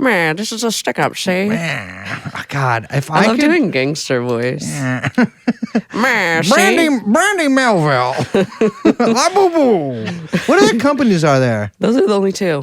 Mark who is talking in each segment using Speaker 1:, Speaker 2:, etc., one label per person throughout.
Speaker 1: Man, this is a stick-up, see?
Speaker 2: God, if
Speaker 1: I
Speaker 2: I
Speaker 1: love
Speaker 2: could...
Speaker 1: doing gangster voice. Man,
Speaker 2: Brandy Melville. La boo boo. What other companies are there?
Speaker 1: Those are the only two.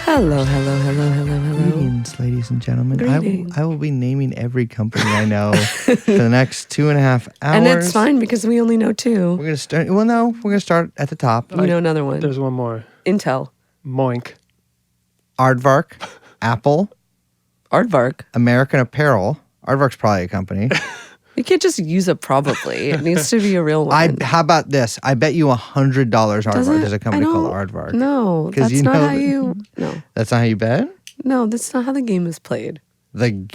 Speaker 1: Hello.
Speaker 2: Greetings, ladies and gentlemen.
Speaker 1: Greetings.
Speaker 2: I will be naming every company I know for the next 2.5 hours.
Speaker 1: And it's fine because we only know two.
Speaker 2: We're gonna start. Well, no, we're gonna start at the top.
Speaker 1: We know another one.
Speaker 3: There's one more.
Speaker 1: Intel.
Speaker 3: Moink.
Speaker 2: Aardvark, Apple,
Speaker 1: Aardvark.
Speaker 2: American Apparel. Aardvark's probably a company.
Speaker 1: You can't just use a probably. It needs to be a real one.
Speaker 2: How about this? I bet you $100 Aardvark. There's a company called Aardvark.
Speaker 1: No, that's not how you... No.
Speaker 2: That's not how you bet?
Speaker 1: No, that's not how the game is played.
Speaker 2: I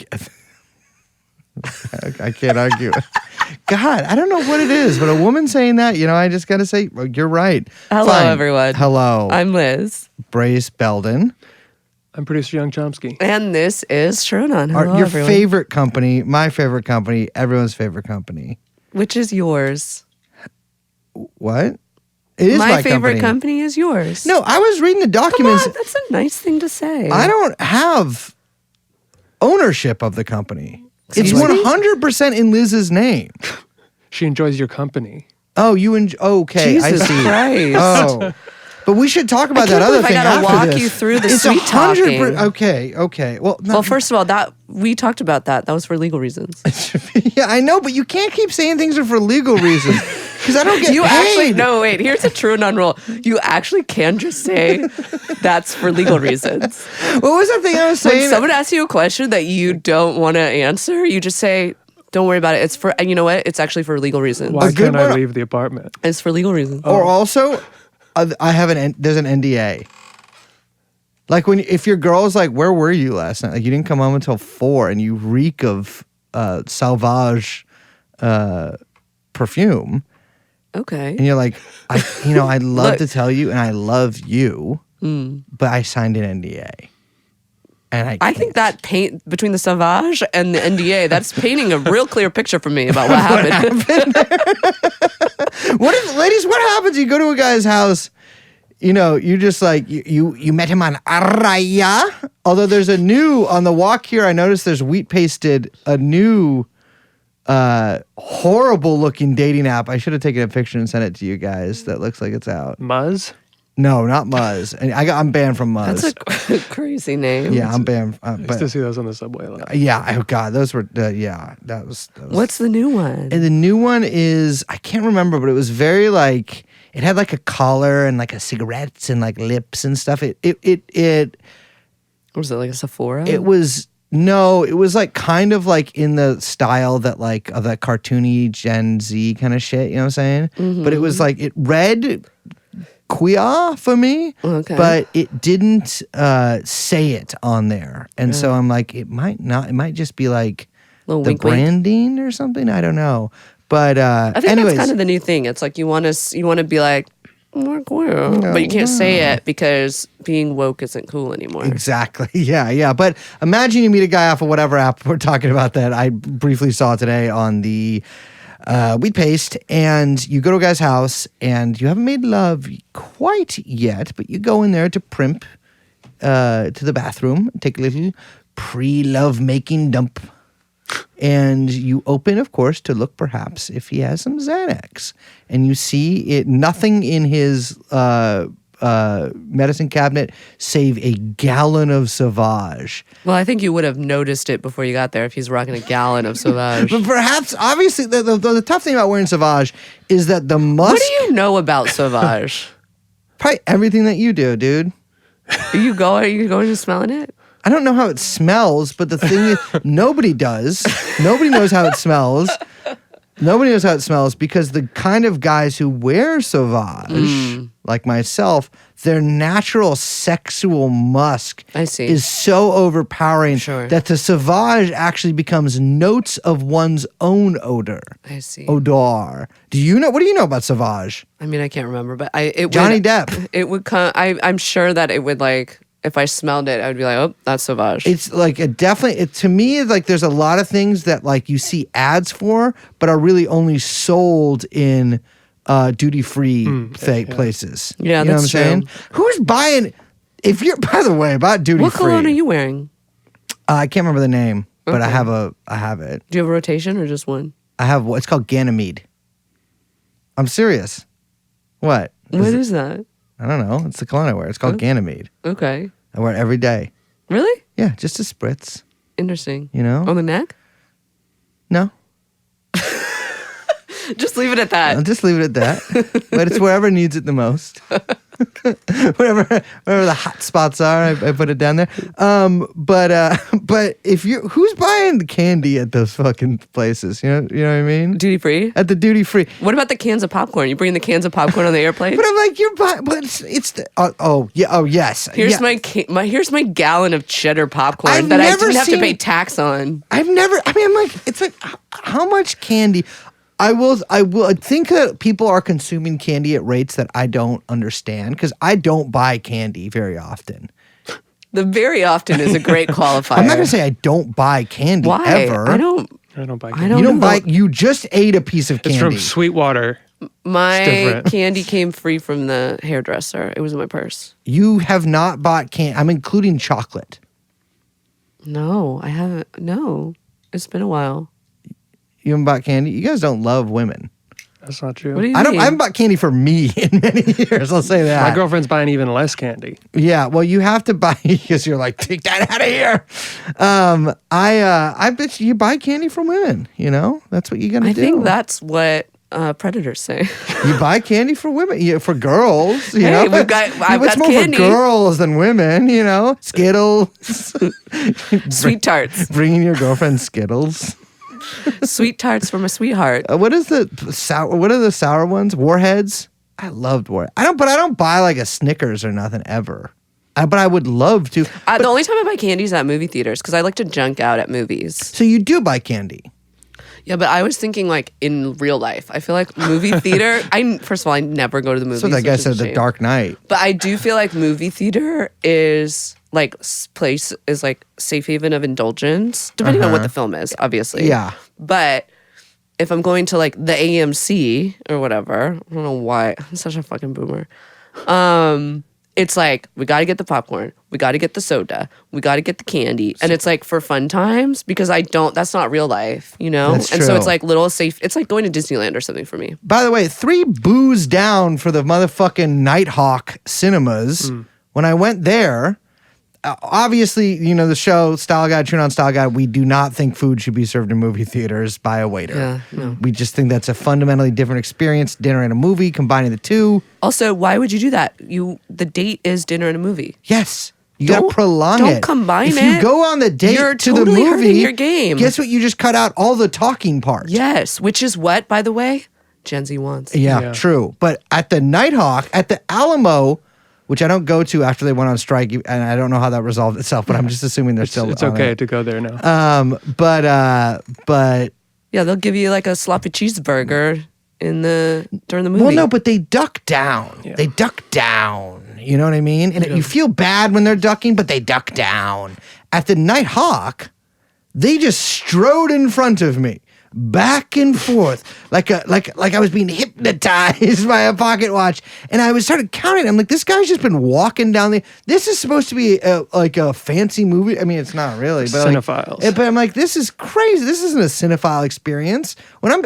Speaker 2: can't argue. God, I don't know what it is, but a woman saying that, I just got to say, well, you're right.
Speaker 1: Hello,
Speaker 2: Fine.
Speaker 1: everyone.
Speaker 2: Hello.
Speaker 1: I'm Liz.
Speaker 2: Brace Belden.
Speaker 3: I'm producer Young Chomsky.
Speaker 1: And this is TrueAnon. Hello,
Speaker 2: Your
Speaker 1: everyone.
Speaker 2: favorite company, my favorite company, everyone's favorite company.
Speaker 1: Which is yours.
Speaker 2: What? It is my
Speaker 1: favorite company is yours.
Speaker 2: No, I was reading the documents.
Speaker 1: Come on, that's a nice thing to say.
Speaker 2: I don't have ownership of the company.
Speaker 1: Excuse
Speaker 2: It's
Speaker 1: me?
Speaker 2: 100% in Liz's name.
Speaker 3: She enjoys your company.
Speaker 2: Oh, okay,
Speaker 1: Jesus
Speaker 2: I see.
Speaker 1: Christ.
Speaker 2: Oh. But we should talk about that other thing
Speaker 1: I gotta
Speaker 2: after
Speaker 1: walk
Speaker 2: this.
Speaker 1: you through the
Speaker 2: It's
Speaker 1: sweet talking.
Speaker 2: Okay.
Speaker 1: Well, first of all, that we talked about that. That was for legal reasons.
Speaker 2: Yeah, I know, but you can't keep saying things are for legal reasons because I don't get
Speaker 1: You
Speaker 2: paid.
Speaker 1: actually no wait. Here's a TrueAnon rule. You actually can just say that's for legal reasons.
Speaker 2: What was that thing I was saying?
Speaker 1: When someone asks you a question that you don't want to answer, you just say, "Don't worry about it. It's for." And you know what? It's actually for legal reasons.
Speaker 3: Why
Speaker 2: good
Speaker 3: can't I
Speaker 2: one-
Speaker 3: leave the apartment?
Speaker 1: It's for legal reasons.
Speaker 2: Or also, I have there's an NDA. Like if your girl's like, "Where were you last night?" Like you didn't come home until 4, and you reek of Sauvage perfume,
Speaker 1: Okay.
Speaker 2: and you're like, I'd love
Speaker 1: Look.
Speaker 2: to tell you, and I love you, but I signed an NDA, and
Speaker 1: I think that paint between the Sauvage and the NDA, that's painting a real clear picture for me about what happened.
Speaker 2: Ladies, what happens? You go to a guy's house, you just like you met him on Araya. Although there's a new on the walk here, I noticed there's wheat pasted a new horrible looking dating app. I should have taken a picture and sent it to you guys. That looks like it's out.
Speaker 3: Muzz?
Speaker 2: No, not Muzz. And I'm banned from Muzz.
Speaker 1: That's a crazy name.
Speaker 2: Yeah, I'm banned.
Speaker 3: I used to see those on the subway a lot.
Speaker 2: Yeah, oh God, those were that was.
Speaker 1: What's the new one?
Speaker 2: And the new one is, I can't remember, but it was very like, it had like a collar and like a cigarettes and like lips and stuff. It
Speaker 1: Was it like a Sephora?
Speaker 2: it was like kind of like in the style that like of that cartoony Gen Z kind of shit, you know what I'm saying? But it was like, it read queer for me, but it didn't say it on there. And so I'm like, it might just be like
Speaker 1: Little
Speaker 2: the
Speaker 1: wink, wink.
Speaker 2: branding or something. I don't know. But
Speaker 1: I think
Speaker 2: anyways,
Speaker 1: that's kind of the new thing. It's like you want to be like, we're cool, but you can't say it because being woke isn't cool anymore.
Speaker 2: exactly. Yeah. But imagine you meet a guy off of whatever app we're talking about that I briefly saw today on the wheat paste, and you go to a guy's house and you haven't made love quite yet, but you go in there to primp to the bathroom, take a little pre-love making dump. And you open, of course, to look perhaps if he has some Xanax. And you see nothing in his medicine cabinet save a gallon of Sauvage.
Speaker 1: Well, I think you would have noticed it before you got there if he's rocking a gallon of Sauvage.
Speaker 2: But perhaps, obviously, the tough thing about wearing Sauvage is that the musk...
Speaker 1: What do you know about Sauvage?
Speaker 2: Probably everything that you do, dude.
Speaker 1: Are you going to smelling it?
Speaker 2: I don't know how it smells, but the thing is, nobody does. Nobody knows how it smells. Nobody knows how it smells because the kind of guys who wear Sauvage like myself, their natural sexual musk
Speaker 1: I see.
Speaker 2: is so overpowering
Speaker 1: Sure.
Speaker 2: that the sauvage actually becomes notes of one's own odor.
Speaker 1: I see.
Speaker 2: Odor. What do you know about sauvage?
Speaker 1: I mean, I can't remember, but
Speaker 2: Johnny Depp.
Speaker 1: It would come. I'm sure that it would like if I smelled it, I would be like, oh, that's sauvage.
Speaker 2: It's like to me, it's like there's a lot of things that like you see ads for, but are really only sold in duty-free places.
Speaker 1: Yeah,
Speaker 2: you know
Speaker 1: that's
Speaker 2: what I'm
Speaker 1: true.
Speaker 2: saying? Who's buying? If you're, by the way, about duty-free.
Speaker 1: What cologne are you wearing?
Speaker 2: I can't remember the name, but
Speaker 1: Okay.
Speaker 2: I have it.
Speaker 1: Do you have a rotation or just one?
Speaker 2: I have. It's called Ganymede. I'm serious. What?
Speaker 1: What is that?
Speaker 2: I don't know. It's the cologne I wear. It's called Ganymede.
Speaker 1: Okay.
Speaker 2: I wear it every day.
Speaker 1: Really?
Speaker 2: Yeah, just a spritz.
Speaker 1: Interesting.
Speaker 2: You know?
Speaker 1: On the neck?
Speaker 2: No.
Speaker 1: Just leave it at that.
Speaker 2: I'll just leave it at that. But it's wherever needs it the most. wherever the hot spots are, I put it down there. But if you, who's buying the candy at those fucking places? You know what I mean?
Speaker 1: Duty free?
Speaker 2: At the duty free.
Speaker 1: What about the cans of popcorn? You bring the cans of popcorn on the airplane?
Speaker 2: But I'm like, you're buying. But it's the, yes.
Speaker 1: Here's
Speaker 2: yeah.
Speaker 1: here's my gallon of cheddar popcorn
Speaker 2: I've
Speaker 1: that I
Speaker 2: never
Speaker 1: didn't have to
Speaker 2: seen-
Speaker 1: pay tax on.
Speaker 2: I'm like, it's like, how much candy? I will think that people are consuming candy at rates that I don't understand because I don't buy candy very often.
Speaker 1: The very often is a great qualifier.
Speaker 2: I'm not gonna say I don't buy candy
Speaker 1: Why?
Speaker 2: ever.
Speaker 3: I don't buy candy.
Speaker 2: You don't
Speaker 1: know.
Speaker 2: buy. You just ate a piece of
Speaker 3: It's
Speaker 2: candy.
Speaker 3: from Sweetwater.
Speaker 1: My
Speaker 3: different.
Speaker 1: candy came free from the hairdresser. It was in my purse.
Speaker 2: You have not bought candy. I'm including chocolate.
Speaker 1: No, I haven't. No, it's been a while.
Speaker 2: You haven't bought candy. You guys don't love women.
Speaker 3: That's not true.
Speaker 1: What do you
Speaker 2: I
Speaker 1: mean?
Speaker 2: haven't bought candy for me in many years. I'll say that.
Speaker 3: My girlfriend's buying even less candy.
Speaker 2: Yeah, well, you have to buy because you're like, take that out of here. I bet you buy candy from women. You know, that's what you gotta do.
Speaker 1: I think that's what predators say.
Speaker 2: You buy candy for women, for girls. You
Speaker 1: Hey,
Speaker 2: know,
Speaker 1: I've got
Speaker 2: it's more
Speaker 1: candy.
Speaker 2: for girls than women. You know, Skittles.
Speaker 1: Sweet tarts.
Speaker 2: Bringing your girlfriend Skittles.
Speaker 1: Sweet tarts from a sweetheart.
Speaker 2: What is the sour? What are the sour ones? Warheads. I loved Warheads. I don't buy like a Snickers or nothing ever. But I would love to.
Speaker 1: The only time I buy candy is at movie theaters because I like to junk out at movies.
Speaker 2: So you do buy candy.
Speaker 1: Yeah, but I was thinking like in real life. I feel like movie theater. First of all, I never go to the movies.
Speaker 2: So that guy
Speaker 1: which is a
Speaker 2: said The
Speaker 1: shame.
Speaker 2: Dark Knight.
Speaker 1: But I do feel like movie theater is like place is like safe haven of indulgence, depending on what the film is, obviously.
Speaker 2: Yeah.
Speaker 1: But if I'm going to like the AMC or whatever, I don't know why I'm such a fucking boomer. It's like we got to get the popcorn, we got to get the soda, we got to get the candy, and it's like for fun times because that's not real life, you know.
Speaker 2: That's
Speaker 1: and so
Speaker 2: true.
Speaker 1: it's like little safe. It's like going to Disneyland or something for me.
Speaker 2: By the way, 3 boos down for the motherfucking Nighthawk cinemas. When I went there, obviously, you know, the show Style Guide, TrueAnon Style Guide, we do not think food should be served in movie theaters by a waiter.
Speaker 1: Yeah, no.
Speaker 2: We just think that's a fundamentally different experience, dinner and a movie, combining the two.
Speaker 1: Also, why would you do that? The date is dinner and a movie.
Speaker 2: Yes. You got to
Speaker 1: Don't-
Speaker 2: prolong
Speaker 1: don't
Speaker 2: it.
Speaker 1: combine
Speaker 2: if you
Speaker 1: it.
Speaker 2: go on the date
Speaker 1: You're
Speaker 2: to
Speaker 1: totally
Speaker 2: the
Speaker 1: hurting
Speaker 2: movie,
Speaker 1: your game.
Speaker 2: guess what? You just cut out all the talking parts.
Speaker 1: Yes, which is what, by the way, Gen Z wants.
Speaker 2: Yeah, true. But at the Nighthawk, at the Alamo, which I don't go to after they went on strike, and I don't know how that resolved itself, but I'm just assuming they're still
Speaker 3: It's
Speaker 2: on
Speaker 3: okay
Speaker 2: it.
Speaker 3: to go there now.
Speaker 2: But
Speaker 1: Yeah, they'll give you like a sloppy cheeseburger during the movie.
Speaker 2: well, no, but they duck down.
Speaker 3: Yeah.
Speaker 2: They duck down. You know what I mean? And you feel bad when they're ducking, but they duck down. At the Nighthawk, they just strode in front of me, back and forth, like I was being hypnotized by a pocket watch. And I started counting. I'm like, this guy's just been walking down this is supposed to be like a fancy movie. I mean, it's not really, but
Speaker 3: Cinephiles.
Speaker 2: but I'm like, this is crazy. This isn't a cinephile experience. When I'm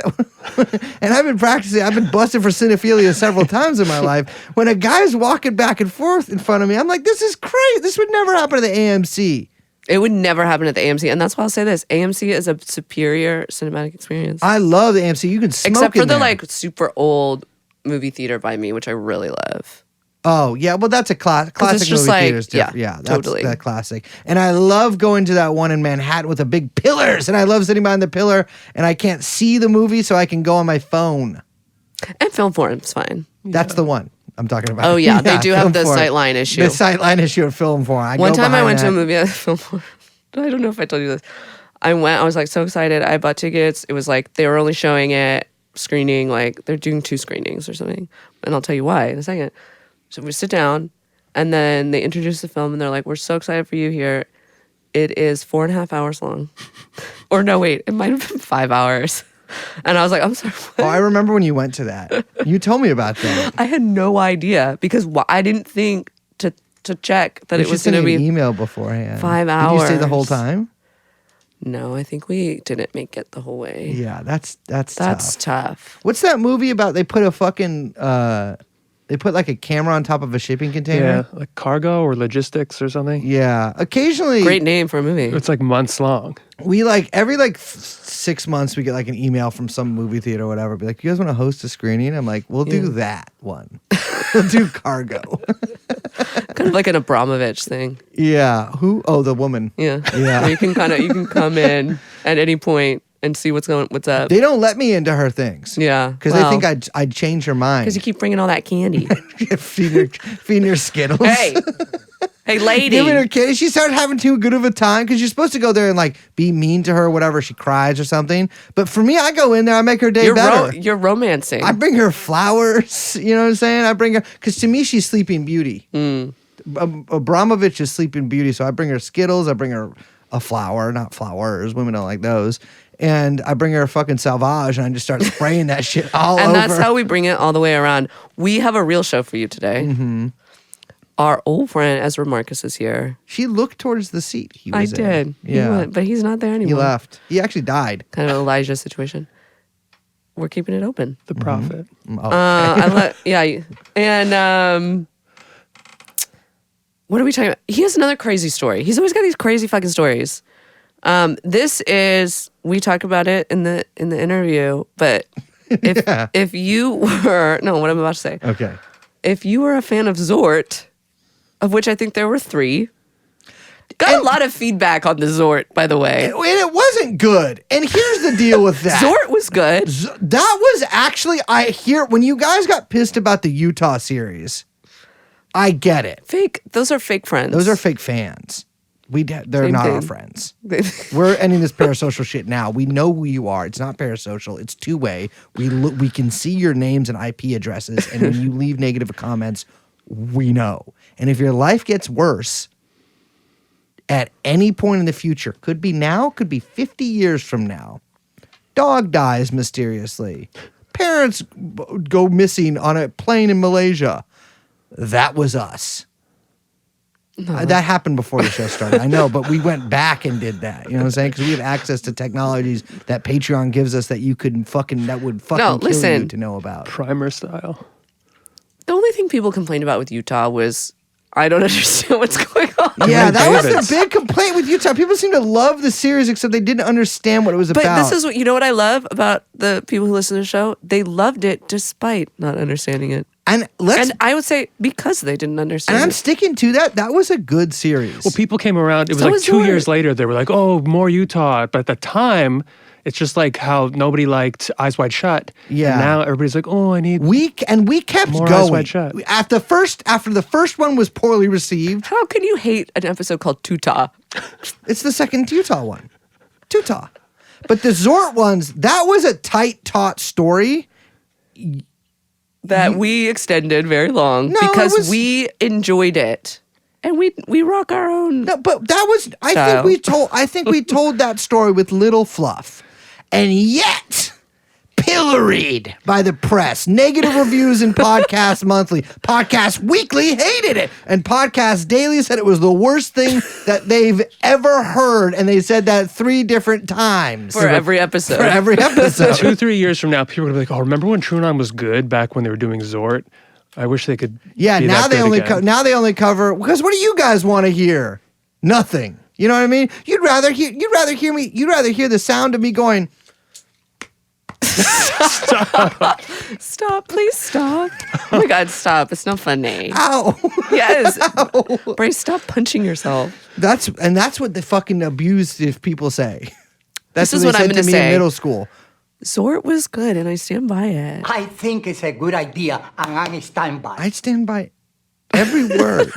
Speaker 2: and I've been practicing. I've been busted for cinephilia several times in my life. When a guy's walking back and forth in front of me, I'm like, this is crazy. This would never happen to the AMC.
Speaker 1: It would never happen at the AMC, and that's why I'll say this: AMC is a superior cinematic experience,
Speaker 2: I love the AMC. You can smoke
Speaker 1: except for
Speaker 2: in
Speaker 1: the
Speaker 2: there.
Speaker 1: like super old movie theater by me, which I really love.
Speaker 2: Oh yeah, well that's a classic
Speaker 1: it's just
Speaker 2: movie
Speaker 1: like-
Speaker 2: theater's
Speaker 1: yeah,
Speaker 2: yeah, that's
Speaker 1: totally.
Speaker 2: that classic. And I love going to that one in Manhattan with the big pillars, and I love sitting behind the pillar, and I can't see the movie, so I can go on my phone.
Speaker 1: And film forum's fine.
Speaker 2: That's the one. I'm talking about.
Speaker 1: Oh yeah, they do have the
Speaker 2: Film Forum.
Speaker 1: sightline issue.
Speaker 2: The sightline issue at Film Forum.
Speaker 1: One time I went to a movie at Film Forum. I don't know if I told you this. I was like so excited. I bought tickets. It was like they were only showing it screening, like they're doing 2 screenings or something. And I'll tell you why in a second. So we sit down and then they introduce the film and they're like, we're so excited for you here. It is 4.5 hours long. Or no, wait, it might have been 5 hours. And I was like, I'm sorry, what?
Speaker 2: Oh, I remember when you went to that. You told me about that.
Speaker 1: I had no idea because I didn't think to check that it was going to be
Speaker 2: an email beforehand.
Speaker 1: 5
Speaker 2: Did you stay the whole
Speaker 1: hours.
Speaker 2: time?
Speaker 1: No, I think we didn't make it the whole way.
Speaker 2: Yeah, that's
Speaker 1: tough.
Speaker 2: What's that movie about? They put a fucking they put like a camera on top of a shipping container.
Speaker 3: Yeah, like cargo or logistics or something.
Speaker 2: Yeah. Occasionally,
Speaker 1: Great name for a movie.
Speaker 3: It's like months long.
Speaker 2: we like every like 6 months we get like an email from some movie theater or whatever. Be like, you guys want to host a screening? I'm like, we'll do that one. We'll do cargo.
Speaker 1: Kind of like an Abramovich thing.
Speaker 2: Yeah. Who? Oh, the woman.
Speaker 1: Yeah.
Speaker 2: Yeah.
Speaker 1: Where you can come in at any point and see what's up.
Speaker 2: They don't let me into her things.
Speaker 1: Yeah.
Speaker 2: Because they think I'd change her mind.
Speaker 1: Because you keep bringing all that candy.
Speaker 2: feeding her Skittles.
Speaker 1: Hey, lady.
Speaker 2: Giving her candy. She started having too good of a time because you're supposed to go there and like be mean to her, whatever. She cries or something. But for me, I go in there, I make her day better.
Speaker 1: You're romancing.
Speaker 2: I bring her flowers. You know what I'm saying? I bring her because to me, she's Sleeping Beauty. Abramovich is Sleeping Beauty, so I bring her Skittles. I bring her a flower, not flowers. Women don't like those. And I bring her a fucking Salvage, and I just start spraying that shit all over.
Speaker 1: And that's how we bring it all the way around. We have a real show for you today.
Speaker 2: Mm-hmm.
Speaker 1: Our old friend Ezra Marcus is here.
Speaker 2: She looked towards the seat he
Speaker 1: I
Speaker 2: was in.
Speaker 1: did.
Speaker 2: Yeah.
Speaker 1: He went, but he's not there anymore.
Speaker 2: He left. He actually died.
Speaker 1: Kind of Elijah situation. We're keeping it open.
Speaker 3: The prophet.
Speaker 2: Oh,
Speaker 1: And what are we talking about? He has another crazy story. He's always got these crazy fucking stories. This is, we talk about it in the interview, but if you were, no, what I'm about to say.
Speaker 2: Okay.
Speaker 1: If you were a fan of Zort, of which I think there were 3, got a lot of feedback on the Zort, by the way.
Speaker 2: And it wasn't good. And here's the deal with that.
Speaker 1: Zort was good.
Speaker 2: That was actually, I hear, when you guys got pissed about the Utah series, I get it.
Speaker 1: Fake. Those are fake friends.
Speaker 2: Those are fake fans. They're
Speaker 1: Same
Speaker 2: not
Speaker 1: thing.
Speaker 2: our friends. We're ending this parasocial shit now. We know who you are. It's not parasocial. It's 2-way. We can see your names and IP addresses, and when you leave negative comments, we know. And if your life gets worse at any point in the future, could be now, could be 50 years from now, dog dies mysteriously, parents go missing on a plane in Malaysia, that was us. That happened before the show started. I know, but we went back and did that. You know what I'm saying? Because we have access to technologies that Patreon gives us that would kill you to know about.
Speaker 3: Primer style.
Speaker 1: The only thing people complained about with Utah was, I don't understand what's going on.
Speaker 2: Yeah, that was
Speaker 3: Davis.
Speaker 2: the big complaint with Utah. People seem to love the series, except they didn't understand what it was
Speaker 1: But
Speaker 2: about.
Speaker 1: this is what, you know what I love about the people who listen to the show? They loved it despite not understanding it.
Speaker 2: and
Speaker 1: I would say because they didn't understand
Speaker 2: and I'm
Speaker 1: it.
Speaker 2: sticking to that. That was a good series.
Speaker 3: Well, people came around. It was
Speaker 1: So
Speaker 3: like
Speaker 1: was
Speaker 3: 2
Speaker 1: Zort.
Speaker 3: years later. They were like, "Oh, more Utah." But at the time, it's just like how nobody liked Eyes Wide Shut.
Speaker 2: Yeah.
Speaker 3: And now everybody's like, "Oh, I need."
Speaker 2: we kept
Speaker 3: More Eyes
Speaker 2: going.
Speaker 3: Wide Shut.
Speaker 2: After the first one was poorly received,
Speaker 1: How can you hate an episode called Tuta?
Speaker 2: it's the second Utah one. Utah. But the Zort ones, that was a tight taut story.
Speaker 1: That we extended very long
Speaker 2: No, it
Speaker 1: because
Speaker 2: was-
Speaker 1: we enjoyed it. And we rock our own.
Speaker 2: No, but that was I
Speaker 1: Style.
Speaker 2: think we told that story with little fluff. And yet pilloried by the press. Negative reviews in Podcast Monthly. Podcast Weekly hated it. And Podcast Daily said it was the worst thing that they've ever heard. And they said that 3 different times.
Speaker 1: For every episode.
Speaker 2: For every episode.
Speaker 3: 2-3 years from now, people are gonna be like, "Oh, remember when TrueAnon was good back when they were doing Zort? I wish they could."
Speaker 2: Yeah,
Speaker 3: be
Speaker 2: now
Speaker 3: that
Speaker 2: they
Speaker 3: good
Speaker 2: only
Speaker 3: again."
Speaker 2: now they only cover because what do you guys want to hear? Nothing. You know what I mean? You'd rather hear the sound of me going,
Speaker 1: Stop, please stop. Oh my God, stop. It's not funny.
Speaker 2: ow.
Speaker 1: Yes. Bryce, stop punching yourself.
Speaker 2: That's what the fucking abusive people say. That's
Speaker 1: This is
Speaker 2: what
Speaker 1: what
Speaker 2: they
Speaker 1: I'm
Speaker 2: said
Speaker 1: gonna
Speaker 2: to me in
Speaker 1: say.
Speaker 2: middle school.
Speaker 1: Zort was good, and I stand by it.
Speaker 4: I think it's a good idea, and I stand by.
Speaker 2: I stand by every word,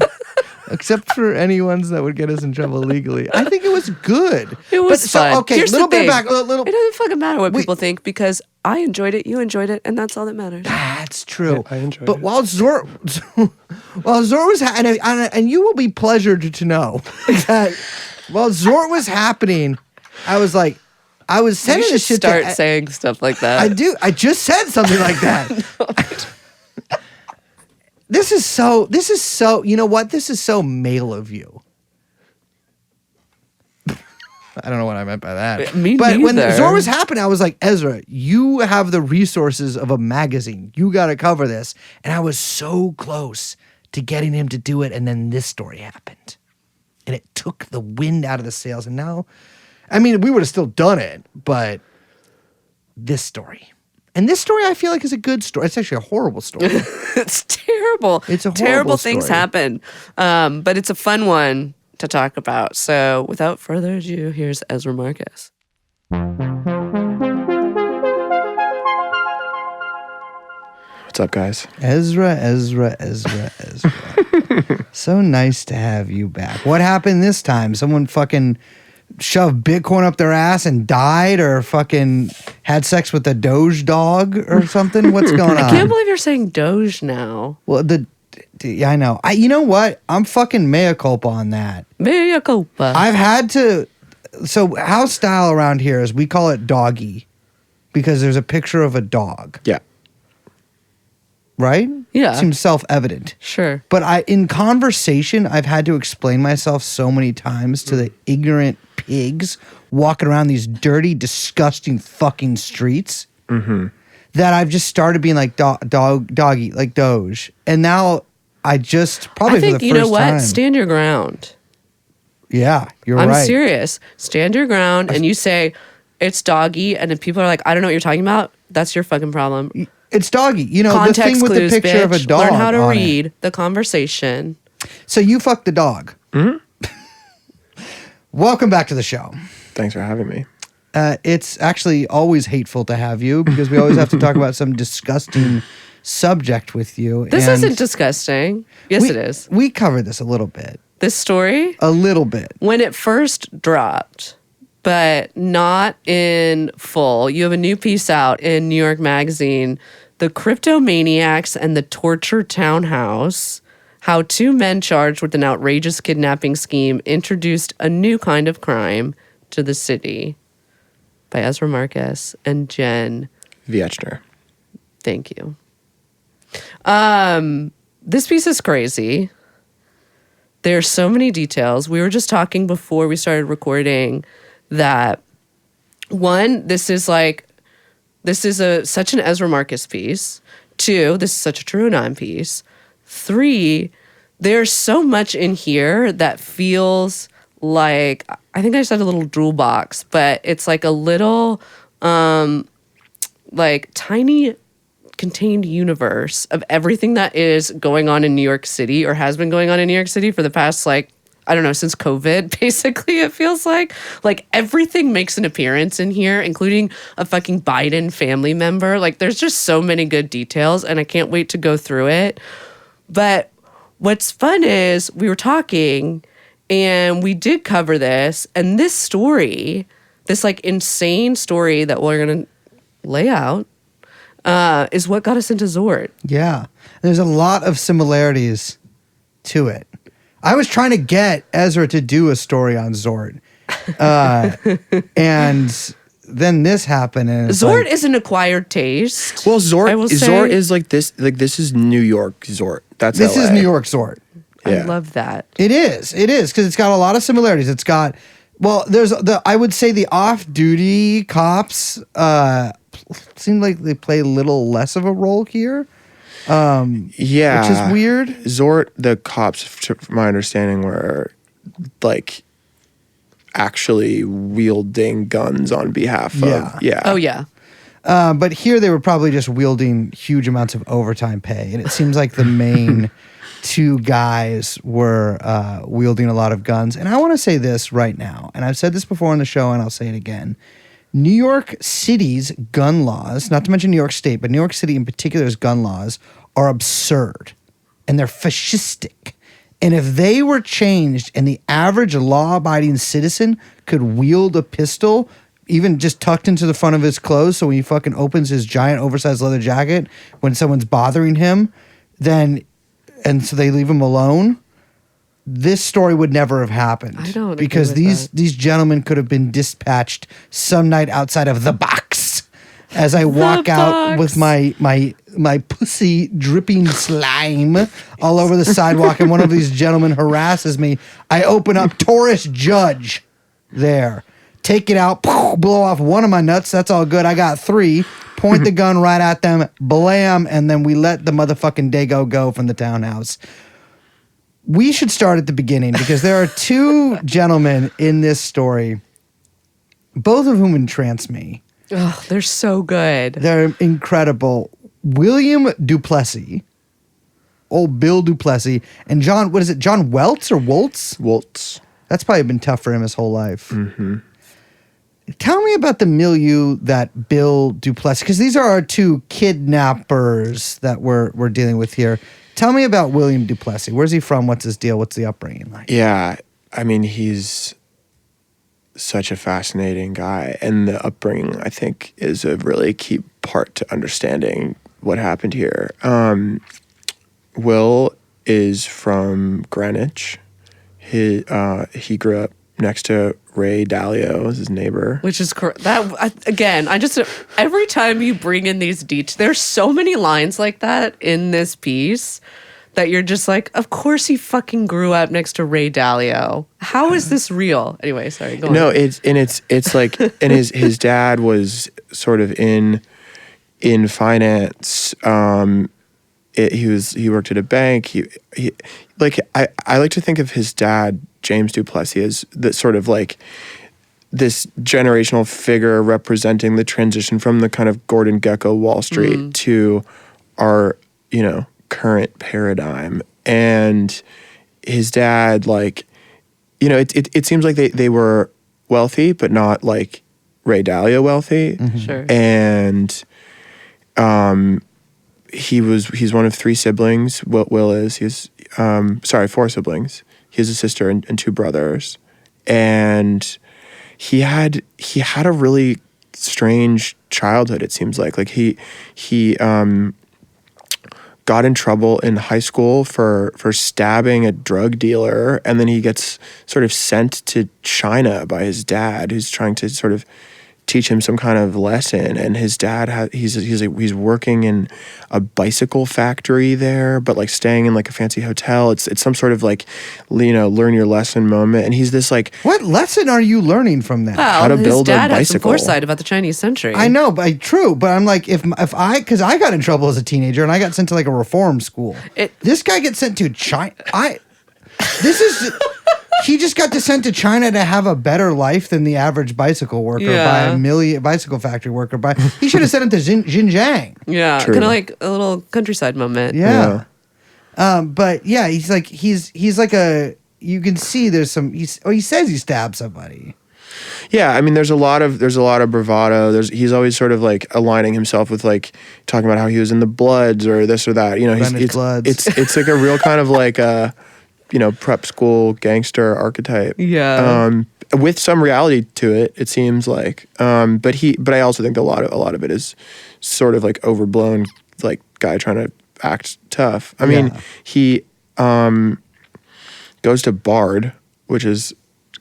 Speaker 2: except for any ones that would get us in trouble legally. I think it was good.
Speaker 1: It was fun.
Speaker 2: So, okay,
Speaker 1: Here's
Speaker 2: little
Speaker 1: the
Speaker 2: bit
Speaker 1: thing.
Speaker 2: back.
Speaker 1: It doesn't fucking matter what people think because I enjoyed it, you enjoyed it, and that's all that matters.
Speaker 2: That's true.
Speaker 3: I enjoyed
Speaker 2: but
Speaker 3: it.
Speaker 2: while Zort was, and you will be pleasured to know that while Zort was happening, I was like, I was
Speaker 1: You
Speaker 2: sending
Speaker 1: should
Speaker 2: this shit
Speaker 1: start
Speaker 2: to,
Speaker 1: saying stuff like that.
Speaker 2: I do. I just said something like that. This is so. You know what? This is so male of you. I don't know what I meant by that.
Speaker 1: Me
Speaker 2: but when
Speaker 1: neither.
Speaker 2: Zor was happening, I was like, Ezra, you have the resources of a magazine. You got to cover this. And I was so close to getting him to do it. And then this story happened. And it took the wind out of the sails. And now, I mean, we would have still done it, but this story. And this story, I feel like, is a good story. It's actually a horrible story.
Speaker 1: It's terrible.
Speaker 2: It's a horrible
Speaker 1: terrible things
Speaker 2: story.
Speaker 1: happen. But it's a fun one to talk about. So without further ado, here's Ezra Marcus.
Speaker 3: What's up, guys?
Speaker 2: Ezra. So nice to have you back. What happened this time? Someone fucking shoved Bitcoin up their ass and died, or fucking had sex with a Doge dog or something? What's going on?
Speaker 1: I can't believe you're saying Doge now.
Speaker 2: Well, yeah, I know. You know what? I'm fucking mea culpa on that.
Speaker 1: Mea culpa.
Speaker 2: I've had to. So house style around here is we call it doggy because there's a picture of a dog,
Speaker 3: Yeah.
Speaker 2: right?
Speaker 1: Yeah.
Speaker 2: Seems self-evident.
Speaker 1: Sure.
Speaker 2: But in conversation, I've had to explain myself so many times to the ignorant pigs walking around these dirty, disgusting fucking streets that I've just started being like doggy, like Doge. And now I just probably
Speaker 1: I think
Speaker 2: for the
Speaker 1: you
Speaker 2: first
Speaker 1: know what?
Speaker 2: time.
Speaker 1: Stand your ground.
Speaker 2: Yeah, you're
Speaker 1: I'm
Speaker 2: right.
Speaker 1: serious. Stand your ground and you say it's doggy, and if people are like, I don't know what you're talking about, that's your fucking problem.
Speaker 2: It's doggy. You know,
Speaker 1: Context
Speaker 2: the thing with
Speaker 1: clues,
Speaker 2: the picture
Speaker 1: bitch.
Speaker 2: of a dog.
Speaker 1: Learn how to
Speaker 2: on it.
Speaker 1: read the conversation.
Speaker 2: So you fucked the dog. Welcome back to the show.
Speaker 3: Thanks for having me.
Speaker 2: It's actually always hateful to have you because we always have to talk about some disgusting subject with you.
Speaker 1: This
Speaker 2: and
Speaker 1: isn't disgusting. Yes, it is.
Speaker 2: We covered this a little bit.
Speaker 1: This story,
Speaker 2: A little bit.
Speaker 1: when it first dropped, but not in full. You have a new piece out in New York Magazine, The Cryptomaniacs and the Torture Townhouse, how two men charged with an outrageous kidnapping scheme introduced a new kind of crime to the city, by Ezra Marcus and Jen.
Speaker 3: Viechner.
Speaker 1: Thank you. This piece is crazy. There's so many details. We were just talking before we started recording that one, this is such an Ezra Marcus piece. Two, this is such a TrueAnon piece. Three, there's so much in here that feels like, I think I said a little drool box, but it's like a little like tiny contained universe of everything that is going on in New York City or has been going on in New York City for the past, like, I don't know, since COVID, basically, it feels like. Like, everything makes an appearance in here, including a fucking Biden family member. Like, there's just so many good details, and I can't wait to go through it. But what's fun is we were talking, and we did cover this, and this story, this, like, insane story that we're going to lay out, is what got us into Zort.
Speaker 2: Yeah. There's a lot of similarities to it. I was trying to get Ezra to do a story on Zort. And then this happened. And it's
Speaker 1: Zort
Speaker 2: like,
Speaker 1: is an acquired taste.
Speaker 3: Well,
Speaker 1: I will say.
Speaker 3: Zort is like this is New York Zort. That's
Speaker 2: this
Speaker 3: LA.
Speaker 2: is New York Zort.
Speaker 1: I
Speaker 3: Yeah.
Speaker 1: love that.
Speaker 2: It is because it's got a lot of similarities. It's got, well, there's I would say the off-duty cops seem like they play a little less of a role here.
Speaker 3: Yeah.
Speaker 2: Which is weird.
Speaker 3: Zort, the cops, from my understanding, were like actually wielding guns on behalf
Speaker 2: Yeah.
Speaker 3: of. Yeah.
Speaker 1: Oh, yeah.
Speaker 2: But here they were probably just wielding huge amounts of overtime pay. And it seems like the main two guys were wielding a lot of guns. And I want to say this right now, and I've said this before on the show and I'll say it again. New York City's gun laws, not to mention New York State, but New York City in particular's gun laws are absurd and they're fascistic. And if they were changed and the average law-abiding citizen could wield a pistol, even just tucked into the front of his clothes, so when he fucking opens his giant oversized leather jacket when someone's bothering him, and so they leave him alone, this story would never have happened.
Speaker 1: I don't agree
Speaker 2: because
Speaker 1: with
Speaker 2: these gentlemen could have been dispatched some night outside of the box as I walk out with my pussy dripping slime all over the sidewalk, and one of these gentlemen harasses me. I open up Taurus Judge there. Take it out, blow off one of my nuts. That's all good. I got 3. Point the gun right at them, blam, and then we let the motherfucking Dago go from the townhouse. We should start at the beginning because there are 2 gentlemen in this story, both of whom entrance me.
Speaker 1: Oh, they're so good.
Speaker 2: They're incredible. William Duplessis, old Bill Duplessis, and John, what is it, John Weltz or Waltz?
Speaker 3: Waltz.
Speaker 2: That's probably been tough for him his whole life.
Speaker 3: Mm-hmm.
Speaker 2: Tell me about the milieu that Bill Duplessis, because these are our 2 kidnappers that we're dealing with here. Tell me about William Duplessis. Where's he from? What's his deal? What's the upbringing like?
Speaker 3: Yeah, I mean, he's such a fascinating guy, and the upbringing, I think, is a really key part to understanding what happened here. Will is from Greenwich. He grew up next to Ray Dalio as his neighbor.
Speaker 1: Which is correct. Again, every time you bring in these details, there's so many lines like that in this piece that you're just like, of course he fucking grew up next to Ray Dalio. How is this real? Anyway, sorry, go on.
Speaker 3: No, it's like, and his dad was sort of in finance. He worked at a bank. He I like to think of his dad, James Duplessis, as the sort of like this generational figure representing the transition from the kind of Gordon Gekko Wall Street to our, current paradigm. And his dad, like, it seems like they were wealthy, but not like Ray Dalio wealthy.
Speaker 2: Mm-hmm.
Speaker 1: Sure.
Speaker 3: And he's one of 3 siblings. Will is. He's 4 siblings. He has a sister and 2 brothers. And he had a really strange childhood, it seems like. Like he got in trouble in high school for stabbing a drug dealer, and then he gets sort of sent to China by his dad, who's trying to sort of teach him some kind of lesson. And his dad he's working in a bicycle factory there, but like staying in like a fancy hotel. It's some sort of like, learn your lesson moment. And he's this like,
Speaker 2: What lesson are you learning from that?
Speaker 1: Well,
Speaker 3: how to
Speaker 1: his
Speaker 3: build a
Speaker 1: dad had some
Speaker 3: bicycle.
Speaker 1: foresight about the Chinese century.
Speaker 2: I know, but true. But I'm like, because I got in trouble as a teenager and I got sent to like a reform school. This guy gets sent to China. He just got sent to China to have a better life than the average bicycle worker by a bicycle factory worker. He should have sent him to Xinjiang.
Speaker 1: Yeah,
Speaker 3: True.
Speaker 1: kind of like a little countryside moment.
Speaker 2: Yeah. But yeah, he's like you can see there's some. He says he stabbed somebody.
Speaker 3: Yeah, I mean, there's a lot of bravado. He's always sort of like aligning himself with like talking about how he was in the Bloods or this or that. It's like a real kind of like prep school gangster archetype.
Speaker 1: Yeah.
Speaker 3: With some reality to it, it seems like. But I also think a lot of it is sort of like overblown, like guy trying to act tough. I mean, he goes to Bard, which is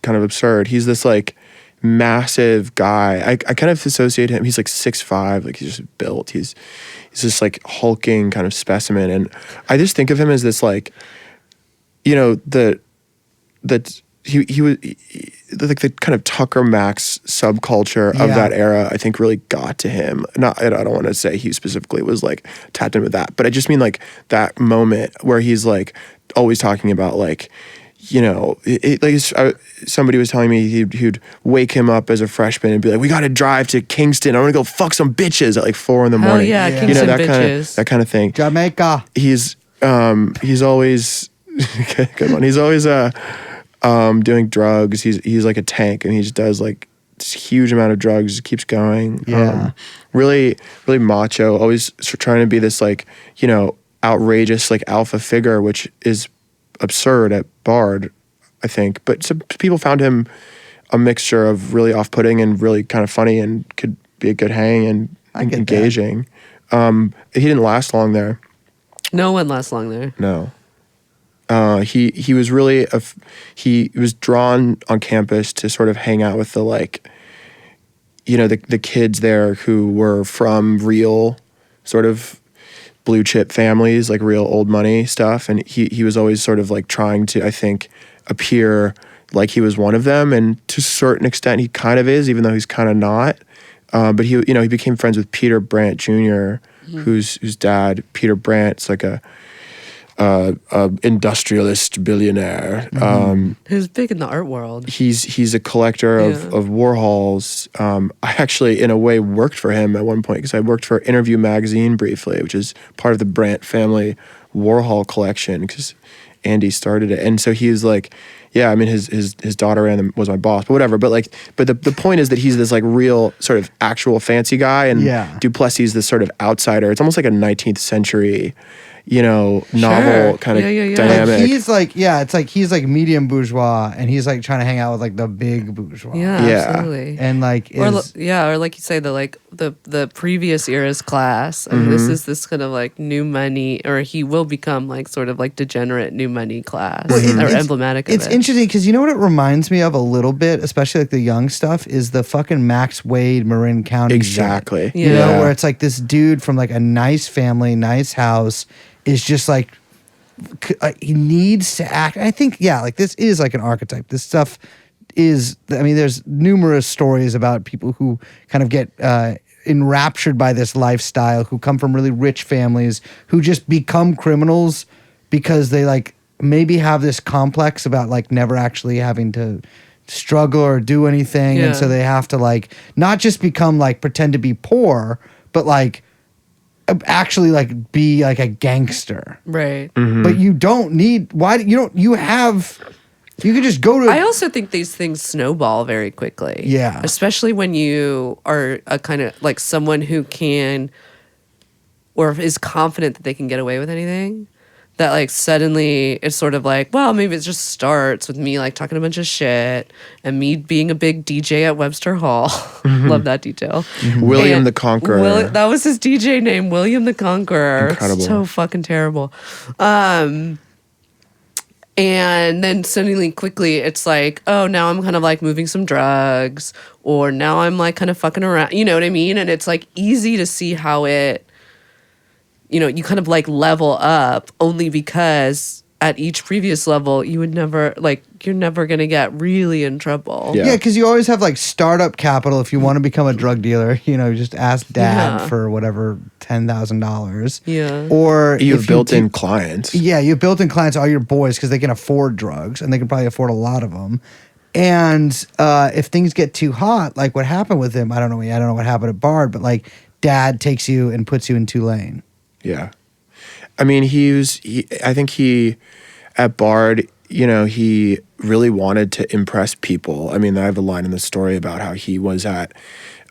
Speaker 3: kind of absurd. He's this like massive guy. I kind of associate him. He's like 6'5", like he's just built. He's this like hulking kind of specimen, and I just think of him as this like, he was like the kind of Tucker Max subculture of that era. I think really got to him. I don't want to say he specifically was like tapped in with that, but I just mean like that moment where he's like always talking about like, somebody was telling me he'd wake him up as a freshman and be like, "We got to drive to Kingston. I want to go fuck some bitches at like 4 a.m.
Speaker 1: Hell yeah, Kingston bitches.
Speaker 3: that kind of thing.
Speaker 2: Jamaica.
Speaker 3: He's always good one. He's always doing drugs. He's like a tank, and he just does like this huge amount of drugs, keeps going.
Speaker 2: Yeah.
Speaker 3: Really, really macho, always trying to be this like, outrageous like alpha figure, which is absurd at Bard, I think. But some people found him a mixture of really off-putting and really kind of funny and could be a good hang and engaging. He didn't last long there.
Speaker 1: No one lasts long there.
Speaker 3: No. He was really he was drawn on campus to sort of hang out with the like, the kids there who were from real sort of blue chip families, like real old money stuff, and he was always sort of like trying to, I think, appear like he was one of them, and to a certain extent he kind of is, even though he's kind of not. But he became friends with Peter Brandt Jr., whose dad, Peter Brandt's like a industrialist billionaire.
Speaker 1: Who's big in the art world.
Speaker 3: He's a collector of Warhols. I actually, in a way, worked for him at one point because I worked for Interview magazine briefly, which is part of the Brandt family Warhol collection because Andy started it. And so he's like, yeah, I mean, his daughter was my boss, but whatever. But the point is that he's this like real sort of actual fancy guy, and Duplessis is this sort of outsider. It's almost like a 19th century, novel kind of dynamic.
Speaker 2: Like he's like, it's like he's like medium bourgeois, and he's like trying to hang out with like the big bourgeois.
Speaker 1: Yeah, absolutely.
Speaker 2: And like,
Speaker 1: or like you say, the previous era's class. I mean, this is this kind of like new money, or he will become like sort of like degenerate new money class, or emblematic of it.
Speaker 2: It's interesting because you know what it reminds me of a little bit, especially like the young stuff, is the fucking Max Wade Marin County.
Speaker 3: Exactly.
Speaker 2: Shit. You know, where it's like this dude from like a nice family, nice house is just like, he needs to act. I think, like this is like an archetype. This stuff is, I mean, there's numerous stories about people who kind of get enraptured by this lifestyle, who come from really rich families, who just become criminals because they like maybe have this complex about like never actually having to struggle or do anything. And so they have to like, not just become like pretend to be poor, but like actually like be like a gangster.
Speaker 1: Right.
Speaker 2: But you don't need, you could just go to.
Speaker 1: I also think these things snowball very quickly.
Speaker 2: Yeah.
Speaker 1: Especially when you are a kind of like someone who can, or is confident that they can get away with anything. That like suddenly it's sort of like, well, maybe it just starts with me like talking a bunch of shit and me being a big DJ at Webster Hall. Love that detail.
Speaker 3: William the Conqueror.
Speaker 1: That was his DJ name, William the Conqueror.
Speaker 3: Incredible.
Speaker 1: So fucking terrible. And then suddenly quickly it's like, oh, now I'm kind of like moving some drugs, or now I'm like kind of fucking around. You know what I mean? And it's like easy to see how it, you kind of like level up only because at each previous level, you would never, like, you're never going to get really in trouble.
Speaker 2: Yeah, because you always have like startup capital if you want to become a drug dealer. Just ask dad for whatever $10,000.
Speaker 1: Yeah.
Speaker 2: Or
Speaker 3: you have built-in clients.
Speaker 2: Yeah, you have built-in clients, all your boys, because they can afford drugs and they can probably afford a lot of them. And if things get too hot, like what happened with him, I don't know what happened at Bard, but like dad takes you and puts you in Tulane.
Speaker 3: Yeah. I mean, I think at Bard, he really wanted to impress people. I mean, I have a line in the story about how he was at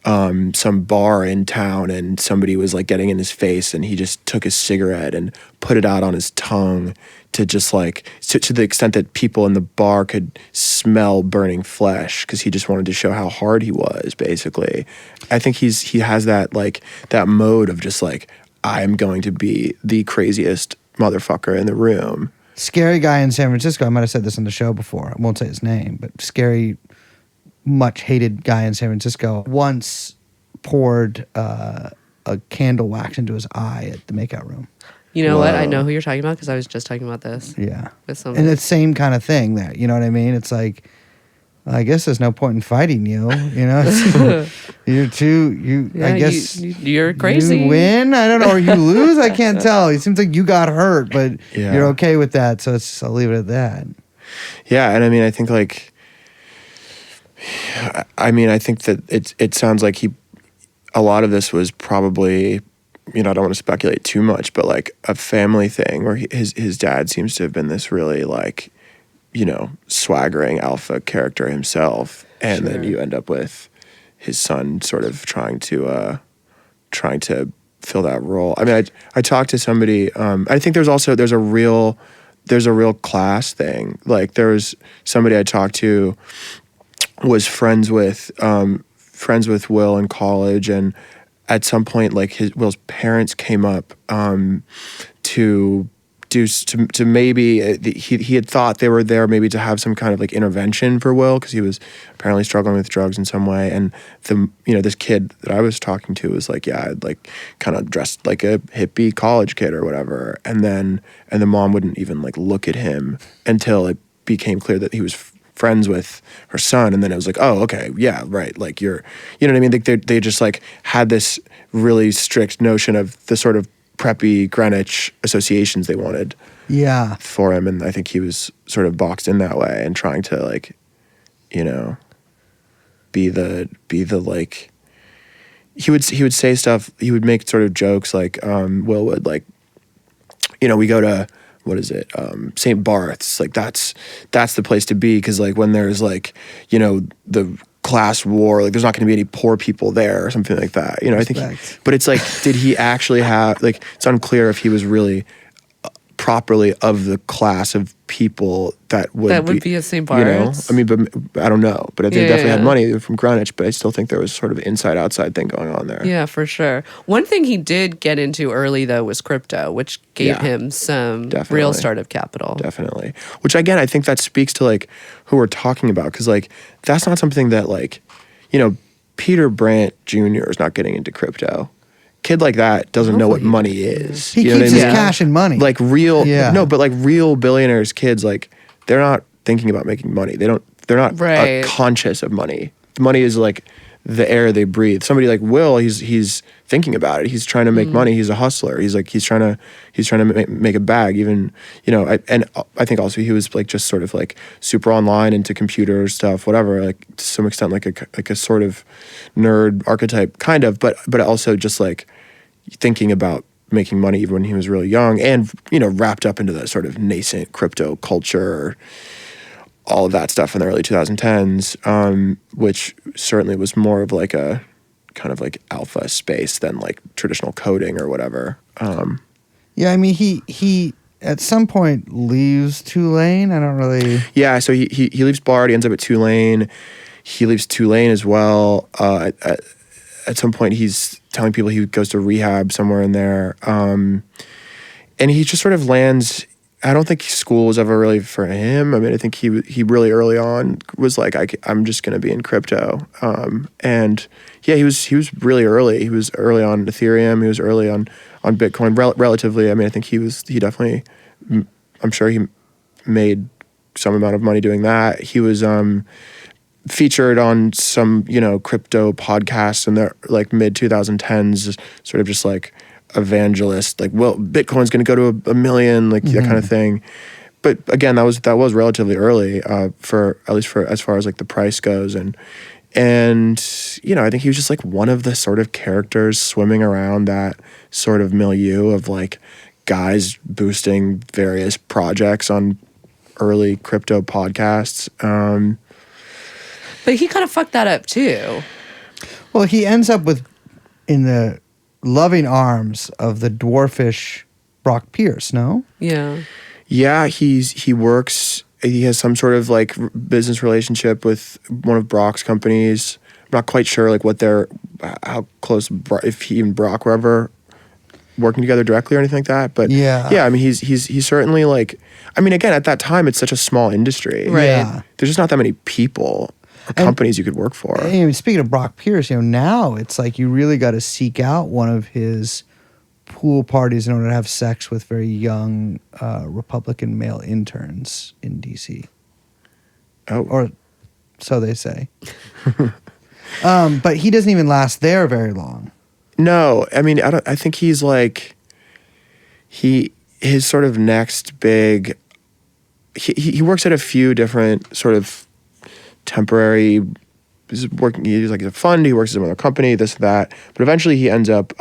Speaker 3: some bar in town and somebody was like getting in his face and he just took his cigarette and put it out on his tongue to just like, to the extent that people in the bar could smell burning flesh because he just wanted to show how hard he was, basically. I think he has that like, that mode of just like, I'm going to be the craziest motherfucker in the room.
Speaker 2: Scary guy in San Francisco, I might have said this on the show before, I won't say his name, but scary, much hated guy in San Francisco once poured a candle wax into his eye at the makeout room.
Speaker 1: You know what? I know who you're talking about because I was just talking about this.
Speaker 2: Yeah.
Speaker 1: With someone.
Speaker 2: And it's the same kind of thing there, you know what I mean? It's like, I guess there's no point in fighting you, You're I guess
Speaker 1: you're crazy.
Speaker 2: You win, I don't know, or you lose, I can't tell. It seems like you got hurt, but you're okay with that, so I'll leave it at that.
Speaker 3: Yeah, and I mean, I think like, I think that it sounds like a lot of this was probably, I don't want to speculate too much, but like a family thing where his dad seems to have been this really like, swaggering alpha character himself. And then you end up with his son sort of trying to fill that role. I mean, I talked to somebody. I think there's a real class thing. Like there was somebody I talked to was friends with Will in college, and at some point, like Will's parents came up to maybe he had thought they were there maybe to have some kind of like intervention for Will because he was apparently struggling with drugs in some way, and this kid that I was talking to was like, yeah, I'd like kind of dressed like a hippie college kid or whatever, and the mom wouldn't even like look at him until it became clear that he was friends with her son, and then it was like, oh, okay, yeah, right, like you know what I mean? They just like had this really strict notion of the sort of preppy Greenwich associations they wanted for him, and I think he was sort of boxed in that way and trying to like, you know, be the like he would say stuff, he would make sort of jokes like Will would like, you know, we go to what is it, St. Barth's, like that's the place to be because like when there's like, you know, the class war, like there's not going to be any poor people there or something like that, you know. Respect. I think but it's like, did he actually have, like, it's unclear if he was really properly of the class of people that would be
Speaker 1: at St. Bart's.
Speaker 3: You know, I mean, but I don't know, but they definitely had money from Greenwich, but I still think there was sort of inside-outside thing going on there.
Speaker 1: Yeah, for sure. One thing he did get into early, though, was crypto, which gave him some real startup capital.
Speaker 3: Definitely. Which, again, I think that speaks to, like, who we're talking about, because, like, that's not something that, like, you know, Peter Brandt Jr. is not getting into crypto. Kid like that doesn't know what money is.
Speaker 2: He keeps his cash and money.
Speaker 3: Like real, but like real billionaires' kids, like they're not thinking about making money. They're not conscious of money. Money is like the air they breathe. Somebody like Will, he's thinking about it. He's trying to make money. He's a hustler. He's trying to make a bag. Even, you know, I think also he was like just sort of like super online into computer stuff, whatever. Like to some extent, like a sort of nerd archetype, kind of, but also just like thinking about making money even when he was really young, and, you know, wrapped up into the sort of nascent crypto culture, all of that stuff in the early 2010s, which certainly was more of like a kind of like alpha space than like traditional coding or whatever.
Speaker 2: Yeah, I mean, he at some point leaves Tulane. I don't really.
Speaker 3: Yeah, so he leaves Bard. He ends up at Tulane. He leaves Tulane as well. At some point, he's telling people he goes to rehab somewhere in there, and he just sort of lands. I don't think school was ever really for him. I mean, I think he really early on was like, I'm just going to be in crypto. And yeah, he was really early. He was early on Ethereum. He was early on Bitcoin. Relatively, I mean, I think he definitely, I'm sure he made some amount of money doing that. He was featured on some, you know, crypto podcasts in the like mid 2010s, sort of just like evangelist, like, well, Bitcoin's going to go to a million, like that kind of thing. But again, that was relatively early for at least for as far as like the price goes, and you know, I think he was just like one of the sort of characters swimming around that sort of milieu of like guys boosting various projects on early crypto podcasts.
Speaker 1: But he kind of fucked that up too.
Speaker 2: Well, he ends up in the loving arms of the dwarfish Brock Pierce, no?
Speaker 1: Yeah.
Speaker 3: Yeah, he has some sort of like business relationship with one of Brock's companies. I'm not quite sure like how close, if he and Brock were ever working together directly or anything like that. But yeah, I mean, he's certainly like, I mean, again, at that time, it's such a small industry.
Speaker 1: Right.
Speaker 2: Yeah.
Speaker 3: There's just not that many people or companies you could work for.
Speaker 2: And speaking of Brock Pierce, you know, now it's like you really got to seek out one of his pool parties in order to have sex with very young Republican male interns in D.C.
Speaker 3: Oh.
Speaker 2: Or so they say. But he doesn't even last there very long.
Speaker 3: No, I mean, I think he's like, his sort of next big, he works at a few different sort of temporary, he's like a fund, he works at another company, this, that, but eventually he ends up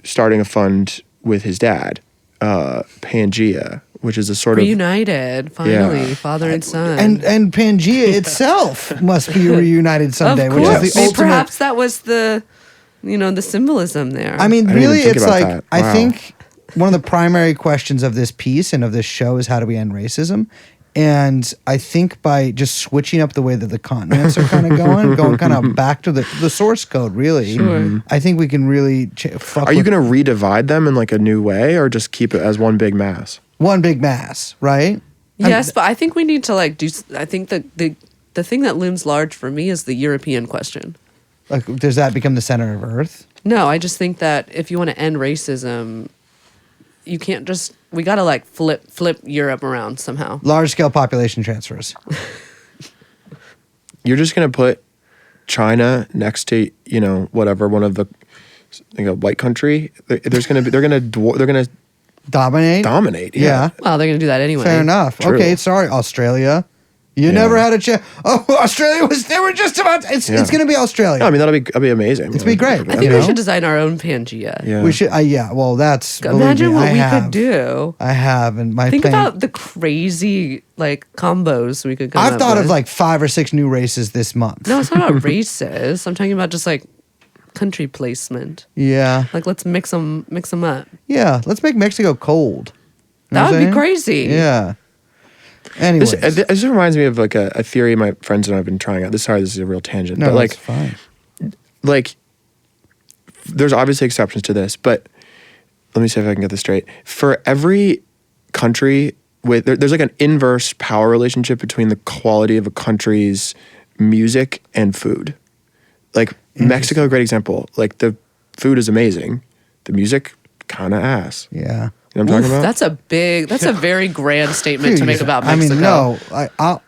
Speaker 3: starting a fund with his dad, Pangea, which is a sort of
Speaker 1: reunited finally, father and son.
Speaker 2: And Pangea itself must be reunited someday,
Speaker 1: of
Speaker 2: which
Speaker 1: course.
Speaker 2: is the
Speaker 1: Maybe
Speaker 2: ultimate.
Speaker 1: perhaps that was the symbolism there.
Speaker 2: I mean,
Speaker 3: I didn't
Speaker 2: really,
Speaker 3: even think
Speaker 2: it's
Speaker 3: about
Speaker 2: like
Speaker 3: that.
Speaker 2: I
Speaker 3: Wow.
Speaker 2: think one of the primary questions of this piece and of this show is how do we end racism? And I think by just switching up the way that the continents are kind of going kind of back to the source code, really, I think we can really
Speaker 3: Are you going to redivide them in like a new way, or just keep it as one big mass?
Speaker 2: one big mass, right?
Speaker 1: yes, but I think we need to like do. I think that the thing that looms large for me is the European question.
Speaker 2: Like, does that become the center of Earth?
Speaker 1: No, I just think that if you want to end racism, you can't just. We got to like flip Europe around somehow.
Speaker 2: Large scale population transfers.
Speaker 3: You're just going to put China next to whatever one of the white country. They're going to
Speaker 2: Dominate?
Speaker 3: Yeah.
Speaker 1: Well, they're going to do that anyway.
Speaker 2: Fair enough.
Speaker 3: True.
Speaker 2: Okay, sorry, Australia. You never had a chance. Oh, Australia they were just about, it's going to be Australia.
Speaker 3: No, I mean, that'll be amazing.
Speaker 2: It's be great.
Speaker 1: I think we should design our own Pangea.
Speaker 3: Yeah.
Speaker 2: We should, well, that's, believe
Speaker 1: Imagine
Speaker 2: me,
Speaker 1: what
Speaker 2: I
Speaker 1: we
Speaker 2: have.
Speaker 1: could do.
Speaker 2: I have, and my
Speaker 1: Think
Speaker 2: plan.
Speaker 1: about the crazy like combos we could come
Speaker 2: I've
Speaker 1: up
Speaker 2: thought
Speaker 1: with.
Speaker 2: of like 5 or 6 new races this month.
Speaker 1: No, it's not about races. I'm talking about just like country placement.
Speaker 2: Yeah.
Speaker 1: Like let's mix them up.
Speaker 2: Yeah. Let's make Mexico cold. You know
Speaker 1: That
Speaker 2: what
Speaker 1: would
Speaker 2: I'm
Speaker 1: be
Speaker 2: saying?
Speaker 1: crazy.
Speaker 2: Yeah. Anyways.
Speaker 3: This reminds me of like a theory my friends and I have been trying out. This is a real tangent,
Speaker 2: no,
Speaker 3: but like
Speaker 2: it's fine.
Speaker 3: like there's obviously exceptions to this, but let me see if I can get this straight. For every country there's like an inverse power relationship between the quality of a country's music and food. Like Mexico, a great example. Like the food is amazing, the music kind of ass.
Speaker 2: Yeah.
Speaker 3: You know what I'm talking about?
Speaker 1: That's a very grand statement to make about Mexico.
Speaker 2: I mean, no,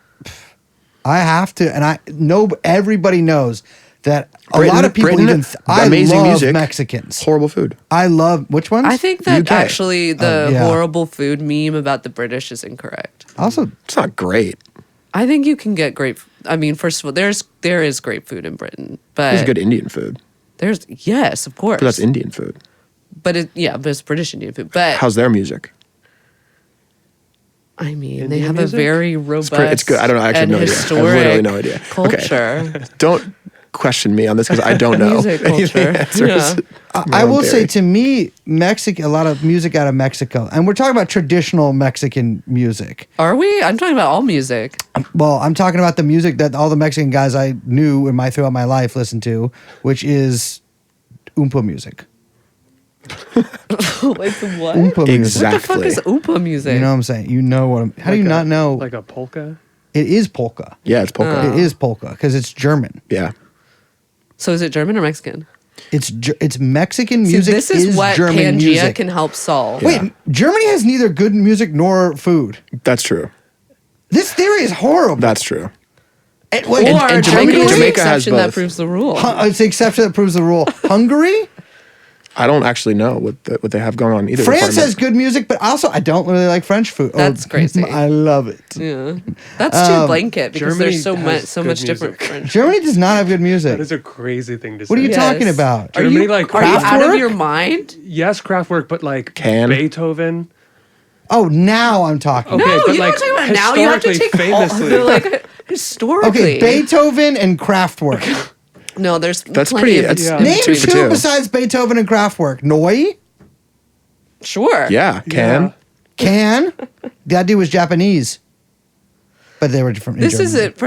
Speaker 2: I have to, and I know everybody knows that a lot of people
Speaker 3: Britain,
Speaker 2: even. I
Speaker 3: amazing
Speaker 2: love
Speaker 3: music,
Speaker 2: Mexicans.
Speaker 3: horrible food.
Speaker 2: I love which ones?
Speaker 1: I think that
Speaker 3: UK.
Speaker 1: actually the
Speaker 2: yeah.
Speaker 1: horrible food meme about the British is incorrect.
Speaker 2: Also,
Speaker 3: It's not great.
Speaker 1: I think you can get great. I mean, first of all, there is great food in Britain, but
Speaker 3: There's good Indian food,
Speaker 1: yes, of course.
Speaker 3: but that's Indian food.
Speaker 1: But it's British Indian food. But
Speaker 3: How's their music?
Speaker 1: I mean, they
Speaker 5: Indian
Speaker 1: have
Speaker 5: music?
Speaker 1: a very robust
Speaker 3: It's good. I don't know. I actually
Speaker 1: and
Speaker 3: have no idea. I have
Speaker 1: historic
Speaker 3: literally no idea.
Speaker 1: culture.
Speaker 3: Okay. Don't question me on this because I don't know.
Speaker 1: Music culture.
Speaker 3: Answers.
Speaker 1: Yeah.
Speaker 2: I will say to me, a lot of music out of Mexico, and we're talking about traditional Mexican music.
Speaker 1: Are we? I'm talking about all music.
Speaker 2: Well, I'm talking about the music that all the Mexican guys I knew throughout my life listened to, which is oompa music.
Speaker 1: Like what?
Speaker 2: Oompa music.
Speaker 3: Exactly.
Speaker 1: What the fuck is Oompa music?
Speaker 2: You know what I'm saying? You know what I'm. How do you not know?
Speaker 5: Like a polka?
Speaker 2: It is polka.
Speaker 3: Yeah, it's polka.
Speaker 2: It is polka because it's German.
Speaker 3: Yeah.
Speaker 1: So is it German or Mexican?
Speaker 2: It's Mexican
Speaker 1: See,
Speaker 2: music.
Speaker 1: this is what
Speaker 2: German
Speaker 1: Pangea
Speaker 2: music.
Speaker 1: can help solve.
Speaker 3: Yeah.
Speaker 2: Wait, Germany has neither good music nor food.
Speaker 3: That's true.
Speaker 2: This theory is horrible.
Speaker 3: That's true.
Speaker 2: Wait,
Speaker 1: Or
Speaker 3: Jamaica
Speaker 1: is the
Speaker 3: Jamaica has
Speaker 1: exception that
Speaker 3: both.
Speaker 1: proves the rule.
Speaker 2: It's the exception that proves the rule. Hungary,
Speaker 3: I don't actually know what they have going on either.
Speaker 2: France
Speaker 3: department.
Speaker 2: has good music, but also I don't really like French food.
Speaker 1: That's crazy.
Speaker 2: I love it.
Speaker 1: Yeah, that's too blanket because
Speaker 5: Germany
Speaker 1: there's so
Speaker 5: has
Speaker 1: much
Speaker 5: good
Speaker 1: different
Speaker 5: music.
Speaker 1: French.
Speaker 2: Germany does not have good music.
Speaker 5: That is a crazy thing to say.
Speaker 2: What are you
Speaker 1: Yes.
Speaker 2: talking about?
Speaker 1: Are
Speaker 5: Germany,
Speaker 1: you,
Speaker 5: like,
Speaker 1: are you out of
Speaker 2: Kraftwerk?
Speaker 1: your mind?
Speaker 5: Yes, Kraftwerk, but like
Speaker 3: Can.
Speaker 5: Beethoven.
Speaker 2: Oh, now I'm talking.
Speaker 5: Okay,
Speaker 1: No,
Speaker 5: but
Speaker 1: you
Speaker 5: like
Speaker 1: don't talk about now. You have to
Speaker 5: historically,
Speaker 1: take all
Speaker 5: famously.
Speaker 1: the like historically.
Speaker 2: Okay, Beethoven and Kraftwerk.
Speaker 1: No, there's
Speaker 3: That's
Speaker 1: plenty
Speaker 3: pretty-
Speaker 1: of
Speaker 3: that's-
Speaker 5: Yeah.
Speaker 1: in
Speaker 2: Name
Speaker 3: Two
Speaker 1: between.
Speaker 3: for
Speaker 2: two
Speaker 3: two.
Speaker 2: besides Beethoven and Kraftwerk. Neu,
Speaker 1: Sure.
Speaker 3: Yeah, can.
Speaker 2: Can. The idea was Japanese, but they were different. in
Speaker 1: This is
Speaker 2: Germany.
Speaker 1: it.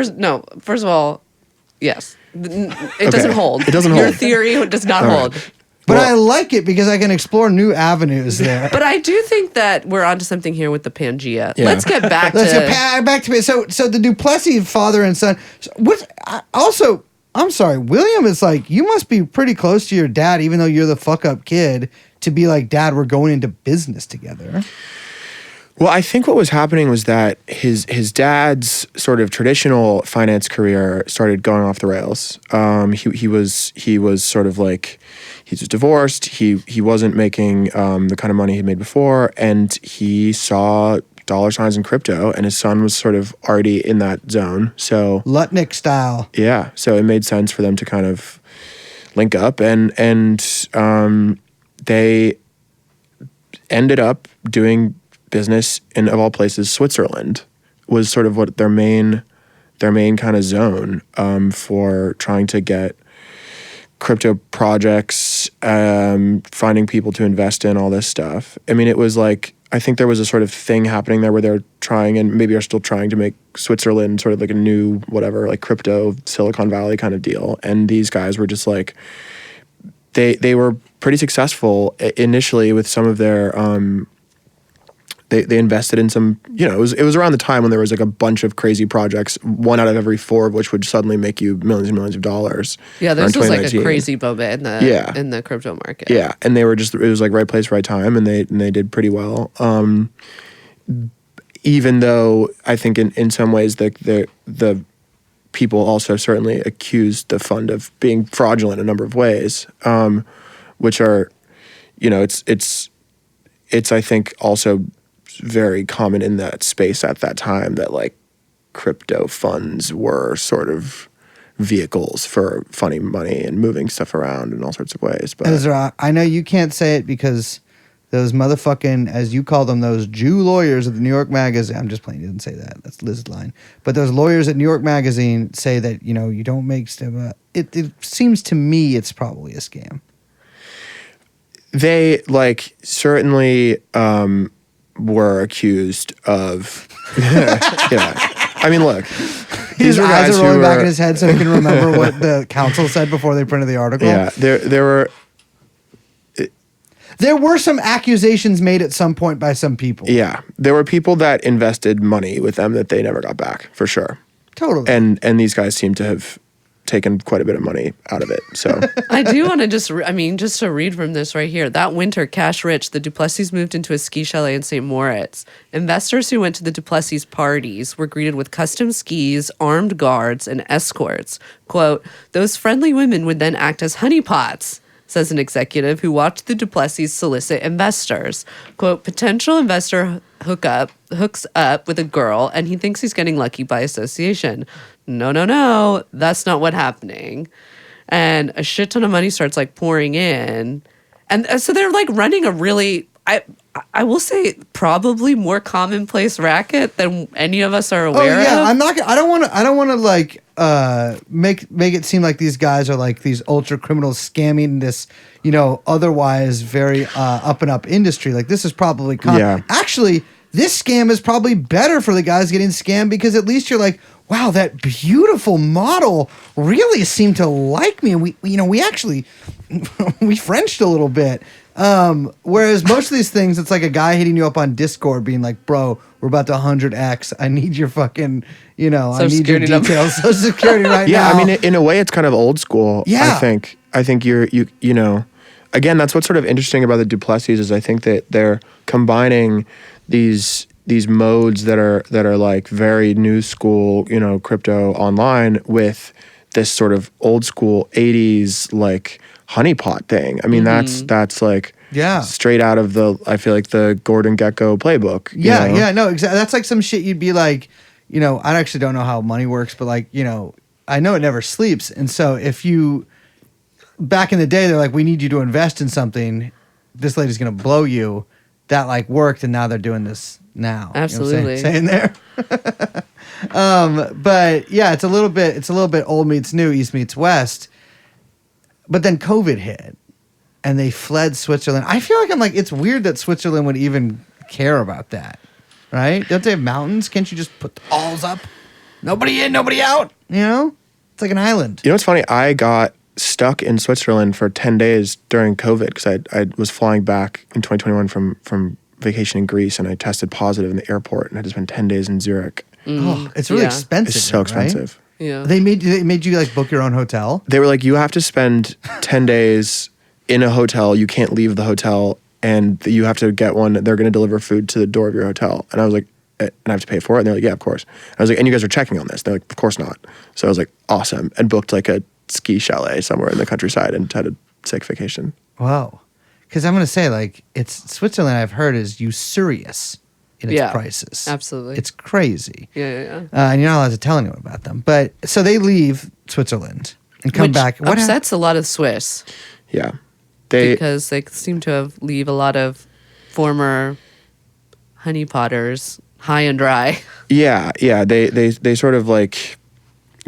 Speaker 1: First of all, yes, it doesn't hold.
Speaker 3: It doesn't
Speaker 1: Your
Speaker 3: hold.
Speaker 1: theory does not
Speaker 3: All right.
Speaker 1: hold.
Speaker 2: But
Speaker 3: Well-
Speaker 2: I like it because I can explore new avenues there.
Speaker 1: But I do think that we're onto something here with the Pangea.
Speaker 3: Yeah.
Speaker 1: Let's get back
Speaker 2: Let's
Speaker 1: to.
Speaker 2: get back to it. So the Duplessis father and son. Also, I'm sorry, William is like, you must be pretty close to your dad, even though you're the fuck up kid, to be like, Dad, we're going into business together.
Speaker 3: Well, I think what was happening was that his dad's sort of traditional finance career started going off the rails. He was sort of like, he was divorced. He wasn't making the kind of money he made before, and he saw dollar signs in crypto, and his son was sort of already in that zone. So
Speaker 2: Lutnick style.
Speaker 3: yeah, so it made sense for them to kind of link up, and they ended up doing business in, of all places, Switzerland was sort of what their main kind of zone for trying to get crypto projects, finding people to invest in, all this stuff. I mean, it was like, I think there was a sort of thing happening there where they're trying, and maybe are still trying, to make Switzerland sort of like a new whatever, like crypto Silicon Valley kind of deal. And these guys were just like, they were pretty successful initially with some of their they invested in some, you know, it was around the time when there was like a bunch of crazy projects, one out of every four of which would suddenly make you millions and millions of dollars.
Speaker 1: Yeah, this
Speaker 3: around
Speaker 1: was like a
Speaker 3: 2019.
Speaker 1: crazy moment in the crypto market.
Speaker 3: Yeah, and they were just, it was like right place, right time, and they did pretty well. Even though I think in some ways the people also certainly accused the fund of being fraudulent in a number of ways, which are, you know, it's I think also very common in that space at that time that like crypto funds were sort of vehicles for funding money and moving stuff around in all sorts of ways. But
Speaker 2: Ezra, I know you can't say it because those motherfucking, as you call them, those Jew lawyers at the New York Magazine. I'm just playing. You didn't say that. That's Liz's line. But those lawyers at New York Magazine say that, you know, you don't make stuff. It seems to me it's probably a scam.
Speaker 3: they like certainly were accused of. Yeah, I mean, look,
Speaker 2: His
Speaker 3: were
Speaker 2: eyes
Speaker 3: guys
Speaker 2: are
Speaker 3: who
Speaker 2: rolling back
Speaker 3: were-
Speaker 2: in his head so he can remember what the counsel said before they printed the article.
Speaker 3: Yeah, there were.
Speaker 2: There were some accusations made at some point by some people.
Speaker 3: Yeah, there were people that invested money with them that they never got back, for sure.
Speaker 2: Totally.
Speaker 3: And these guys seem to have taken quite a bit of money out of it. So
Speaker 1: I do want to just to read from this right here. That winter, cash rich, the Duplessis moved into a ski chalet in St. Moritz. Investors who went to the Duplessis parties were greeted with custom skis, armed guards, and escorts. Quote, those friendly women would then act as honeypots, says an executive who watched the Duplessis solicit investors. Quote, potential investor hooks up with a girl and he thinks he's getting lucky by association. No, that's not what's happening. And a shit ton of money starts like pouring in. And so they're like running a really, I will say, probably more commonplace racket than any of us are aware of.
Speaker 2: I'm not. I don't want to like make it seem like these guys are like these ultra criminals scamming this, you know, otherwise very up and up industry. Like this is probably
Speaker 3: Yeah.
Speaker 2: Actually, this scam is probably better for the guys getting scammed because at least you're like, wow, that beautiful model really seemed to like me, and we actually we Frenched a little bit. Whereas most of these things, it's like a guy hitting you up on Discord being like, bro, we're about to 100x. I need your fucking, I need your
Speaker 1: Security number.
Speaker 2: details. Social security right
Speaker 3: yeah,
Speaker 2: now.
Speaker 3: I mean, in a way, it's kind of old school.
Speaker 2: Yeah.
Speaker 3: I think you know, again, that's what's sort of interesting about the Duplessis is I think that they're combining these modes that are like very new school, crypto online with this sort of old school 80s like honeypot thing. I mean, that's like straight out of I feel like the Gordon Gekko playbook.
Speaker 2: Yeah, no, exactly. That's like some shit you'd be like, I actually don't know how money works, but like, I know it never sleeps. And so if you, back in the day, they're like, we need you to invest in something. This lady's going to blow you. That like worked. And now they're doing this now.
Speaker 1: Absolutely.
Speaker 2: You know what I'm saying there. But yeah, it's a little bit old meets new, East meets West. But then COVID hit and they fled Switzerland. I feel like it's weird that Switzerland would even care about that. Right? Don't they have mountains? Can't you just put the walls up? Nobody in, nobody out. It's like an island.
Speaker 3: You know what's funny? I got stuck in Switzerland for 10 days during COVID because I was flying back in 2021 from vacation in Greece and I tested positive in the airport and I had to spend 10 days in Zurich.
Speaker 2: Oh, it's really expensive.
Speaker 3: It's so expensive.
Speaker 2: Right?
Speaker 1: Yeah.
Speaker 2: They made you like book your own hotel.
Speaker 3: They were like, you have to spend 10 days in a hotel. You can't leave the hotel and you have to get one. They're going to deliver food to the door of your hotel. And I was like, and I have to pay for it? And they're like, yeah, of course. I was like, and you guys are checking on this? They're like, of course not. So I was like, awesome. And booked like a ski chalet somewhere in the countryside and had a sick vacation.
Speaker 2: Wow. Because I'm going to say, like, it's Switzerland, I've heard, is usurious in its prices.
Speaker 1: Absolutely.
Speaker 2: It's crazy.
Speaker 1: Yeah.
Speaker 2: And you're not allowed to tell anyone about them. But so they leave Switzerland and come
Speaker 1: Which
Speaker 2: back. What
Speaker 1: upsets a lot of Swiss
Speaker 3: Yeah.
Speaker 1: because they seem to leave a lot of former honey potters, high and dry.
Speaker 3: Yeah, they sort of like,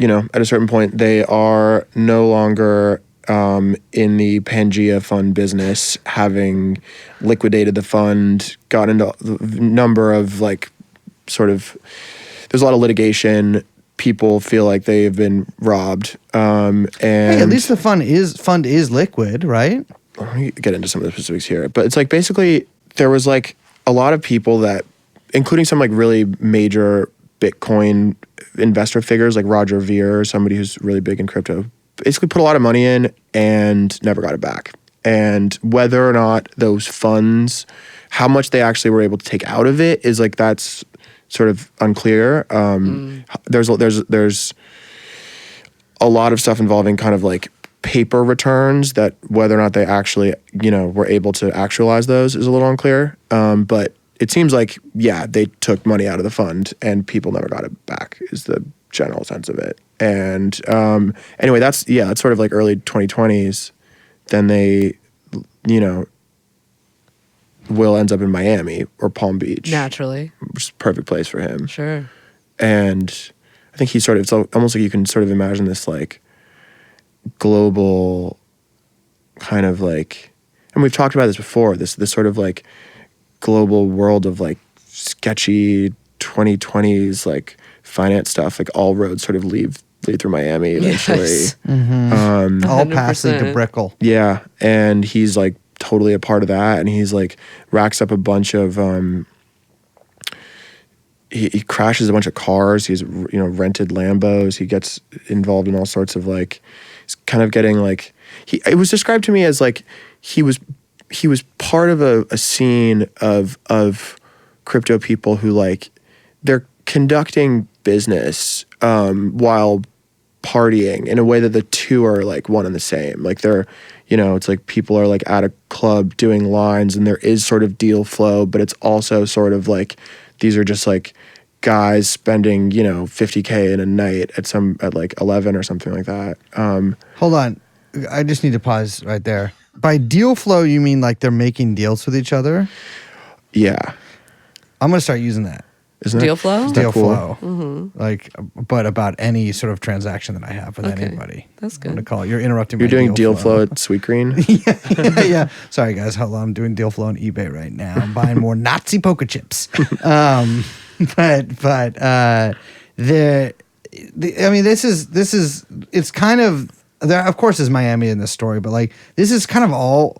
Speaker 3: at a certain point, they are no longer in the Pangea fund business, having liquidated the fund, got into a number of like sort of, there's a lot of litigation. People feel like they've been robbed. And
Speaker 2: Hey, at least the fund is liquid, right?
Speaker 3: let me get into some of the specifics here. But it's like basically there was like a lot of people that, including some like really major Bitcoin investor figures like Roger Ver, somebody who's really big in crypto, basically put a lot of money in and never got it back. And whether or not those funds, how much they actually were able to take out of it is like, that's sort of unclear. There's a lot of stuff involving kind of like paper returns that whether or not they actually, were able to actualize those is a little unclear. But it seems like, yeah, they took money out of the fund and people never got it back is the general sense of it. And anyway, that's sort of like early 2020s. Then they, Will ends up in Miami or Palm Beach.
Speaker 1: Naturally.
Speaker 3: Which is a perfect place for him.
Speaker 1: Sure.
Speaker 3: And I think it's almost like you can sort of imagine this like global kind of like, and we've talked about this before, this sort of like global world of like sketchy 2020s like finance stuff, like all roads sort of lead through Miami eventually.
Speaker 1: Yes.
Speaker 2: All paths lead to
Speaker 1: 100%.
Speaker 2: Brickell.
Speaker 3: Yeah, and he's like totally a part of that, and he's like racks up a bunch of he crashes a bunch of cars. He's rented Lambos. He gets involved in all sorts of like, he's kind of getting like, it was described to me as like he was part of a scene of crypto people who like they're conducting business while partying in a way that the two are like one and the same. Like they're, it's like people are like at a club doing lines and there is sort of deal flow, but it's also sort of like these are just like guys spending, $50K in a night at like 11 or something like that.
Speaker 2: Hold on. I just need to pause right there. By deal flow, you mean like they're making deals with each other?
Speaker 3: Yeah.
Speaker 2: I'm going to start using that.
Speaker 3: Isn't
Speaker 1: Deal
Speaker 3: it?
Speaker 1: flow?
Speaker 3: Is that
Speaker 2: Deal
Speaker 3: cool?
Speaker 2: flow. Like, but about any sort of transaction that I have with
Speaker 1: Okay.
Speaker 2: anybody.
Speaker 1: That's
Speaker 2: I'm going to
Speaker 1: good.
Speaker 2: call it. You're interrupting
Speaker 3: You're
Speaker 2: my
Speaker 3: doing deal flow at Sweet Green?
Speaker 2: yeah. Sorry, guys. Hold on. I'm doing deal flow on eBay right now. I'm buying more Nazi poker chips. But I mean, this is it's kind of there. Of course, is Miami in this story, but like this is kind of all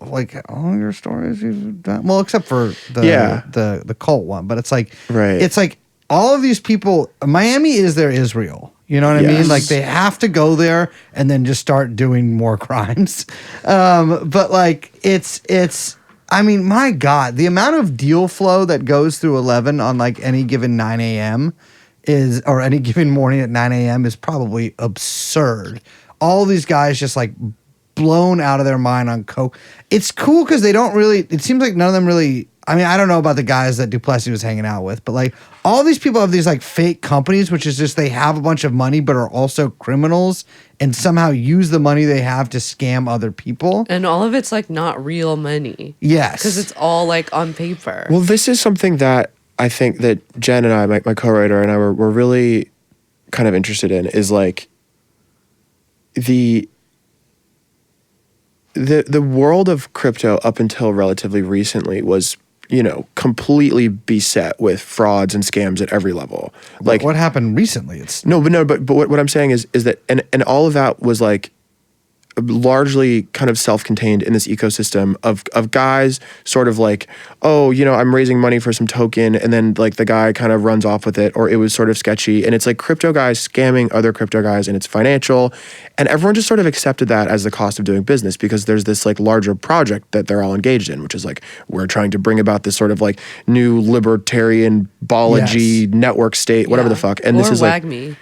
Speaker 2: your stories you've done. Well, except for the cult one, but it's like
Speaker 3: Right.
Speaker 2: It's like all of these people. Miami is their Israel. You know what I mean?
Speaker 3: Yes.
Speaker 2: Like they have to go there and then just start doing more crimes. But like it's. I mean, my God, the amount of deal flow that goes through 11 on like any given 9 a.m. or any given morning at 9 a.m. is probably absurd. All these guys just like blown out of their mind on coke. It's cool because it seems like none of them really, I mean, I don't know about the guys that Duplessis was hanging out with, but like all these people have these like fake companies, which is just they have a bunch of money, but are also criminals and somehow use the money they have to scam other people.
Speaker 1: And all of it's like not real money.
Speaker 2: Yes.
Speaker 1: Because it's all like on paper.
Speaker 3: Well, this is something that I think that Jen and I, my co-writer and I were really kind of interested in is like the world of crypto up until relatively recently was, completely beset with frauds and scams at every level. Like
Speaker 2: what happened recently? It's
Speaker 3: but what I'm saying is that and all of that was like largely kind of self-contained in this ecosystem of guys sort of like, oh, I'm raising money for some token, and then like the guy kind of runs off with it, or it was sort of sketchy, and it's like crypto guys scamming other crypto guys, and it's financial, and everyone just sort of accepted that as the cost of doing business because there's this like larger project that they're all engaged in, which is like we're trying to bring about this sort of like new libertarian biology network state, whatever the fuck, and
Speaker 1: or
Speaker 3: this is like
Speaker 1: WAGMI.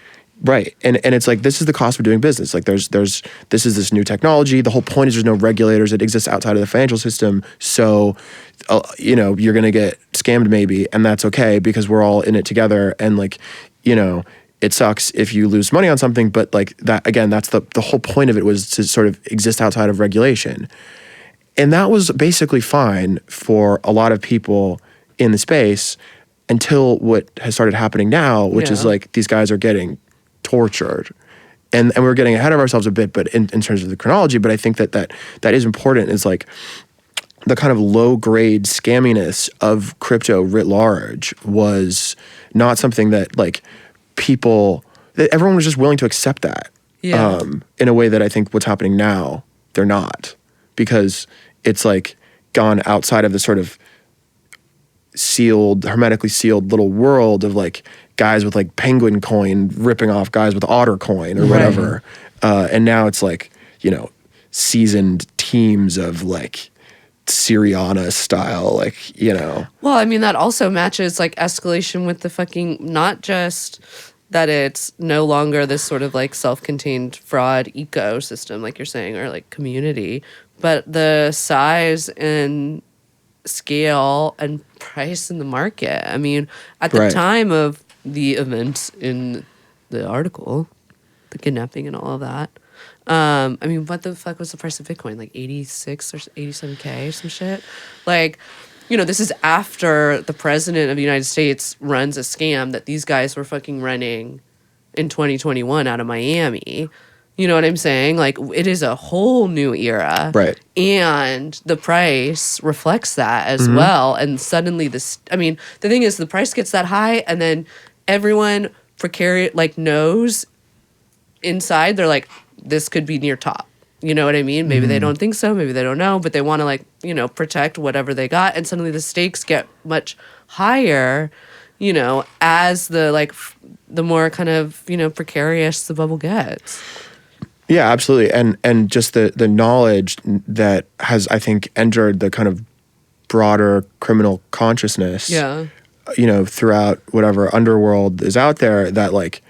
Speaker 3: Right. And it's like, this is the cost of doing business. Like this is this new technology. The whole point is there's no regulators. It exists outside of the financial system. So, you're going to get scammed maybe, and that's okay because we're all in it together. And like, it sucks if you lose money on something, but like that, again, that's the whole point of it was to sort of exist outside of regulation. And that was basically fine for a lot of people in the space until what has started happening now, which is
Speaker 1: Yeah.
Speaker 3: like these guys are getting tortured. And we're getting ahead of ourselves a bit, but in terms of the chronology, but I think that is important, is like the kind of low grade scamminess of crypto writ large was not something that like that everyone was just willing to accept that.
Speaker 1: Yeah.
Speaker 3: In a way that I think what's happening now, they're not, because it's like gone outside of the sort of hermetically sealed little world of like guys with like penguin coin ripping off guys with otter coin or whatever. And now it's like, seasoned teams of like Syriana style, like,
Speaker 1: Well, I mean, that also matches like escalation with the fucking, not just that it's no longer this sort of like self-contained fraud ecosystem, like you're saying, or like community, but the size and scale and price in the market. I mean, at the time of the events in the article, the kidnapping and all of that, I mean, what the fuck was the price of Bitcoin? Like 86 or 87K or some shit? Like, this is after the president of the United States runs a scam that these guys were fucking running in 2021 out of Miami. You know what I'm saying? Like, it is a whole new era.
Speaker 3: Right.
Speaker 1: And the price reflects that as well. And suddenly the thing is, the price gets that high and then everyone knows inside, they're like, this could be near top. You know what I mean? Maybe they don't think so. Maybe they don't know, but they want to protect whatever they got. And suddenly the stakes get much higher, as the the more kind of, precarious the bubble gets.
Speaker 3: Yeah, absolutely. And just the knowledge that has, I think, entered the kind of broader criminal consciousness, throughout whatever underworld is out there, that like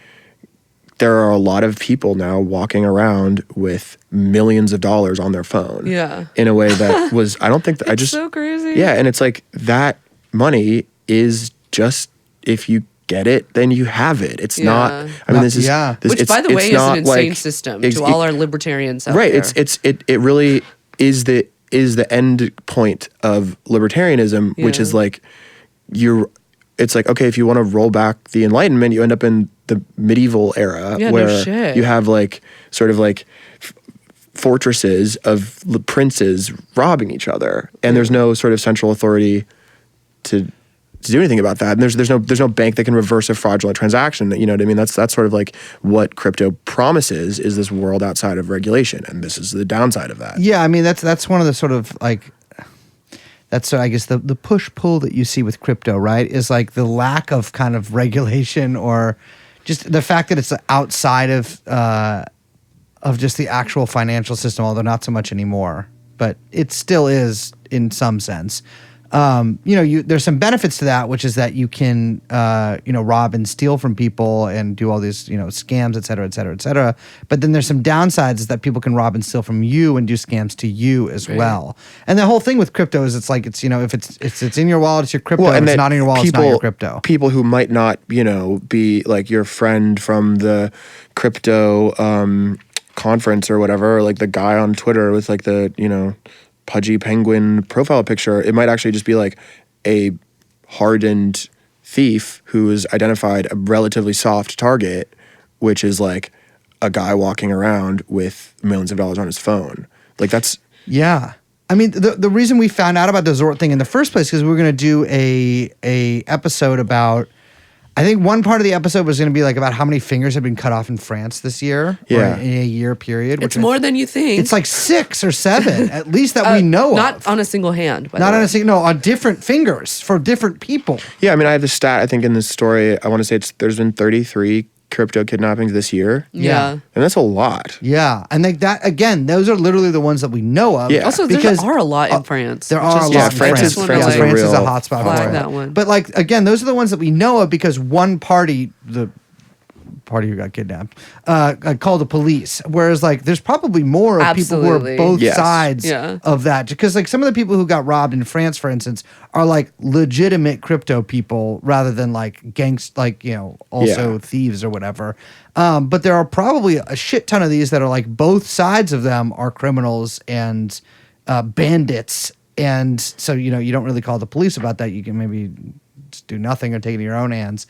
Speaker 3: there are a lot of people now walking around with millions of dollars on their phone.
Speaker 1: Yeah.
Speaker 3: In a way that was, I don't think that
Speaker 1: It's so crazy.
Speaker 3: Yeah, and it's like that money is just, if you get it, then you have it. It's not. I mean, this is
Speaker 1: Which, by the way, is an insane system to all our libertarians out there.
Speaker 3: It really is the end point of libertarianism, which is like it's like, okay, if you want to roll back the Enlightenment, you end up in the medieval era where you have like sort of like fortresses of princes robbing each other, and there's no sort of central authority to do anything about that. And there's no bank that can reverse a fraudulent transaction. You know what I mean? That's sort of like what crypto promises, is this world outside of regulation, and this is the downside of that.
Speaker 2: Yeah, I mean that's one of the sort of like, that's I guess the push-pull that you see with crypto, right? Is like the lack of kind of regulation, or just the fact that it's outside of just the actual financial system, although not so much anymore. But it still is in some sense. There's some benefits to that, which is that you can, rob and steal from people and do all these, scams, et cetera, et cetera, et cetera. But then there's some downsides, is that people can rob and steal from you and do scams to you as well. And the whole thing with crypto is, it's like, it's, if it's in your wallet, it's your crypto. Well, and if it's not in your wallet, it's not your crypto.
Speaker 3: People who might not, be like your friend from the crypto conference or whatever, or like the guy on Twitter with like the, pudgy penguin profile picture, it might actually just be like a hardened thief who has identified a relatively soft target, which is like a guy walking around with millions of dollars on his phone. Like that's...
Speaker 2: Yeah. I mean, the reason we found out about the Zort thing in the first place, because we were going to do a episode about, I think one part of the episode was going to be like about how many fingers have been cut off in France this year, or in a year period.
Speaker 1: It's more than you think.
Speaker 2: It's like 6 or 7, at least that we know
Speaker 1: not
Speaker 2: of.
Speaker 1: Not on a single hand.
Speaker 2: Not on a single, no, on different fingers for different people.
Speaker 3: Yeah, I mean, I have the stat, I think in this story, I want to say there's been 33 crypto kidnappings this year.
Speaker 1: Yeah.
Speaker 3: And that's a lot.
Speaker 2: Yeah. And like that, again, those are literally the ones that we know of.
Speaker 3: Yeah.
Speaker 1: Also, there are a lot in France.
Speaker 2: There are a lot in
Speaker 3: France
Speaker 2: France.
Speaker 3: France
Speaker 2: is a hotspot for it.
Speaker 1: That one.
Speaker 2: But like, again, those are the ones that we know of because one party, the party who got kidnapped, called the police. Whereas like, there's probably more of people who are both sides of that. Because like some of the people who got robbed in France, for instance, are like legitimate crypto people rather than like also thieves or whatever. But there are probably a shit ton of these that are like both sides of them are criminals and bandits. And so, you don't really call the police about that. You can maybe just do nothing or take it in your own hands.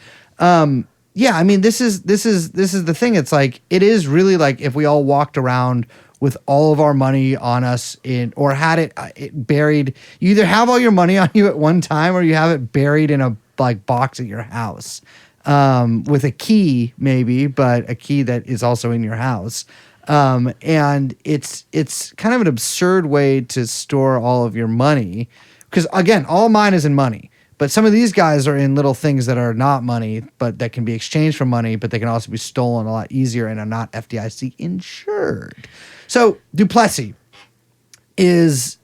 Speaker 2: Yeah, I mean, this is the thing. It's like, it is really like if we all walked around with all of our money on us or had it buried. You either have all your money on you at one time or you have it buried in a like box at your house, with a key maybe, but a key that is also in your house. And it's kind of an absurd way to store all of your money, because again, all mine is in money. But some of these guys are in little things that are not money, but that can be exchanged for money, but they can also be stolen a lot easier and are not FDIC insured. So Duplessis is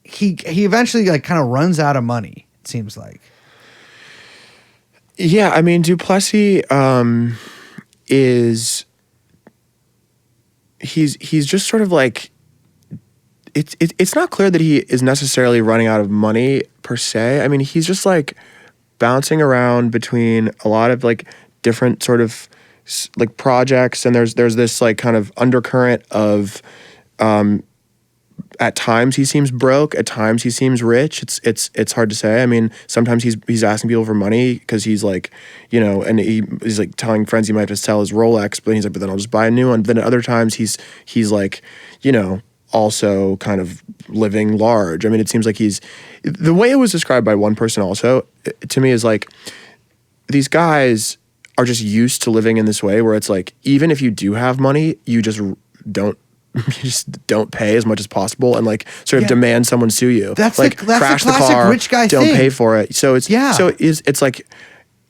Speaker 2: he eventually like kind of runs out of money, it seems like.
Speaker 3: Yeah, I mean, Duplessis is he's just sort of like it's not clear that he is necessarily running out of money per se. I mean, he's just like bouncing around between a lot of like different sort of like projects, and there's this like kind of undercurrent of at times he seems broke, at times he seems rich. It's hard to say. I mean, sometimes he's asking people for money because he's like, you know, and he's like telling friends he might have to sell his Rolex, but he's like, but then I'll just buy a new one. Then at other times he's like, you know, also kind of living large. I mean, it seems like the way it was described by one person also to me is like, these guys are just used to living in this way where it's like, even if you do have money, you just don't pay as much as possible and like sort of demand someone sue you.
Speaker 2: That's
Speaker 3: like
Speaker 2: the
Speaker 3: crash the
Speaker 2: classic
Speaker 3: car,
Speaker 2: rich guy
Speaker 3: don't
Speaker 2: thing.
Speaker 3: pay for it. So it's like,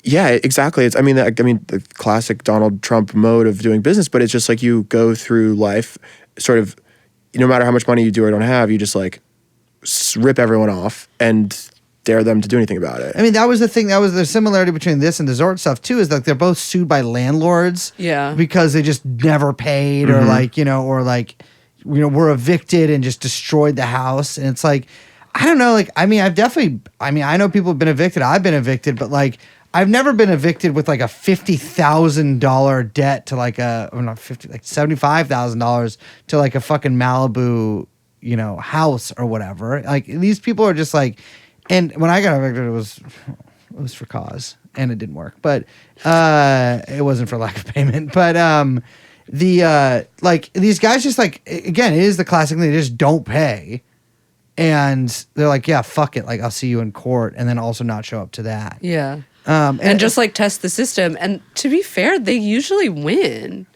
Speaker 3: yeah, exactly. I mean the classic Donald Trump mode of doing business, but it's just like you go through life sort of, no matter how much money you do or don't have, you just like rip everyone off and dare them to do anything about it.
Speaker 2: I mean, that was the thing. That was the similarity between this and the Zort stuff too. Is like they're both sued by landlords, because they just never paid, or like were evicted and just destroyed the house. And it's like, I don't know. Like, I mean, I know people have been evicted. I've been evicted, but like, I've never been evicted with like a $50,000 debt to like $75,000 to like a fucking Malibu, house or whatever. Like, these people are just like, and when I got evicted, it was for cause and it didn't work, but it wasn't for lack of payment. But like these guys just like, again, it is the classic thing. They just don't pay. And they're like, yeah, fuck it. Like, I'll see you in court, and then also not show up to that.
Speaker 1: Yeah. And just like test the system. And to be fair, they usually win.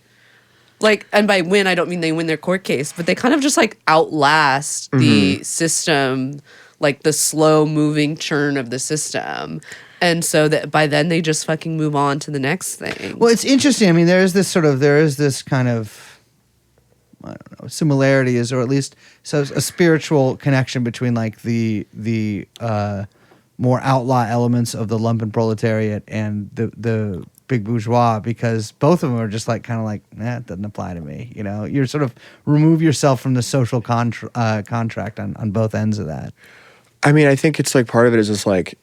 Speaker 1: Like, and by win, I don't mean they win their court case, but they kind of just like outlast the system, like the slow moving churn of the system. And so that by then they just fucking move on to the next thing.
Speaker 2: Well, it's interesting. I mean, there is this kind of, I don't know, similarities, or at least a spiritual connection between like the more outlaw elements of the lumpen proletariat and the big bourgeois, because both of them are just like kind of like, it doesn't apply to me. You're sort of remove yourself from the social contract on both ends of that.
Speaker 3: I mean, I think it's like part of it is just like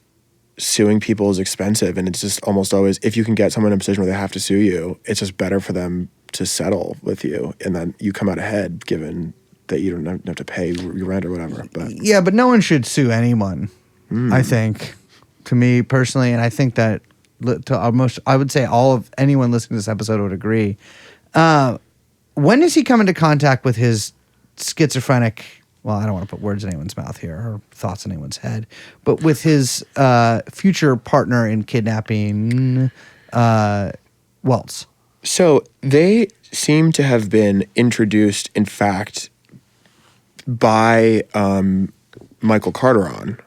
Speaker 3: suing people is expensive, and it's just almost always, if you can get someone in a position where they have to sue you, it's just better for them to settle with you, and then you come out ahead given that you don't have to pay your rent or whatever. But
Speaker 2: yeah, but no one should sue anyone. I think, to me personally, and I think that I would say all of anyone listening to this episode would agree. When does he come into contact with his schizophrenic? Well, I don't want to put words in anyone's mouth here or thoughts in anyone's head, but with his future partner in kidnapping, Waltz.
Speaker 3: So they seem to have been introduced, in fact, by Michael Carteron,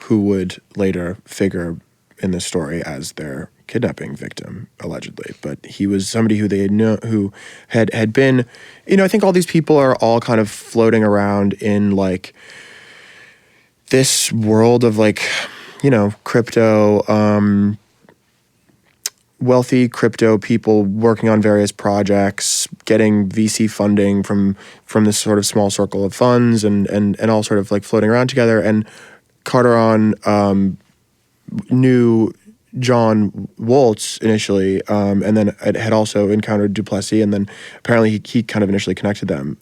Speaker 3: who would later figure in this story as their kidnapping victim, allegedly. But he was somebody who they who had been, I think all these people are all kind of floating around in like this world of like, crypto, wealthy crypto people working on various projects, getting VC funding from this sort of small circle of funds, and all sort of like floating around together. And Carteron knew John Waltz initially, and then had also encountered Duplessis, and then apparently he kind of initially connected them.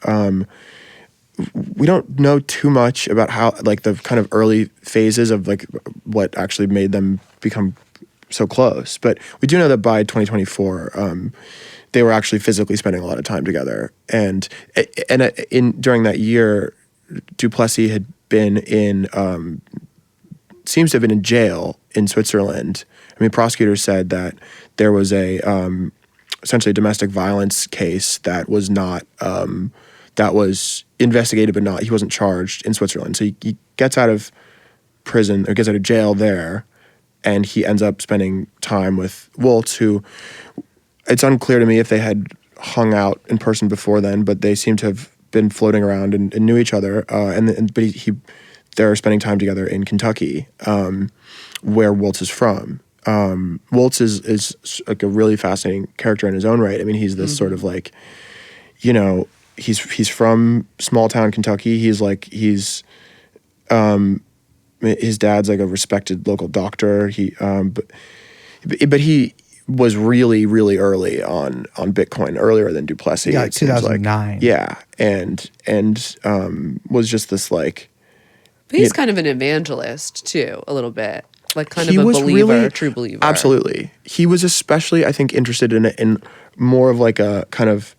Speaker 3: We don't know too much about how, like, the kind of early phases of like what actually made them become so close. But we do know that by 2024, they were actually physically spending a lot of time together. And during that year, Duplessis had been seems to have been in jail in Switzerland. I mean, prosecutors said that there was essentially a domestic violence case that was not, that was investigated, but he wasn't charged in Switzerland. So he gets out of prison, or gets out of jail there, and he ends up spending time with Waltz, who, it's unclear to me if they had hung out in person before then, but they seem to have been floating around and knew each other. But they're spending time together in Kentucky, where Waltz is from. Waltz is like a really fascinating character in his own right. I mean, he's this sort of like, he's from small town Kentucky. His dad's like a respected local doctor. But he was really, really early on Bitcoin, earlier than Duplessis.
Speaker 2: Yeah, 2009.
Speaker 3: Like. Yeah, and was just this like.
Speaker 1: But he's kind of an evangelist too, a little bit, like kind of
Speaker 3: He
Speaker 1: a
Speaker 3: was
Speaker 1: believer,
Speaker 3: really-
Speaker 1: true believer.
Speaker 3: Absolutely. He was especially, I think, interested in more of like a kind of,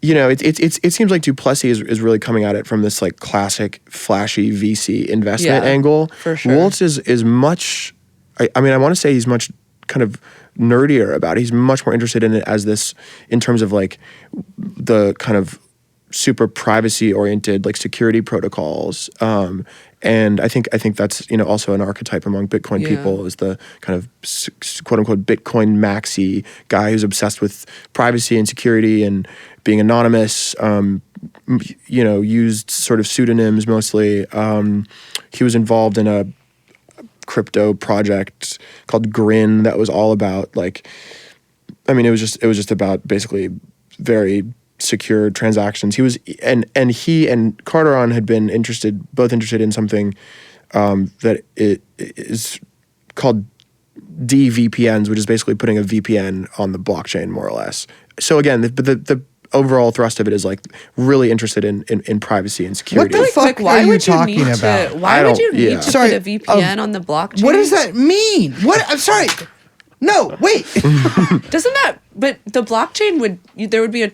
Speaker 3: it seems like Duplessis is really coming at it from this like classic flashy VC investment
Speaker 1: Yeah,
Speaker 3: angle.
Speaker 1: for sure.
Speaker 3: Waltz is much, I mean, I want to say he's much kind of nerdier about it. He's much more interested in it as this, in terms of like the kind of super privacy oriented like security protocols, and I think that's also an archetype among Bitcoin people, is the kind of quote unquote Bitcoin maxi guy who's obsessed with privacy and security and being anonymous. Used sort of pseudonyms mostly. He was involved in a crypto project called Grin that was all about like, I mean, it was just about basically very secure transactions. He was and he and Carteron had been both interested in something that it is called DVPNs, which is basically putting a VPN on the blockchain, more or less. So again, the overall thrust of it is like really interested in privacy and security.
Speaker 2: What the fuck
Speaker 1: why
Speaker 2: are you
Speaker 1: would you
Speaker 2: talking
Speaker 1: need
Speaker 2: about?
Speaker 1: To, why would you need to
Speaker 2: Sorry,
Speaker 1: put a VPN on the blockchain?
Speaker 2: What does that mean? What? I'm sorry. No, wait.
Speaker 1: Doesn't that? But the blockchain there would be a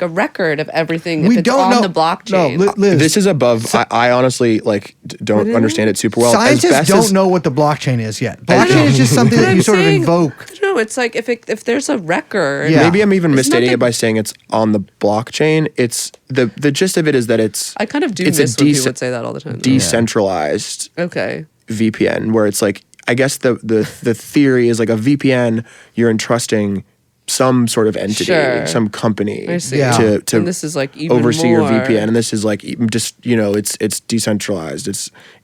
Speaker 1: record of everything if
Speaker 2: We
Speaker 1: it's
Speaker 2: don't
Speaker 1: on
Speaker 2: know.
Speaker 1: the blockchain.
Speaker 2: No, Liz,
Speaker 3: This is above. I honestly don't understand it super well.
Speaker 2: scientists don't know what the blockchain is yet. Blockchain is just something
Speaker 1: But
Speaker 2: that you
Speaker 1: I'm
Speaker 2: sort of
Speaker 1: saying-
Speaker 2: invoke.
Speaker 1: No, it's like if there's a record.
Speaker 2: Yeah.
Speaker 3: Maybe I'm even
Speaker 1: Isn't that
Speaker 3: misstating
Speaker 1: the-
Speaker 3: it by saying it's on the blockchain. It's the gist of it is that it's
Speaker 1: I kind of do
Speaker 3: it's
Speaker 1: miss when people would say that all the time.
Speaker 3: decentralized
Speaker 1: Okay.
Speaker 3: VPN, where it's like, I guess the theory is like a VPN, you're entrusting some sort of entity,
Speaker 1: Sure.
Speaker 3: some company
Speaker 1: I see.
Speaker 2: Yeah.
Speaker 3: to
Speaker 1: And this is like even
Speaker 3: oversee your
Speaker 1: more-
Speaker 3: VPN, and this is like just it's decentralized.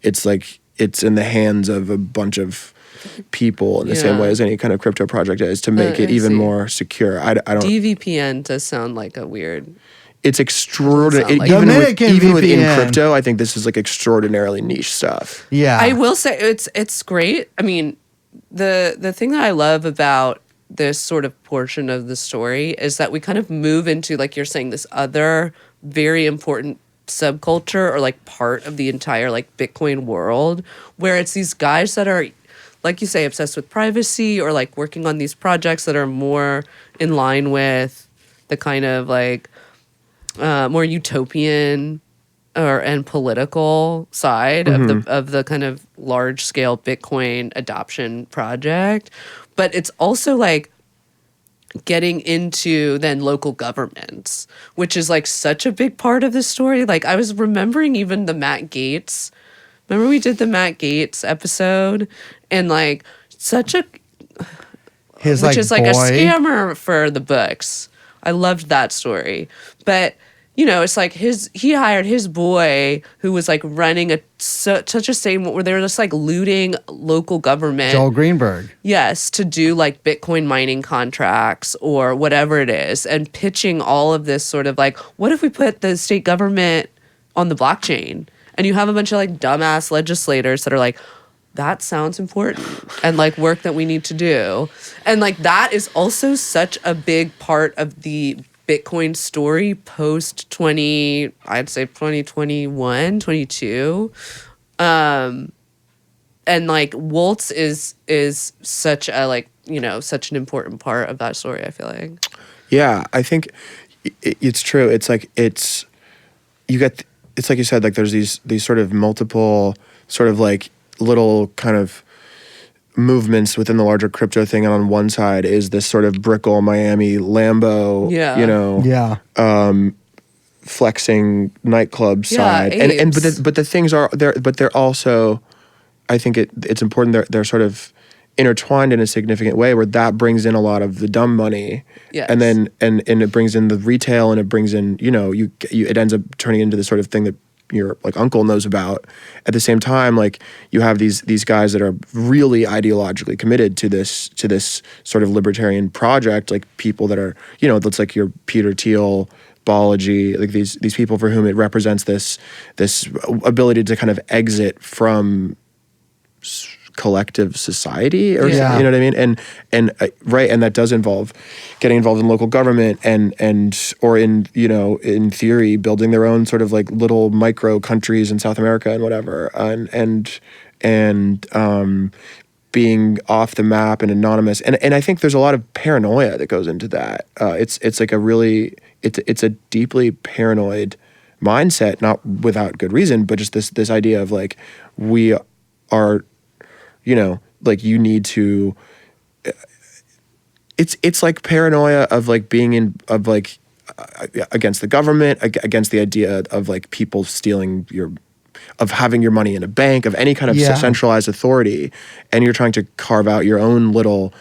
Speaker 3: It's like it's in the hands of a bunch of people in the same
Speaker 1: Yeah.
Speaker 3: way as any kind of crypto project is, to make it
Speaker 1: I
Speaker 3: even
Speaker 1: see.
Speaker 3: more secure. I don't.
Speaker 1: DVPN does sound like a weird.
Speaker 3: It's extraordinary.
Speaker 1: Doesn't sound like-
Speaker 2: Dominican
Speaker 3: Within
Speaker 2: VPN.
Speaker 3: crypto, I think this is like extraordinarily niche stuff.
Speaker 2: Yeah.
Speaker 1: I will say it's great. I mean, the thing that I love about this sort of portion of the story is that we kind of move into, like you're saying, this other very important subculture or like part of the entire like Bitcoin world, where it's these guys that are, like you say, obsessed with privacy or like working on these projects that are more in line with the kind of like more utopian and political side of the kind of large scale Bitcoin adoption project. But it's also like getting into then local governments, which is like such a big part of the story. Like I was remembering even the Matt Gaetz. Remember we did the Matt Gaetz episode, and like such a
Speaker 2: His
Speaker 1: which is like
Speaker 2: boy.
Speaker 1: a scammer for the books. I loved that story. But it's like he hired his boy who was like running such a same where they were just like looting local government.
Speaker 2: Joel Greenberg.
Speaker 1: Yes, to do like Bitcoin mining contracts or whatever it is, and pitching all of this sort of like, what if we put the state government on the blockchain? And you have a bunch of like dumbass legislators that are like, that sounds important and like work that we need to do. And like that is also such a big part of the Bitcoin story post 2021, 22. And and like Waltz is such a like, you know, such an important part of that story, I feel like.
Speaker 3: Yeah, I think it's true. It's like it's like you said, like there's these sort of multiple sort of like little kind of movements within the larger crypto thing, and on one side is this sort of Brickell, Miami, Lambo,
Speaker 1: Yeah.
Speaker 3: you know, flexing nightclub side, and but the things are there, but they're also, I think it's important they're sort of intertwined in a significant way where that brings in a lot of the dumb money, and then and it brings in the retail, and it brings in, you know, you it ends up turning into the sort of thing that your like uncle knows about. At the same time, like you have these guys that are really ideologically committed to this sort of libertarian project, like people that are, you know, that's like your Peter Thiel, Balaji, like these people for whom it represents this ability to kind of exit from collective society, or you know what I mean, and right, and that does involve getting involved in local government and or in, you know, in theory building their own sort of like little micro countries in South America and whatever, and being off the map and anonymous, and I think there's a lot of paranoia that goes into that. It's like a really it's a deeply paranoid mindset, not without good reason, but just this idea of like we are, you know, like you need to. It's like paranoia of like being against the government, against the idea of like people stealing of having your money in a bank, of any kind of centralized authority, and you're trying to carve out your own little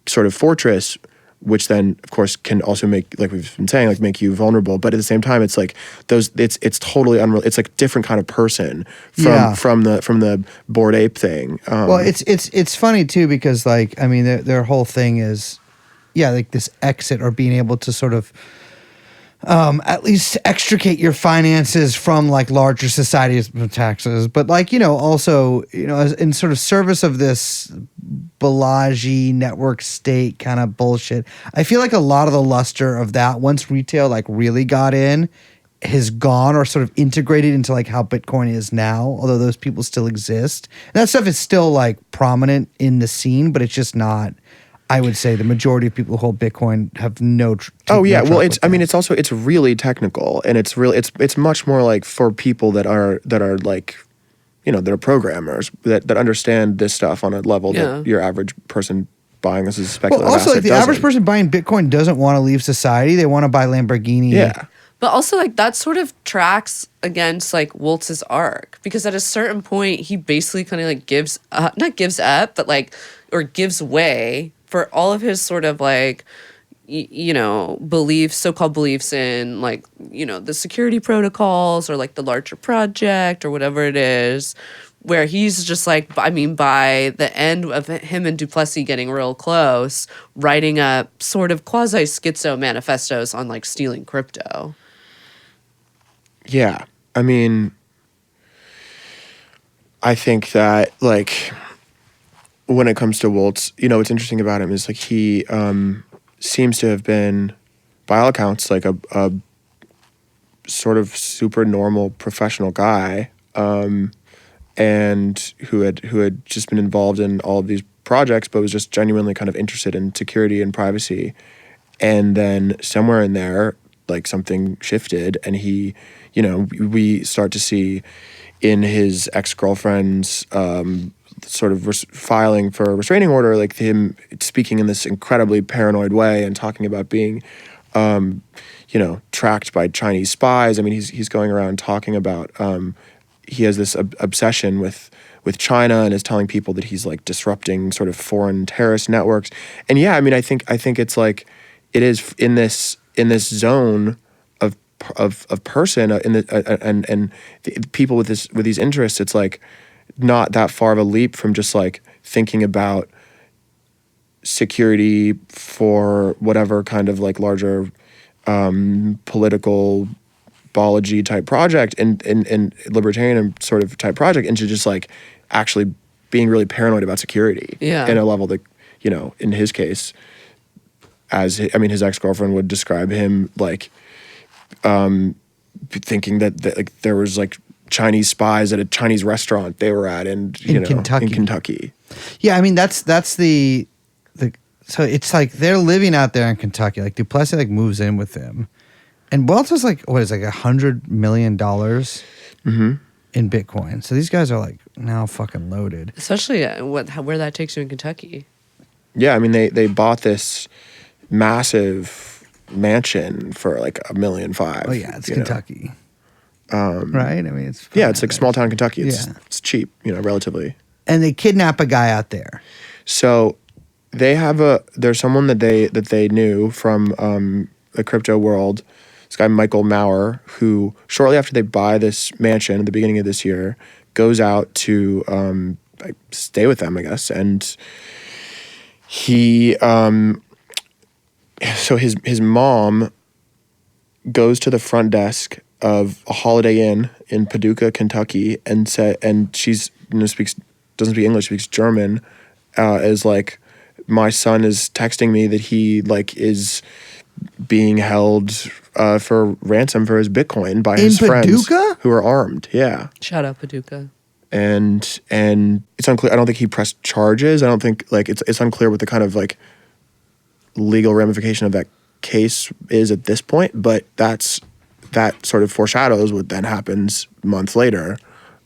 Speaker 3: sort of fortress, which then of course can also make, like we've been saying, like make you vulnerable. But at the same time, it's like it's totally unreal. It's like a different kind of person from the Bored Ape thing.
Speaker 2: Well, it's funny too, because like, I mean, their whole thing is, like this exit, or being able to sort of at least extricate your finances from like larger society's taxes, but like, you know, also, you know, as in sort of service of this Balaji network state kind of bullshit. I feel like a lot of the luster of that, once retail like really got in, has gone, or sort of integrated into like how Bitcoin is now, although those people still exist. And that stuff is still like prominent in the scene, but it's just not. I would say the majority of people who hold Bitcoin have no.
Speaker 3: Well, it's. I mean, it's also, it's really technical, and it's really it's much more like for people that are like, you know, that are programmers that understand this stuff on a level that your average person buying this as a speculative
Speaker 2: also,
Speaker 3: asset
Speaker 2: like the
Speaker 3: doesn't.
Speaker 2: average person buying Bitcoin doesn't want to leave society. They want to buy Lamborghini.
Speaker 3: Yeah.
Speaker 1: But also, like, that sort of tracks against, like, Waltz's arc. Because at a certain point, he basically kind of, like, not gives up, but, like, or gives way for all of his sort of, like, you know, beliefs, so-called beliefs in, like, you know, the security protocols, or, like, the larger project, or whatever it is, where he's just, like, I mean, by the end of him and Duplessis getting real close, writing up sort of quasi-schizo manifestos on, like, stealing crypto.
Speaker 3: Yeah, I mean, I think that, like, when it comes to Waltz, you know, what's interesting about him is, like, he seems to have been, by all accounts, like a sort of super normal professional guy, and who had just been involved in all of these projects, but was just genuinely kind of interested in security and privacy. And then somewhere in there, like, something shifted, and he, you know, we start to see in his ex-girlfriend's sort of filing for a restraining order, like him speaking in this incredibly paranoid way and talking about being, you know, tracked by Chinese spies. I mean, he's going around talking about, he has this obsession with China, and is telling people that he's like disrupting sort of foreign terrorist networks. And yeah, I mean, I think it's like, it is in this zone of person and the people with these interests. It's like not that far of a leap from just like thinking about security for whatever kind of like larger political Balaji type project and libertarian and sort of type project, into just like actually being really paranoid about security in a level that, you know, in his case, his ex-girlfriend would describe him like thinking that like there was like Chinese spies at a Chinese restaurant they were at in Kentucky.
Speaker 2: Yeah, I mean that's the so it's like they're living out there in Kentucky. Like Duplessis like moves in with them, and Waltz is like what is like $100 million in Bitcoin. So these guys are like now fucking loaded.
Speaker 1: Especially where that takes you in Kentucky.
Speaker 3: Yeah, I mean they bought this massive mansion for like $1.5 million.
Speaker 2: Oh yeah, it's Kentucky, right? I mean it's
Speaker 3: it's like small town Kentucky.
Speaker 2: Yeah.
Speaker 3: It's cheap, relatively.
Speaker 2: And they kidnap a guy out there.
Speaker 3: So they have there's someone that they knew from the crypto world. This guy Michael Maurer, who shortly after they buy this mansion at the beginning of this year, goes out to stay with them, I guess, and he so his mom goes to the front desk of a Holiday Inn in Paducah, Kentucky, and she's doesn't speak English, speaks German, is like, my son is texting me that he like is being held for ransom for his Bitcoin by his friends who are armed. Yeah.
Speaker 1: Shout out Paducah.
Speaker 3: And it's unclear. I don't think he pressed charges. I don't think like it's unclear what the kind of like legal ramification of that case is at this point. But that sort of foreshadows what then happens months later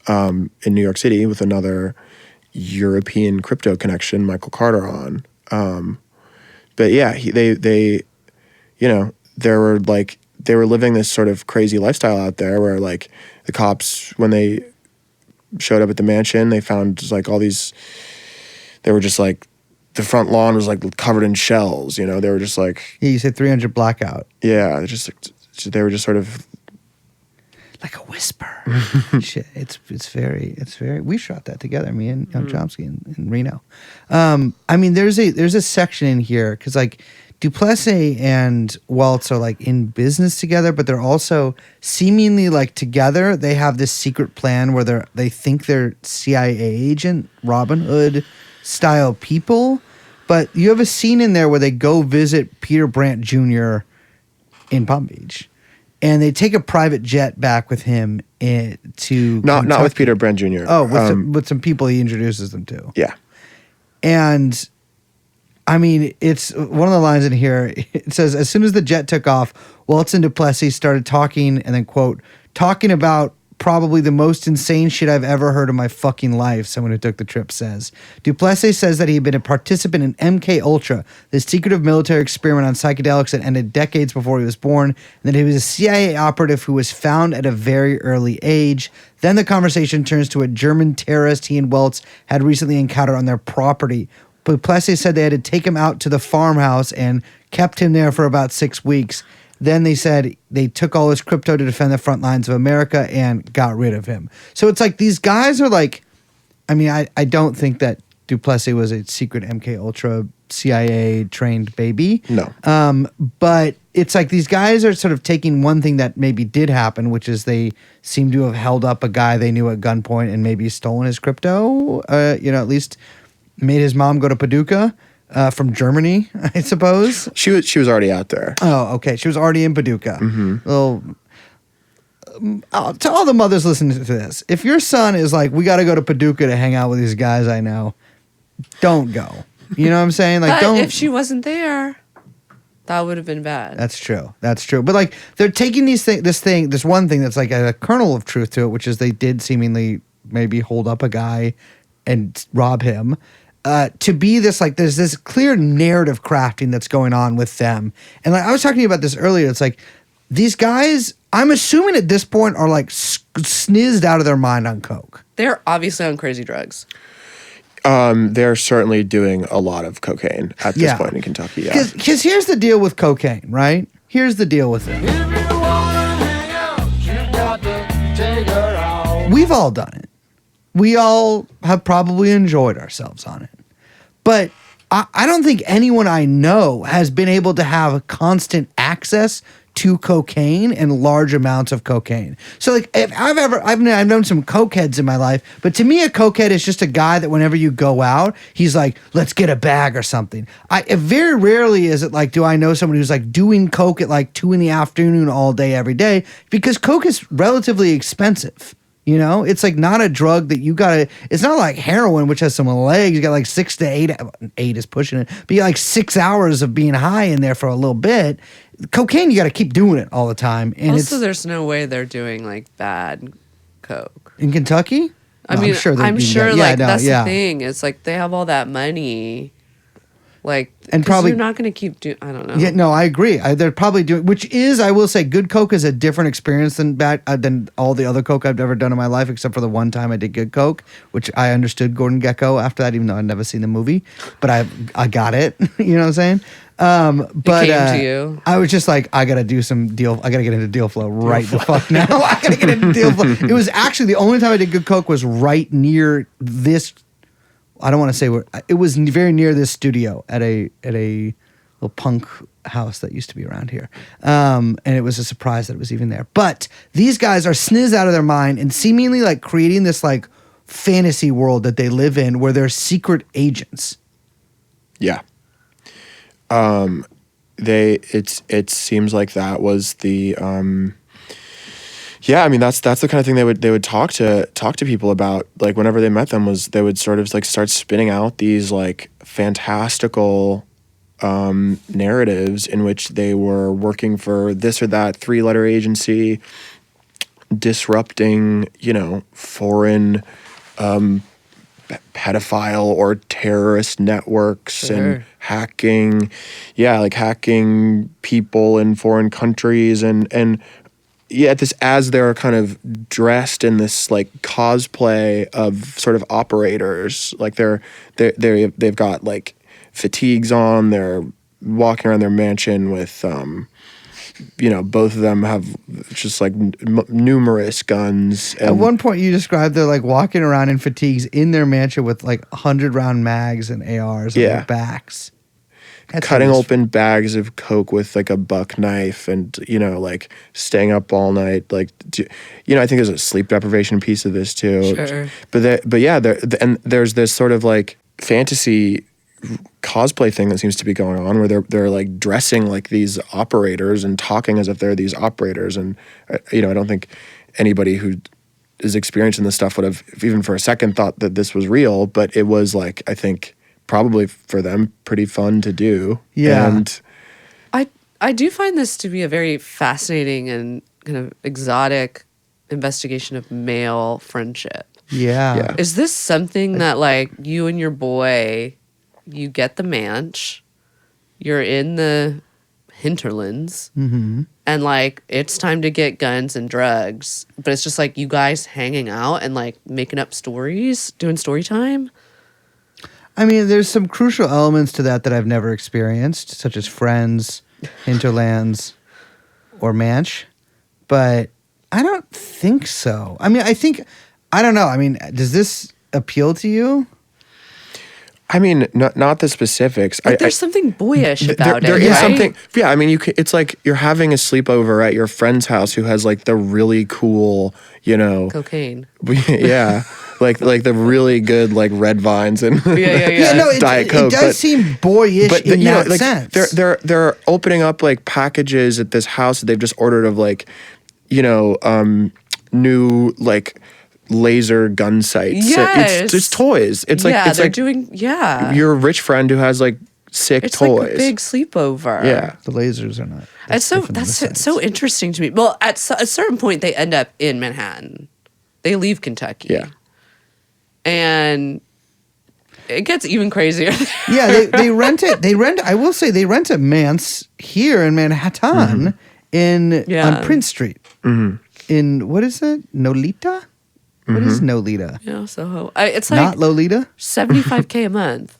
Speaker 3: in New York City with another European crypto connection, Michael Carter on. But yeah, they were living this sort of crazy lifestyle out there where like the cops, when they showed up at the mansion, they found like all these, they were just like, the front lawn was like covered in shells, they were just like.
Speaker 2: Yeah, you said 300 blackout.
Speaker 3: Yeah, they were just sort of.
Speaker 2: Like a whisper. Shit, it's very. We shot that together, me and Young Chomsky in Reno. I mean, there's a section in here because like Duplessis and Waltz are like in business together, but they're also seemingly like together. They have this secret plan where they think they're CIA agent, Robin Hood style people. But you have a scene in there where they go visit Peter Brandt Jr. in Palm Beach. And they take a private jet back with him to
Speaker 3: not with Peter Brandt Jr.
Speaker 2: Oh, with some people he introduces them to.
Speaker 3: Yeah,
Speaker 2: and I mean, it's one of the lines in here. It says, as soon as the jet took off, Waltz and Duplessis started talking, and then quote, talking about probably the most insane shit I've ever heard in my fucking life, someone who took the trip says. Duplessis says that he had been a participant in MK Ultra, the secretive military experiment on psychedelics that ended decades before he was born, and that he was a CIA operative who was found at a very early age. Then the conversation turns to a German terrorist he and Waltz had recently encountered on their property. Duplessis said they had to take him out to the farmhouse and kept him there for about 6 weeks. Then they said they took all his crypto to defend the front lines of America and got rid of him. So it's like these guys are like, I mean, I don't think that Duplessis was a secret MK Ultra CIA trained baby.
Speaker 3: No.
Speaker 2: But it's like these guys are sort of taking one thing that maybe did happen, which is they seem to have held up a guy they knew at gunpoint and maybe stolen his crypto, at least made his mom go to Paducah. From Germany, I suppose.
Speaker 3: She was already out there.
Speaker 2: Oh, okay. She was already in Paducah.
Speaker 3: Mm-hmm.
Speaker 2: Well, to all the mothers listening to this, if your son is like, we got to go to Paducah to hang out with these guys I know, don't go. You know what I'm saying? Like,
Speaker 1: But
Speaker 2: don't.
Speaker 1: if she wasn't there, that would have been bad.
Speaker 2: That's true. But like, they're taking this one thing that's like a kernel of truth to it, which is they did seemingly maybe hold up a guy and rob him. To be this, like, there's this clear narrative crafting that's going on with them. And like I was talking to you about this earlier, it's like these guys, I'm assuming at this point, are like snizzed out of their mind on coke.
Speaker 1: They're obviously on crazy drugs.
Speaker 3: They're certainly doing a lot of cocaine at this point in Kentucky. Yeah.
Speaker 2: Because here's the deal with cocaine, right? Here's the deal with it. We've all done it. We all have probably enjoyed ourselves on it. But I don't think anyone I know has been able to have constant access to cocaine and large amounts of cocaine. So like if I've known some cokeheads in my life, but to me a cokehead is just a guy that whenever you go out, he's like, let's get a bag or something. Very rarely is it like, do I know someone who's like doing coke at like 2 PM all day, every day? Because coke is relatively expensive. You know, it's like not a drug that you gotta. It's not like heroin, which has some legs. You got like 6 to 8. 8 is pushing it, but you got like 6 hours of being high in there for a little bit. Cocaine, you got to keep doing it all the time. And
Speaker 1: Also, there's no way they're doing like bad coke.
Speaker 2: in Kentucky.
Speaker 1: I
Speaker 2: No,
Speaker 1: mean, I'm sure like that's the thing. It's like they have all that money. Like,
Speaker 2: And probably-
Speaker 1: you're not going to keep doing. I don't know.
Speaker 2: Yeah, no, I agree. They're probably doing, which is, I will say, good coke is a different experience than all the other coke I've ever done in my life, except for the one time I did good coke, which I understood Gordon Gekko after that, even though I'd never seen the movie, but I got it. You know what I'm saying? But
Speaker 1: It came to you.
Speaker 2: I was just like, I gotta do some deal. I gotta get into deal flow right the fuck now. I gotta get into deal flow. It was actually the only time I did good coke was right near this. I don't want to say where it was. Very near this studio at a little punk house that used to be around here, and it was a surprise that it was even there. But these guys are sniz out of their mind and seemingly like creating this like fantasy world that they live in where they're secret agents.
Speaker 3: Yeah. It seems like that was the yeah, I mean that's the kind of thing they would talk to people about, like whenever they met them, was they would sort of like start spinning out these like fantastical narratives in which they were working for this or that 3-letter agency, disrupting, you know, foreign pedophile or terrorist networks and hacking people in foreign countries and yeah, this as they're kind of dressed in this like cosplay of sort of operators, like they've got like fatigues on, they're walking around their mansion with you know, both of them have just like numerous guns. And
Speaker 2: At one point, you described they're like walking around in fatigues in their mansion with like 100-round mags and ARs on their backs.
Speaker 3: Cutting open bags of coke with like a buck knife, and you know, like staying up all night. Like, you know, I think there's a sleep deprivation piece of this too.
Speaker 1: Sure.
Speaker 3: But yeah, and there's this sort of like fantasy cosplay thing that seems to be going on where they're like dressing like these operators and talking as if they're these operators, and you know, I don't think anybody who is experiencing this stuff would have even for a second thought that this was real, but it was like, I think probably for them pretty fun to do.
Speaker 2: Yeah.
Speaker 3: And
Speaker 1: I do find this to be a very fascinating and kind of exotic investigation of male friendship.
Speaker 2: Yeah.
Speaker 1: Is this something that like you and your boy, you get the manch, you're in the hinterlands, and like it's time to get guns and drugs, but it's just like you guys hanging out and like making up stories, doing story time?
Speaker 2: I mean, there's some crucial elements to that I've never experienced, such as friends, hinterlands, or manch, but I don't think so. I mean, I don't know. I mean, does this appeal to you?
Speaker 3: I mean, not the specifics.
Speaker 1: But there's something boyish about
Speaker 3: there
Speaker 1: it,
Speaker 3: is
Speaker 1: right?
Speaker 3: something. Yeah, I mean, it's like you're having a sleepover at your friend's house who has like the really cool, you know,
Speaker 1: Cocaine.
Speaker 3: yeah, like the really good like red vines and
Speaker 1: Yeah.
Speaker 2: No,
Speaker 3: Diet Coke.
Speaker 2: It does seem boyish in
Speaker 3: you know,
Speaker 2: that
Speaker 3: like,
Speaker 2: sense.
Speaker 3: They're opening up like packages at this house that they've just ordered of like, you know, new like laser gun sights.
Speaker 1: Yes.
Speaker 3: It's toys. It's like
Speaker 1: yeah,
Speaker 3: it's
Speaker 1: they're
Speaker 3: like
Speaker 1: doing
Speaker 3: your rich friend who has like sick
Speaker 1: it's
Speaker 3: toys.
Speaker 1: like a big sleepover.
Speaker 3: Yeah.
Speaker 2: The lasers are not.
Speaker 1: It's so
Speaker 2: different than the
Speaker 1: that's
Speaker 2: sights.
Speaker 1: so interesting to me. Well, at a certain point, they end up in Manhattan. They leave Kentucky.
Speaker 3: Yeah.
Speaker 1: And it gets even crazier.
Speaker 2: Yeah, they rent it. I will say they rent a manse here in Manhattan on Prince Street. In what is it? Nolita? What is Nolita?
Speaker 1: Yeah, so it's like
Speaker 2: Not Lolita?
Speaker 1: $75K a month.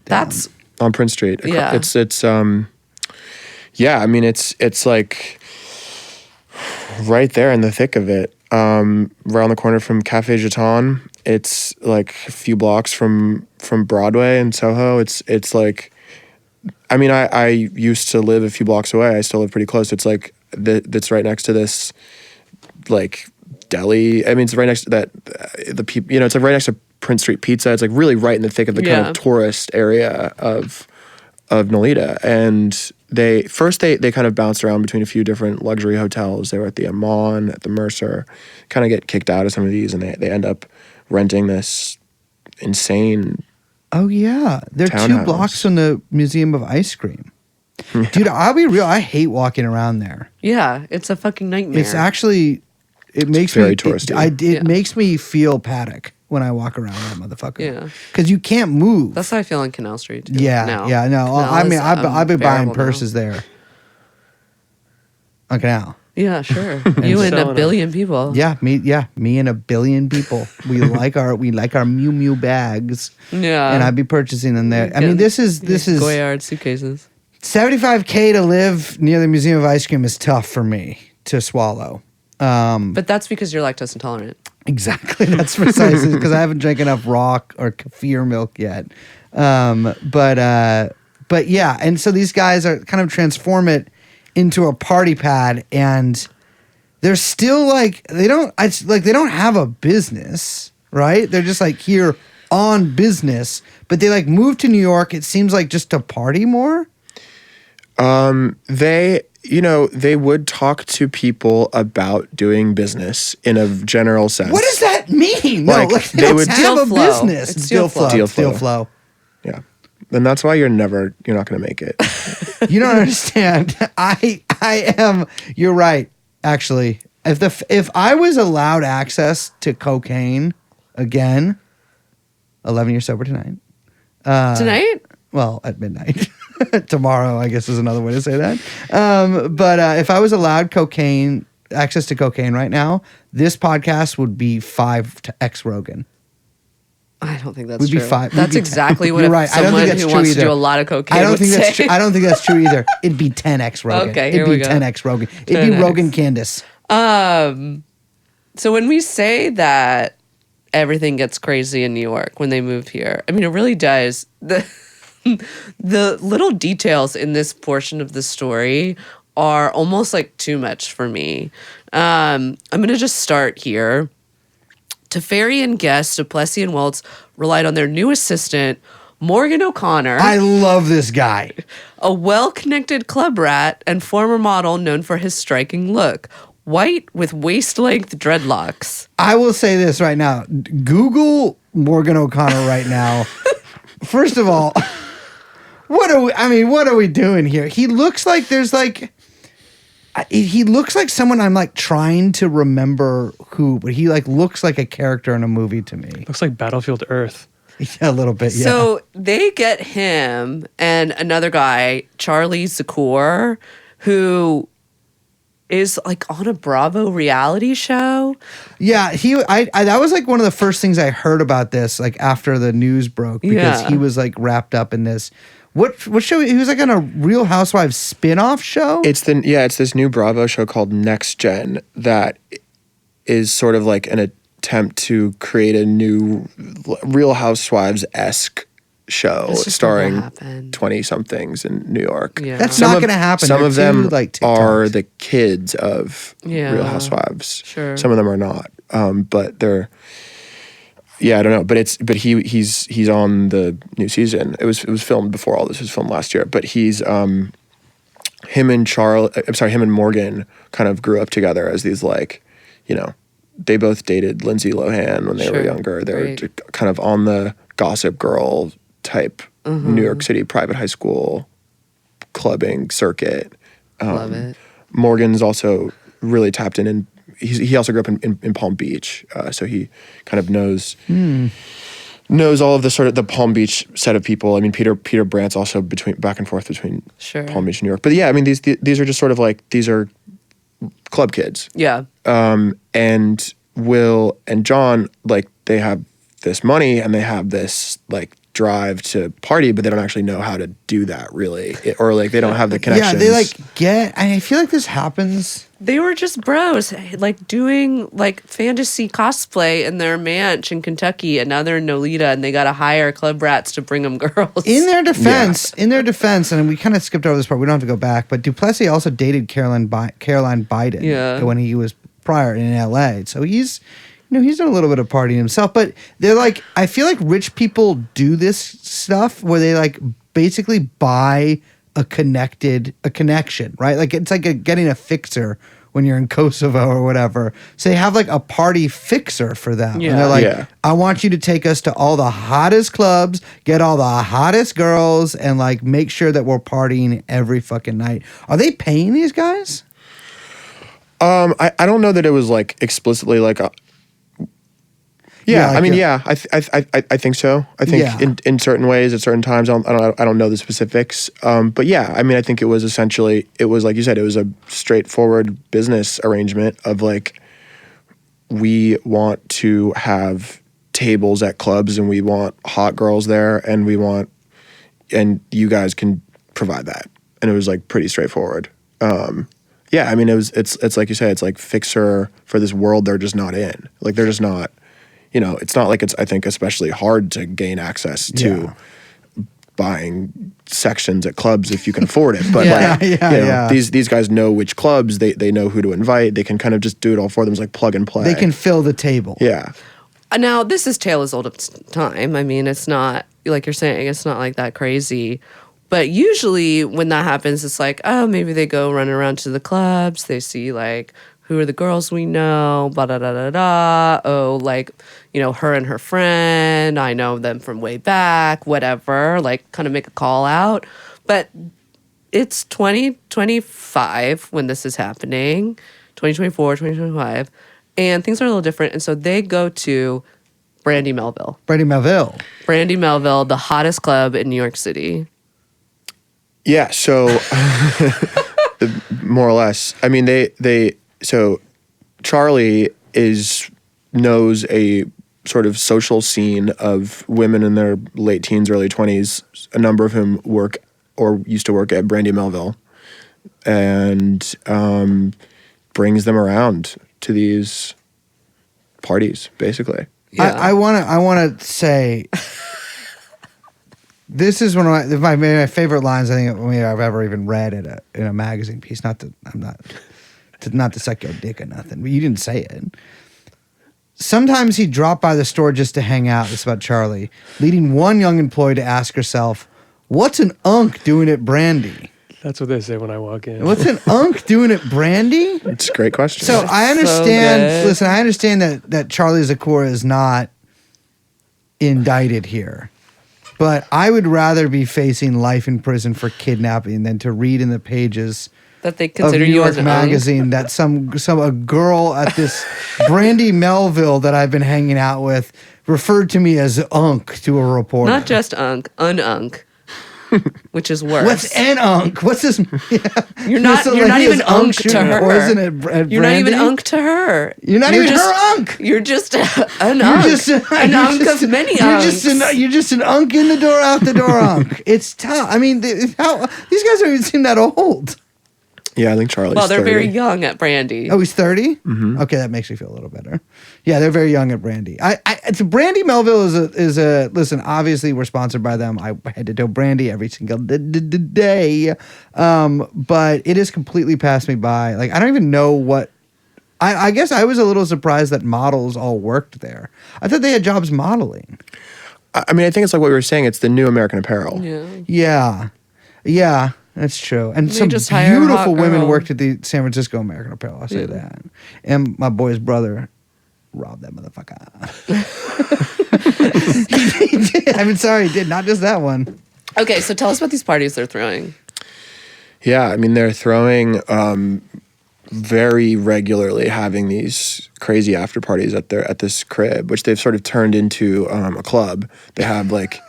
Speaker 1: That's
Speaker 3: On Prince Street.
Speaker 1: Yeah.
Speaker 3: It's yeah, I mean it's like right there in the thick of it. Around the corner from Cafe Jeton. It's like a few blocks from Broadway and Soho. It's like, I mean, I used to live a few blocks away. I still live pretty close. It's like that's right next to this like deli. I mean, it's right next to that the people. You know, it's like right next to Prince Street Pizza. It's like really right in the thick of the kind of tourist area of Nolita. And they kind of bounced around between a few different luxury hotels. They were at the Anon, at the Mercer, kind of get kicked out of some of these, and they end up renting this insane.
Speaker 2: Oh yeah, they're 2
Speaker 3: Townhouse.
Speaker 2: blocks from the Museum of Ice Cream. Dude, I'll be real. I hate walking around there.
Speaker 1: Yeah, it's a fucking nightmare.
Speaker 2: It's actually, it makes
Speaker 3: very
Speaker 2: me
Speaker 3: touristy.
Speaker 2: It makes me feel paddock when I walk around that motherfucker.
Speaker 1: Yeah.
Speaker 2: because you can't move.
Speaker 1: That's how I feel on Canal Street too.
Speaker 2: yeah,
Speaker 1: now.
Speaker 2: yeah. No,
Speaker 1: Canal
Speaker 2: I mean,
Speaker 1: is
Speaker 2: I've been buying
Speaker 1: unbearable
Speaker 2: purses there. On Canal.
Speaker 1: now. Yeah, sure. You and a
Speaker 5: selling
Speaker 1: billion people.
Speaker 2: Yeah, me and a billion people. We like our Miu Miu bags.
Speaker 1: Yeah.
Speaker 2: And I'd be purchasing them there. I mean, this is
Speaker 1: Goyard suitcases.
Speaker 2: 75K to live near the Museum of Ice Cream is tough for me to swallow.
Speaker 1: But that's because you're lactose intolerant.
Speaker 2: Exactly. That's precisely because I haven't drank enough rock or kefir milk yet. But yeah, and so these guys are kind of transform it into a party pad, and they're still like they don't have a business, right? They're just like here on business, but they like move to New York. It seems like just to party more.
Speaker 3: They would talk to people about doing business in a general sense.
Speaker 2: What does that mean?
Speaker 3: Like,
Speaker 2: no, like they don't
Speaker 3: would-
Speaker 2: have a
Speaker 1: Deal flow.
Speaker 2: business.
Speaker 1: It's deal flow.
Speaker 3: Deal
Speaker 2: Deal
Speaker 3: flow.
Speaker 2: flow.
Speaker 3: Yeah. And that's why you're not going to make it.
Speaker 2: You don't understand. I am. You're right. Actually, if I was allowed access to cocaine again, 11 years sober tonight.
Speaker 1: Tonight?
Speaker 2: Well, at midnight. Tomorrow, I guess, is another way to say that. But if I was allowed access to cocaine right now, this podcast would be 5x Rogan.
Speaker 1: I don't think that's
Speaker 2: We'd be
Speaker 1: true.
Speaker 2: 5.
Speaker 1: That's
Speaker 2: we'd be
Speaker 1: exactly
Speaker 2: 10.
Speaker 1: what
Speaker 2: You're right. I don't
Speaker 1: someone
Speaker 2: think that's
Speaker 1: who
Speaker 2: true
Speaker 1: wants
Speaker 2: either.
Speaker 1: to do a lot of cocaine
Speaker 2: I don't
Speaker 1: would
Speaker 2: think that's
Speaker 1: say.
Speaker 2: true. I don't think that's true either. It'd be 10x Rogan.
Speaker 1: Okay,
Speaker 2: It'd
Speaker 1: here
Speaker 2: be
Speaker 1: we go.
Speaker 2: 10x Rogan. It'd be
Speaker 1: 10x.
Speaker 2: Rogan Candace.
Speaker 1: So when we say that everything gets crazy in New York when they move here, I mean, it really does. The little details in this portion of the story are almost like too much for me. I'm going to just start here. Teferi and Guest, Duplessis and Waltz relied on their new assistant, Morgan O'Connor,
Speaker 2: I love this guy.
Speaker 1: a well-connected club rat and former model known for his striking look. White with waist-length dreadlocks.
Speaker 2: I will say this right now. Google Morgan O'Connor right now. First of all, what are we doing here? He looks like he looks like someone I'm like trying to remember who, but he like looks like a character in a movie to me.
Speaker 5: Looks like Battlefield Earth.
Speaker 2: Yeah, a little bit, yeah.
Speaker 1: So they get him and another guy, Charlie Zakor, who is like on a Bravo reality show.
Speaker 2: Yeah, I that was like one of the first things I heard about this, like after the news broke, because
Speaker 1: Yeah.
Speaker 2: he was like wrapped up in this. What show? He was like on a Real Housewives spin-off show?
Speaker 3: It's this new Bravo show called Next Gen that is sort of like an attempt to create a new Real Housewives-esque show
Speaker 1: That's just not
Speaker 3: starring
Speaker 1: gonna happen.
Speaker 3: 20-somethings in New York.
Speaker 1: Yeah.
Speaker 2: That's
Speaker 3: Some
Speaker 2: not
Speaker 3: of-
Speaker 2: going to happen.
Speaker 3: Some
Speaker 2: They're
Speaker 3: of them
Speaker 2: too, like,
Speaker 3: are
Speaker 2: TikToks.
Speaker 3: the kids of
Speaker 1: Yeah.
Speaker 3: Real Housewives.
Speaker 1: Sure.
Speaker 3: Some of them are not. But they're I don't know. But he's on the new season. It was filmed before all this was filmed last year. But he's him and Morgan kind of grew up together as these like, they both dated Lindsay Lohan when they were
Speaker 1: Sure.
Speaker 3: younger. They were
Speaker 1: Right.
Speaker 3: kind of on the Gossip Girl type New York City private high school clubbing circuit.
Speaker 1: Love it.
Speaker 3: Morgan's also really tapped in, and he also grew up in Palm Beach, so he kind of knows all of the sort of the Palm Beach set of people. I mean, Peter Brandt's also back and forth between
Speaker 1: Sure.
Speaker 3: Palm Beach and New York. But yeah, I mean, these are just sort of like, these are club kids.
Speaker 1: Yeah.
Speaker 3: And Will and John, like, they have this money and they have this like drive to party, but they don't actually know how to do that really, or like they don't have the connections.
Speaker 2: Yeah, they like I feel like this happens.
Speaker 1: They were just bros, like doing like fantasy cosplay in their manch in Kentucky, and now they're in Nolita, and they got to hire club rats to bring them girls.
Speaker 2: In their defense, and we kind of skipped over this part. We don't have to go back, but Duplessis also dated Caroline Biden
Speaker 1: Yeah.
Speaker 2: when he was prior in LA. So he's he's done a little bit of partying himself, but they're like, I feel like rich people do this stuff where they like basically buy a connection, right? Like it's like getting a fixer when you're in Kosovo or whatever. So they have like a party fixer for them.
Speaker 1: Yeah.
Speaker 2: And they're like,
Speaker 3: Yeah.
Speaker 2: I want you to take us to all the hottest clubs, get all the hottest girls, and like make sure that we're partying every fucking night. Are they paying these guys?
Speaker 3: I don't know that it was like explicitly like a.
Speaker 2: Yeah,
Speaker 3: Yeah,
Speaker 2: like
Speaker 3: I mean,
Speaker 2: a-
Speaker 3: yeah, I think so. I think
Speaker 2: Yeah.
Speaker 3: in certain ways, at certain times, I don't know the specifics. But yeah, I mean, I think it was essentially, it was like you said, it was a straightforward business arrangement of like, we want to have tables at clubs and we want hot girls there and and you guys can provide that. And it was like pretty straightforward. Yeah, I mean, it's like you say, it's like fixer for this world they're just not in. Like they're just not. You know, it's not like it's, I think, especially hard to gain access to buying sections at clubs if you can afford it. But
Speaker 1: Yeah.
Speaker 3: like,
Speaker 2: Yeah,
Speaker 3: you know,
Speaker 2: yeah.
Speaker 3: these guys know which clubs, they know who to invite. They can kind of just do it all for them. It's like plug and play.
Speaker 2: They can fill the table.
Speaker 3: Yeah.
Speaker 1: Now, this is tale as old as time. I mean, it's not, like you're saying, it's not like that crazy. But usually when that happens, it's like, oh, maybe they go running around to the clubs. They see, like, who are the girls we know, blah, da, da, da, da. Oh, like, you know, her and her friend. I know them from way back, whatever. Like, kind of make a call out. But it's 2025 when this is happening, 2024, 2025. And things are a little different. And so they go to Brandy Melville.
Speaker 2: Brandy Melville.
Speaker 1: Brandy Melville, the hottest club in New York City.
Speaker 3: Yeah. So more or less, I mean, so Charlie knows a sort of social scene of women in their late teens, early 20s, a number of whom work or used to work at Brandy Melville, and brings them around to these parties, basically.
Speaker 1: Yeah.
Speaker 2: I want to say this is one of my favorite lines I think I've ever even read in a magazine piece. Not to suck your dick or nothing, but you didn't say it. Sometimes he'd drop by the store just to hang out. This is about Charlie, leading one young employee to ask herself, "What's an unk doing at Brandy?
Speaker 5: That's what they say when I walk in.
Speaker 2: What's an unk doing at Brandy?"
Speaker 3: It's a great question.
Speaker 2: So I
Speaker 1: so
Speaker 2: understand.
Speaker 1: good.
Speaker 2: Listen, I understand that Charlie Zakora is not indicted here, but I would rather be facing life in prison for kidnapping than to read in the pages
Speaker 1: That they
Speaker 2: of
Speaker 1: consider
Speaker 2: New
Speaker 1: you
Speaker 2: York
Speaker 1: as an
Speaker 2: Magazine that a girl at this Brandy Melville that I've been hanging out with referred to me as unk to a reporter.
Speaker 1: Not just unk, ununk, which is worse.
Speaker 2: What's an unk? What's this?
Speaker 1: You're not even unk to her.
Speaker 2: Poison at
Speaker 1: You're not even
Speaker 2: Brandy?
Speaker 1: unk to her.
Speaker 2: You're not even
Speaker 1: just,
Speaker 2: her unk.
Speaker 1: You're just an
Speaker 2: You're
Speaker 1: unk.
Speaker 2: just
Speaker 1: an unk of many unks.
Speaker 2: You're just an unk in the door, out the door unk. It's tough. I mean, these guys don't even seem that old.
Speaker 3: yeah, I think Charlie's
Speaker 1: Well, they're
Speaker 3: 30.
Speaker 1: very young at Brandy.
Speaker 2: Oh, he's 30? Mm-hmm. Okay, that makes me feel a little better. Yeah, they're very young at Brandy. Brandy Melville is a listen, obviously we're sponsored by them. I had to do Brandy every single day. But it has completely passed me by. Like, I don't even know what I guess I was a little surprised that models all worked there. I thought they had jobs modeling.
Speaker 3: I mean, I think it's like what we were saying. It's the new American Apparel.
Speaker 1: Yeah.
Speaker 2: Yeah, that's true. And
Speaker 1: They
Speaker 2: some
Speaker 1: just hire a
Speaker 2: beautiful
Speaker 1: hot
Speaker 2: women
Speaker 1: girl.
Speaker 2: worked at the San Francisco American Apparel. I'll say that. And my boy's brother robbed that motherfucker. he did. I mean, sorry, he did. Not just that one.
Speaker 1: Okay, so tell us about these parties they're throwing.
Speaker 3: Yeah, I mean, they're throwing very regularly, having these crazy after parties at this crib, which they've sort of turned into a club. They have like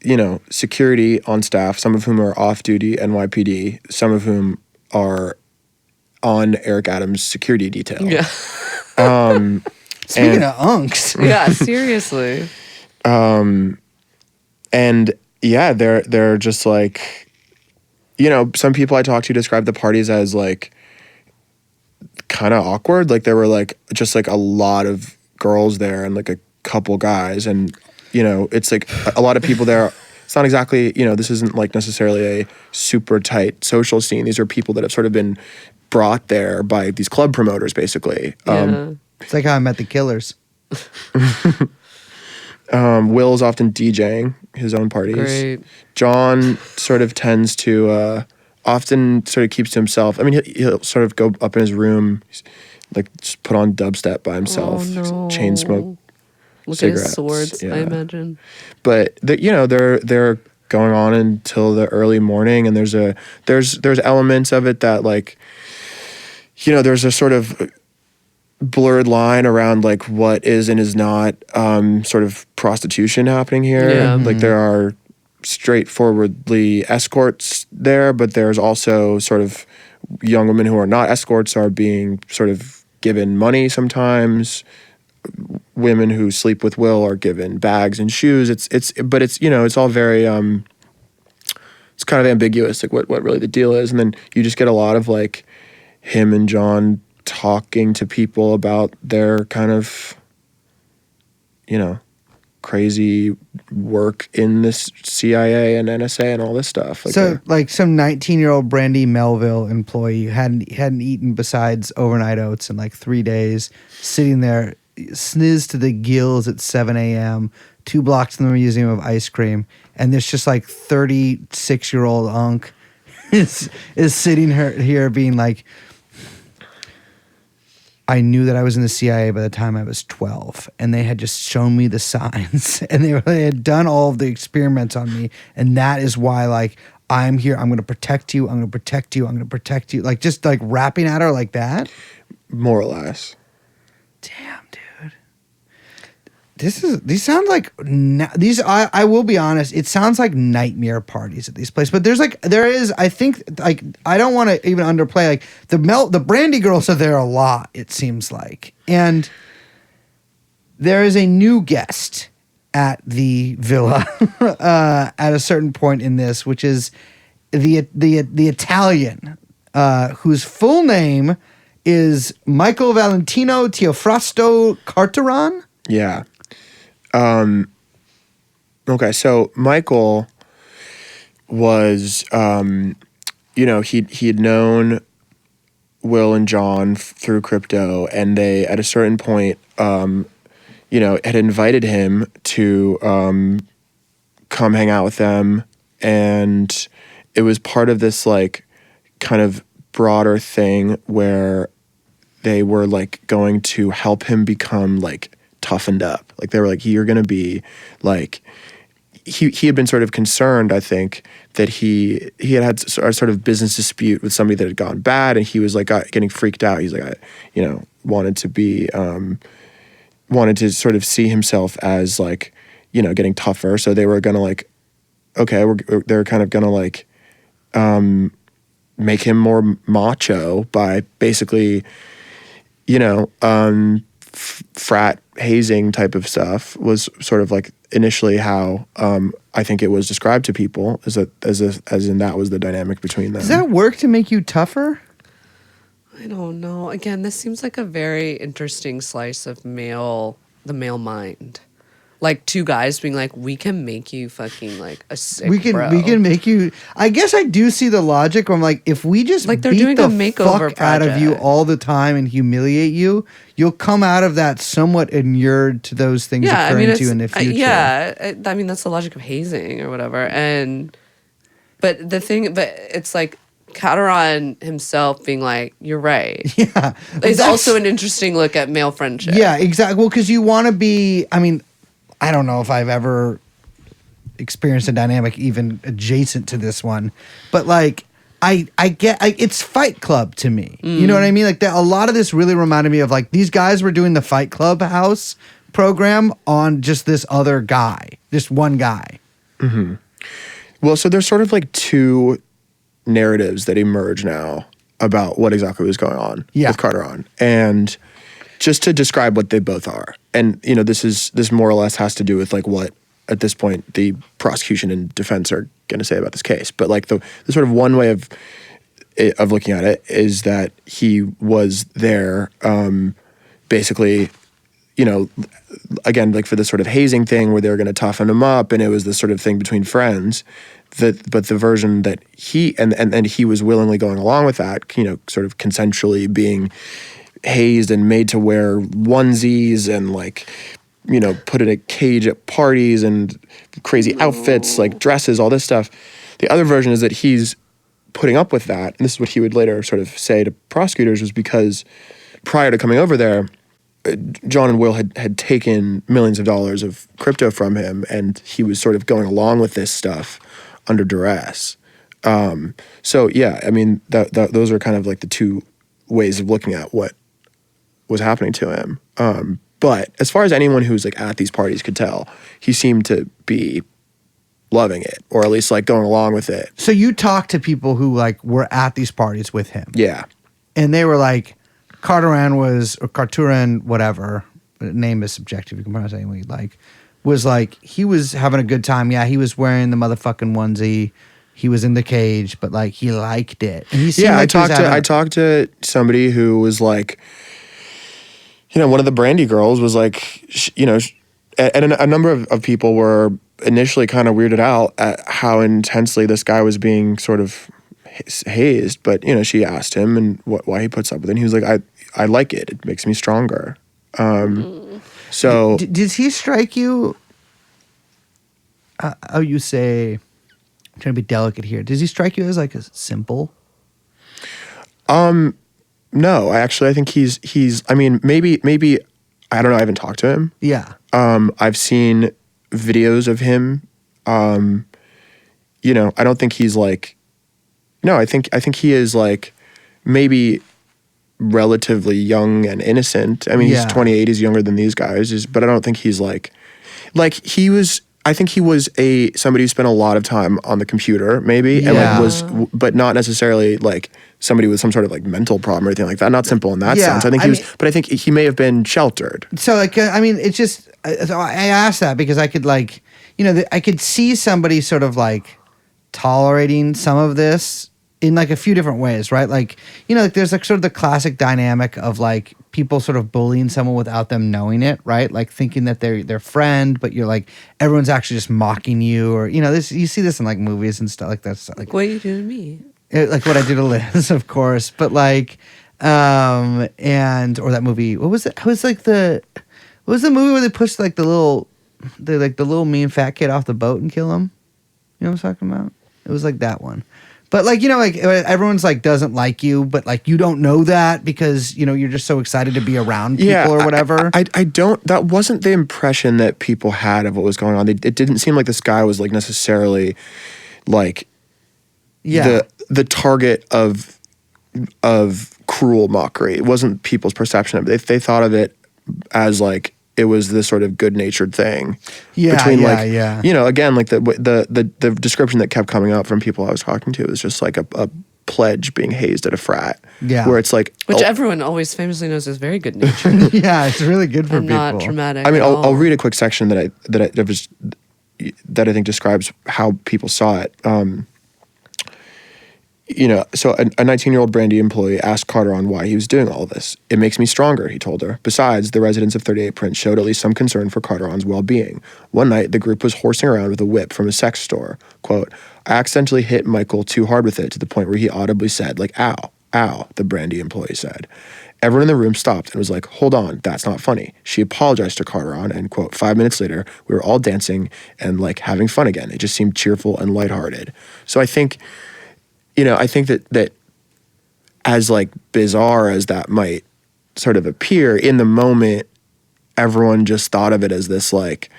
Speaker 3: you know, security on staff, some of whom are off duty NYPD, some of whom are on Eric Adams' security detail.
Speaker 1: Yeah.
Speaker 2: Speaking of unks.
Speaker 1: Yeah, seriously.
Speaker 3: And yeah, they're just like, you know, some people I talked to describe the parties as like kind of awkward. Like there were like just like a lot of girls there and like a couple guys, and you know, it's like a lot of people there. It's not exactly, you know, this isn't like necessarily a super tight social scene. These are people that have sort of been brought there by these club promoters, basically.
Speaker 1: Yeah.
Speaker 2: It's like how I met the Killers.
Speaker 3: Will's often DJing his own parties.
Speaker 1: Great.
Speaker 3: John sort of tends to often sort of keeps to himself. I mean, he'll sort of go up in his room, like just put on dubstep by himself,
Speaker 1: Oh, no.
Speaker 3: chain smoke.
Speaker 1: Look
Speaker 3: cigarettes,
Speaker 1: at his swords,
Speaker 3: yeah.
Speaker 1: I imagine.
Speaker 3: But they're going on until the early morning, and there's elements of it that, like, there's a sort of blurred line around like what is and is not sort of prostitution happening here.
Speaker 1: Yeah.
Speaker 3: Like there are straightforwardly escorts there, but there's also sort of young women who are not escorts are being sort of given money sometimes. Women who sleep with Will are given bags and shoes. But it's all very it's kind of ambiguous, like what really the deal is. And then you just get a lot of like him and John talking to people about their kind of crazy work in this CIA and NSA and all this stuff.
Speaker 2: So like some 19-year-old Brandy Melville employee who hadn't eaten besides overnight oats in like 3 days, sitting there snizzed to the gills at 7 a.m., 2 blocks from the Museum of Ice Cream, and this just like 36-year-old unk is sitting here being like, I knew that I was in the CIA by the time I was 12, and they had just shown me the signs, and they had done all of the experiments on me, and that is why, like, I'm here. I'm going to protect you. I'm going to protect you. I'm going to protect you. Like, just like rapping at her like that.
Speaker 3: more or less.
Speaker 2: Damn, dude. These sound like I will be honest, it sounds like nightmare parties at these places. But there is I think like I don't want to even underplay like the Brandy girls are there a lot, it seems like. And there is a new guest at the villa at a certain point in this, which is the Italian whose full name is Michael Valentino Teofrasto Carteron.
Speaker 3: Yeah. Okay, so Michael was, he had known Will and John through crypto, and they, at a certain point, had invited him to come hang out with them, and it was part of this, like, kind of broader thing where they were, like, going to help him become, like, toughened up. Like they were like, you're going to be like, he had been sort of concerned, I think, that he had a sort of business dispute with somebody that had gone bad, and he was like getting freaked out. He's like, wanted to sort of see himself as like, getting tougher. So they were going to like, okay, they're kind of going to like make him more macho by basically, frat hazing type of stuff was sort of like initially how I think it was described to people as in that was the dynamic between them.
Speaker 2: Does that work to make you tougher?
Speaker 1: I don't know. Again, this seems like a very interesting slice of the male mind. Like two guys being like, we can make you fucking like a sick bro.
Speaker 2: We can make you. I guess I do see the logic where I'm like, if we just
Speaker 1: like they're
Speaker 2: beat
Speaker 1: doing
Speaker 2: the
Speaker 1: a makeover
Speaker 2: fuck out of you
Speaker 1: project
Speaker 2: all the time and humiliate you, you'll come out of that somewhat inured to those things occurring to you in the future.
Speaker 1: I mean, that's the logic of hazing or whatever. But it's like Calderon himself being like, you're right.
Speaker 2: Yeah.
Speaker 1: It's also an interesting look at male friendship.
Speaker 2: Yeah, exactly. Well, because you want to be, I mean, I don't know if I've ever experienced a dynamic even adjacent to this one, but like I get it's Fight Club to me. You know what I mean? Like a lot of this really reminded me of like these guys were doing the Fight Club house program on just this other guy, just one guy.
Speaker 3: Mm-hmm. Well, so there's sort of like two narratives that emerge now about what exactly was going on with Carteron, and just to describe what they both are. And, this more or less has to do with like what, at this point, the prosecution and defense are going to say about this case. But like the sort of one way of looking at it is that he was there basically, again, like for this sort of hazing thing where they were going to toughen him up, and it was this sort of thing between friends. But the version that he, and he was willingly going along with that, sort of consensually being hazed and made to wear onesies and like put in a cage at parties and crazy outfits, like dresses, all this stuff. The other version is that he's putting up with that, and this is what he would later sort of say to prosecutors, was because prior to coming over there, John and Will had taken millions of dollars of crypto from him, and he was sort of going along with this stuff under duress. So yeah, I mean, those are kind of like the two ways of looking at what was happening to him. But as far as anyone who's like at these parties could tell, he seemed to be loving it, or at least like going along with it.
Speaker 2: So you talked to people who like were at these parties with him.
Speaker 3: Yeah.
Speaker 2: And they were like, Carturan, whatever, name is subjective, you can pronounce it any way you like, was like, he was having a good time. Yeah, he was wearing the motherfucking onesie. He was in the cage, but like he liked it. And he seemed like
Speaker 3: I talked to somebody who was like, one of the Brandy girls was like, and a number of people were initially kind of weirded out at how intensely this guy was being sort of hazed. But, she asked him and why he puts up with it. And he was like, I like it. It makes me stronger. So.
Speaker 2: Does he strike you? You say, I'm trying to be delicate here. Does he strike you as like a simple?
Speaker 3: No, I think he's, I mean, maybe, I don't know. I haven't talked to him.
Speaker 2: Yeah.
Speaker 3: I've seen videos of him. I don't think he's like, no, I think he is like maybe relatively young and innocent. I mean, he's 28, he's younger than these guys, but I don't think he's like he was, I think he was somebody who spent a lot of time on the computer, maybe, and like but not necessarily like somebody with some sort of like mental problem or anything like that. Not simple in that sense. I think but I think he may have been sheltered.
Speaker 2: So like, I mean, it's just, I asked that because I could like, I could see somebody sort of like tolerating some of this in like a few different ways, right? Like, like there's like sort of the classic dynamic of like people sort of bullying someone without them knowing it, right? Like thinking that they're their friend, but you're like, everyone's actually just mocking you, or this. You see this in like movies and stuff like that. So, like,
Speaker 1: what you do to me?
Speaker 2: Like what I do to Liz, of course. But like, or that movie. What was it? What was the movie where they pushed like the little mean fat kid off the boat and kill him? You know what I'm talking about? It was like that one. But like, like everyone's like doesn't like you, but like you don't know that because, you're just so excited to be around people or whatever.
Speaker 3: I don't, that wasn't the impression that people had of what was going on. It didn't seem like this guy was like necessarily like the target of cruel mockery. It wasn't people's perception of it. They thought of it as like, it was this sort of good-natured thing. Again, like the description that kept coming up from people I was talking to was just like a pledge being hazed at a frat.
Speaker 2: Yeah.
Speaker 3: Where it's like,
Speaker 1: which everyone always famously knows is very good-natured.
Speaker 2: Yeah, it's really good for
Speaker 1: and
Speaker 2: people.
Speaker 1: Not traumatic.
Speaker 3: I mean, I'll read a quick section that I think describes how people saw it. So a 19-year-old Brandy employee asked Carteron why he was doing all of this. It makes me stronger, he told her. Besides, the residents of 38 Prince showed at least some concern for Carteron's well-being. One night, the group was horsing around with a whip from a sex store. Quote, I accidentally hit Michael too hard with it to the point where he audibly said, like, ow, ow, the Brandy employee said. Everyone in the room stopped and was like, hold on, that's not funny. She apologized to Carteron and, quote, 5 minutes later, we were all dancing and, like, having fun again. It just seemed cheerful and lighthearted. So I think... I think that as like bizarre as that might sort of appear, in the moment, everyone just thought of it as this like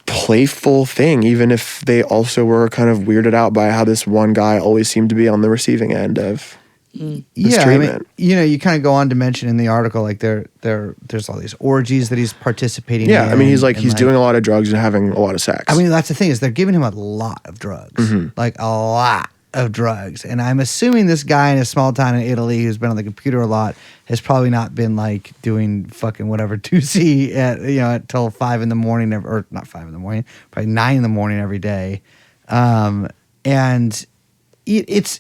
Speaker 3: playful thing, even if they also were kind of weirded out by how this one guy always seemed to be on the receiving end of this treatment.
Speaker 2: I mean, you kind of go on to mention in the article like there's all these orgies that he's participating in.
Speaker 3: Yeah, I mean he's doing a lot of drugs and having a lot of sex.
Speaker 2: I mean, that's the thing, is they're giving him a lot of drugs. Like a lot of drugs. And I'm assuming this guy in a small town in Italy who's been on the computer a lot has probably not been like doing fucking whatever 2C at till 5 in the morning, or not 5 in the morning, probably 9 in the morning every day. And it's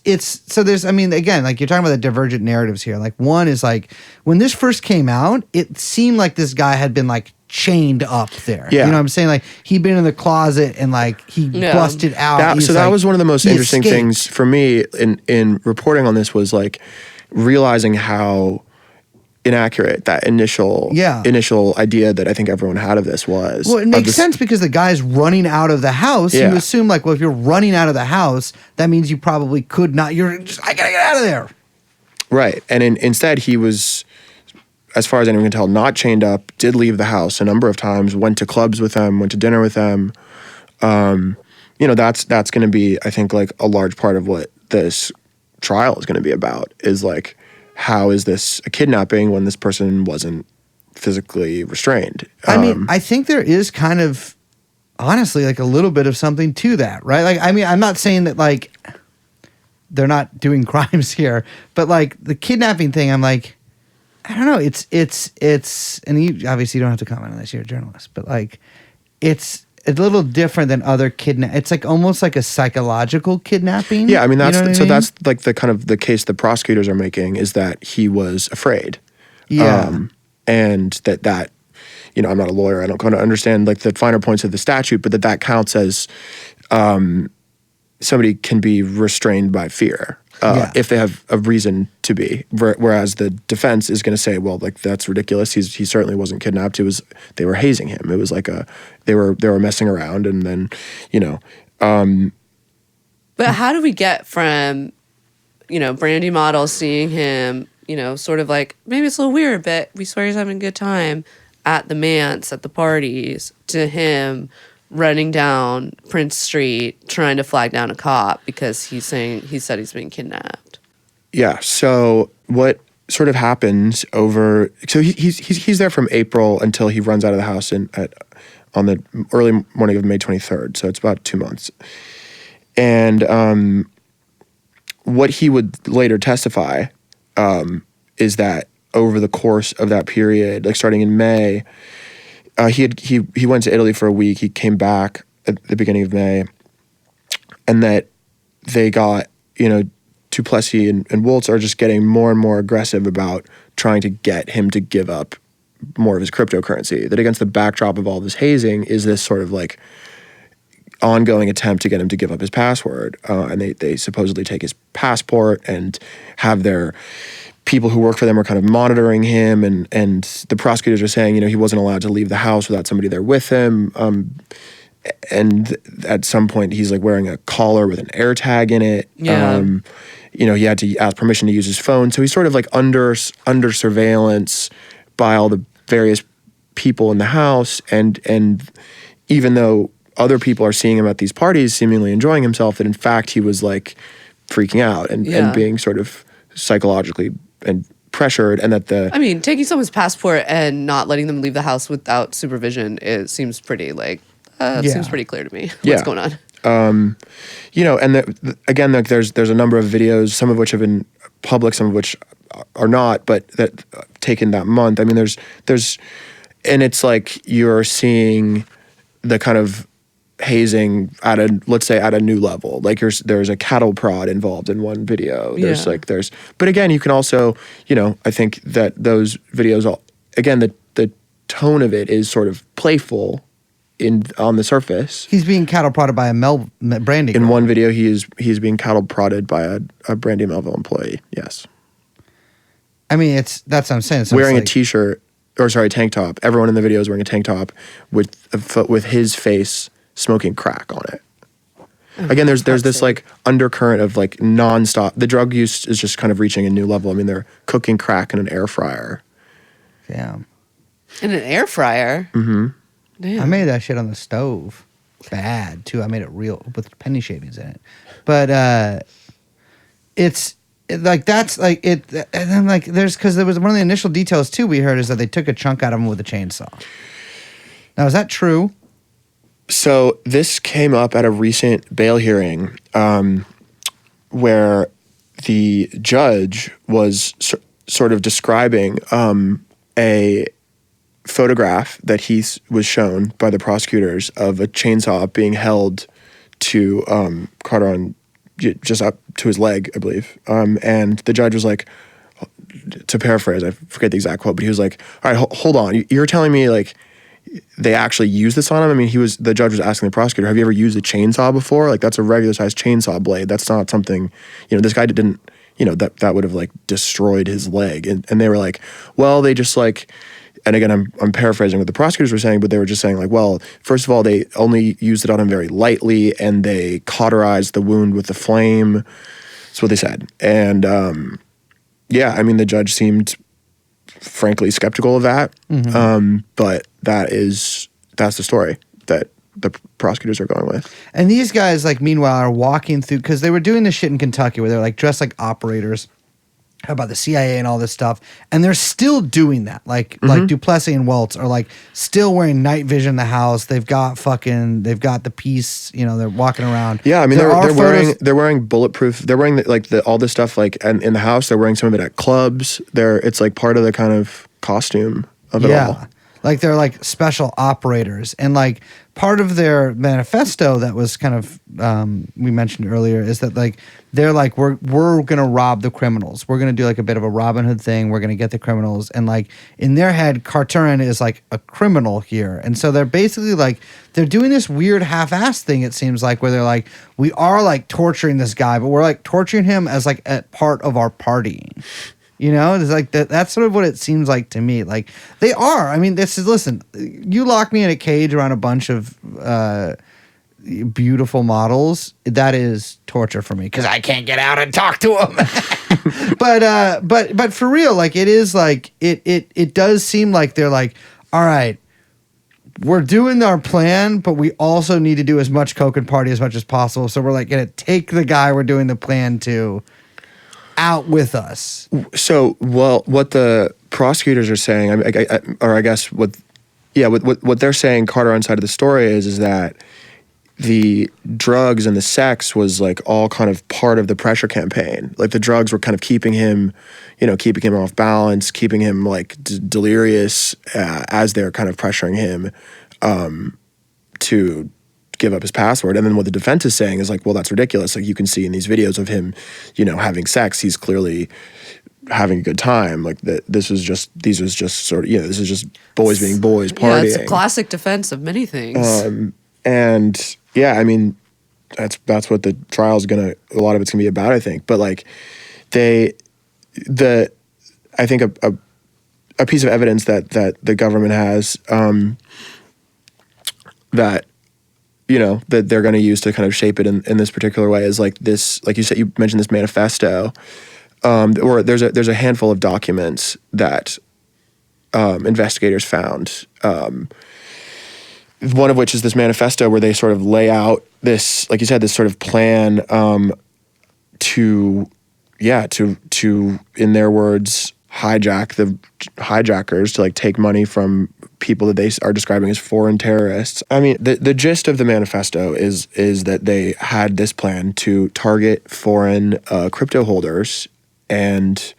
Speaker 2: so there's, I mean, again, like you're talking about the divergent narratives here. Like one is like when this first came out, it seemed like this guy had been like chained up there.
Speaker 3: Yeah.
Speaker 2: You know what I'm saying? Like he'd been in the closet and like he busted out.
Speaker 3: That was one of the most interesting things for me in reporting on this, was like realizing how inaccurate. That initial idea that I think everyone had of this was.
Speaker 2: Well, it makes sense because the guy's running out of the house.
Speaker 3: Yeah.
Speaker 2: You assume like, well, if you're running out of the house, that means you probably could not. You're just, I gotta get out of there.
Speaker 3: Right. And instead he was, as far as anyone can tell, not chained up, did leave the house a number of times, went to clubs with them, went to dinner with them. You know, that's going to be, I think, like a large part of what this trial is going to be about, is like, how is this a kidnapping when this person wasn't physically restrained?
Speaker 2: I mean, I think there is kind of, honestly, like a little bit of something to that, right? Like, I mean, I'm not saying that like they're not doing crimes here, but like the kidnapping thing, I'm like, I don't know. It's, and you obviously don't have to comment on this. You're a journalist, but like, it's a little different than other kidnap. It's like almost like a psychological kidnapping.
Speaker 3: Yeah, I mean that's
Speaker 2: you know what I mean?
Speaker 3: that's like the kind of the case the prosecutors are making, is that he was afraid.
Speaker 2: Yeah.
Speaker 3: And that you know, I'm not a lawyer. I don't kind of understand like the finer points of the statute, but that counts as somebody can be restrained by fear if they have a reason to be. Whereas the defense is going to say, well, like that's ridiculous. He certainly wasn't kidnapped. They were hazing him. It was like they were messing around, and then you know.
Speaker 1: But how do we get from, you know, Brandy model seeing him, you know, sort of like, maybe it's a little weird, but we swear he's having a good time at the manse, at the parties, to him running down Prince Street trying to flag down a cop because he said he's being kidnapped?
Speaker 3: Yeah. So what sort of happens over? So he's there from April until he runs out of the house on the early morning of May 23rd. So it's about 2 months. And what he would later testify is that over the course of that period, like starting in May, he went to Italy for a week. He came back at the beginning of May, and that they got, you know, Duplessis and Waltz are just getting more and more aggressive about trying to get him to give up more of his cryptocurrency. That against the backdrop of all this hazing is this sort of like ongoing attempt to get him to give up his password. And they supposedly take his passport and have their people who work for them are kind of monitoring him, and the prosecutors are saying, you know, he wasn't allowed to leave the house without somebody there with him. And at some point he's like wearing a collar with an air tag in it.
Speaker 1: Yeah.
Speaker 3: You know, he had to ask permission to use his phone. So he's sort of like under surveillance by all the various people in the house. And even though other people are seeing him at these parties seemingly enjoying himself, that in fact he was like freaking out and being sort of psychologically and pressured, and that
Speaker 1: I mean, taking someone's passport and not letting them leave the house without supervision, it seems pretty like seems pretty clear to me what's going on.
Speaker 3: You know, and again, like there's a number of videos, some of which have been public, some of which are not, but that taken that month. I mean, there's, and it's like you're seeing the kind of hazing at a new level. Like there's a cattle prod involved in one video. But again, you can also, you know, I think that those videos, again, the tone of it is sort of playful on the surface.
Speaker 2: He's being cattle prodded by a Brandy girl.
Speaker 3: In one video, he's being cattle prodded by a Brandy Melville employee. Yes.
Speaker 2: I mean, that's what I'm saying. So
Speaker 3: wearing a t-shirt, tank top. Everyone in the video is wearing a tank top with his face smoking crack on it. Again, there's this like undercurrent of like nonstop. The drug use is just kind of reaching a new level. I mean, they're cooking crack in an air fryer.
Speaker 2: Damn.
Speaker 1: In an air fryer?
Speaker 3: Mm-hmm.
Speaker 1: Damn.
Speaker 2: I made that shit on the stove. Bad, too. I made it real with penny shavings in it. But it's like that's like it. And then like because there was one of the initial details too we heard is that they took a chunk out of him with a chainsaw. Now, is that true?
Speaker 3: So this came up at a recent bail hearing where the judge was sort of describing a photograph that he was shown by the prosecutors of a chainsaw being held to Carter on just up to his leg, I believe. And the judge was like, to paraphrase, I forget the exact quote, but he was like, all right, hold on. You're telling me like they actually used this on him? I mean, the judge was asking the prosecutor, have you ever used a chainsaw before? Like that's a regular sized chainsaw blade. That's not something, you know, this guy that would have like destroyed his leg. And they were like, well, they just like, and again, I'm paraphrasing what the prosecutors were saying, but they were just saying like, well, first of all, they only used it on him very lightly, and they cauterized the wound with the flame. That's what they said. And yeah, I mean, the judge seemed frankly skeptical of that. But that's the story that the prosecutors are going with.
Speaker 2: And these guys, like, meanwhile, are walking through, because they were doing this shit in Kentucky where they're like dressed like operators. How about the CIA and all this stuff? And they're still doing that. Like Duplessis and Waltz are like still wearing night vision in the house. They've got the piece, they're walking around.
Speaker 3: Yeah, I mean, they're wearing bulletproof. They're wearing all this stuff like in the house. They're wearing some of it at clubs. It's like part of the kind of costume of it all.
Speaker 2: Like they're like special operators. And like part of their manifesto that was kind of we mentioned earlier is that like they're like we're gonna rob the criminals. We're gonna do like a bit of a Robin Hood thing. We're gonna get the criminals. And like in their head, Carteran is like a criminal here. And so they're basically like they're doing this weird half-assed thing, it seems like, where they're like, we are like torturing this guy, but we're like torturing him as like a part of our partying. It's like that's sort of what it seems like to me. Like they are. I mean, listen, you lock me in a cage around a bunch of beautiful models. That is torture for me because I can't get out and talk to them. But for real, like it is like it does seem like they're like, all right, we're doing our plan, but we also need to do as much coke and party as much as possible. So we're like going to take the guy we're doing the plan to out with us.
Speaker 3: So, well, what the prosecutors are saying, I guess what they're saying, Carter, on side of the story is that the drugs and the sex was like all kind of part of the pressure campaign. Like the drugs were kind of keeping him off balance, keeping him like delirious as they're kind of pressuring him to give up his password. And then what the defense is saying is like, well, that's ridiculous. Like you can see in these videos of him, having sex, he's clearly having a good time. Like this was just boys being boys partying.
Speaker 1: Yeah, it's a classic defense of many things.
Speaker 3: And yeah, I mean, that's what the trial's a lot of it's gonna be about, I think. But like I think a piece of evidence that the government has that they're going to use to kind of shape it in this particular way is like this, like you mentioned this manifesto, or there's a handful of documents that investigators found. One of which is this manifesto where they sort of lay out this, like you said, this sort of plan to in their words, hijack the hijackers to like take money from people that they are describing as foreign terrorists. I mean, the gist of the manifesto is that they had this plan to target foreign crypto holders and,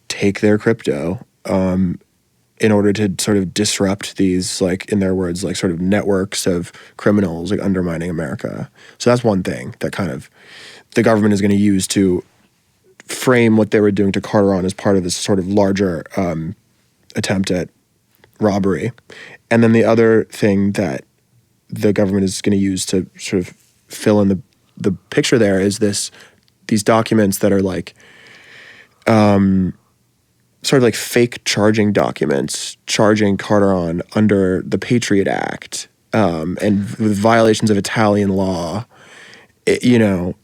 Speaker 3: take their crypto in order to sort of disrupt these, like in their words, like sort of networks of criminals like undermining America. So that's one thing that kind of the government is going to use to frame what they were doing to Carteron as part of this sort of larger attempt at robbery. And then the other thing that the government is going to use to sort of fill in the picture there is these documents that are like sort of like fake charging documents charging Carteron under the Patriot Act and with violations of Italian law,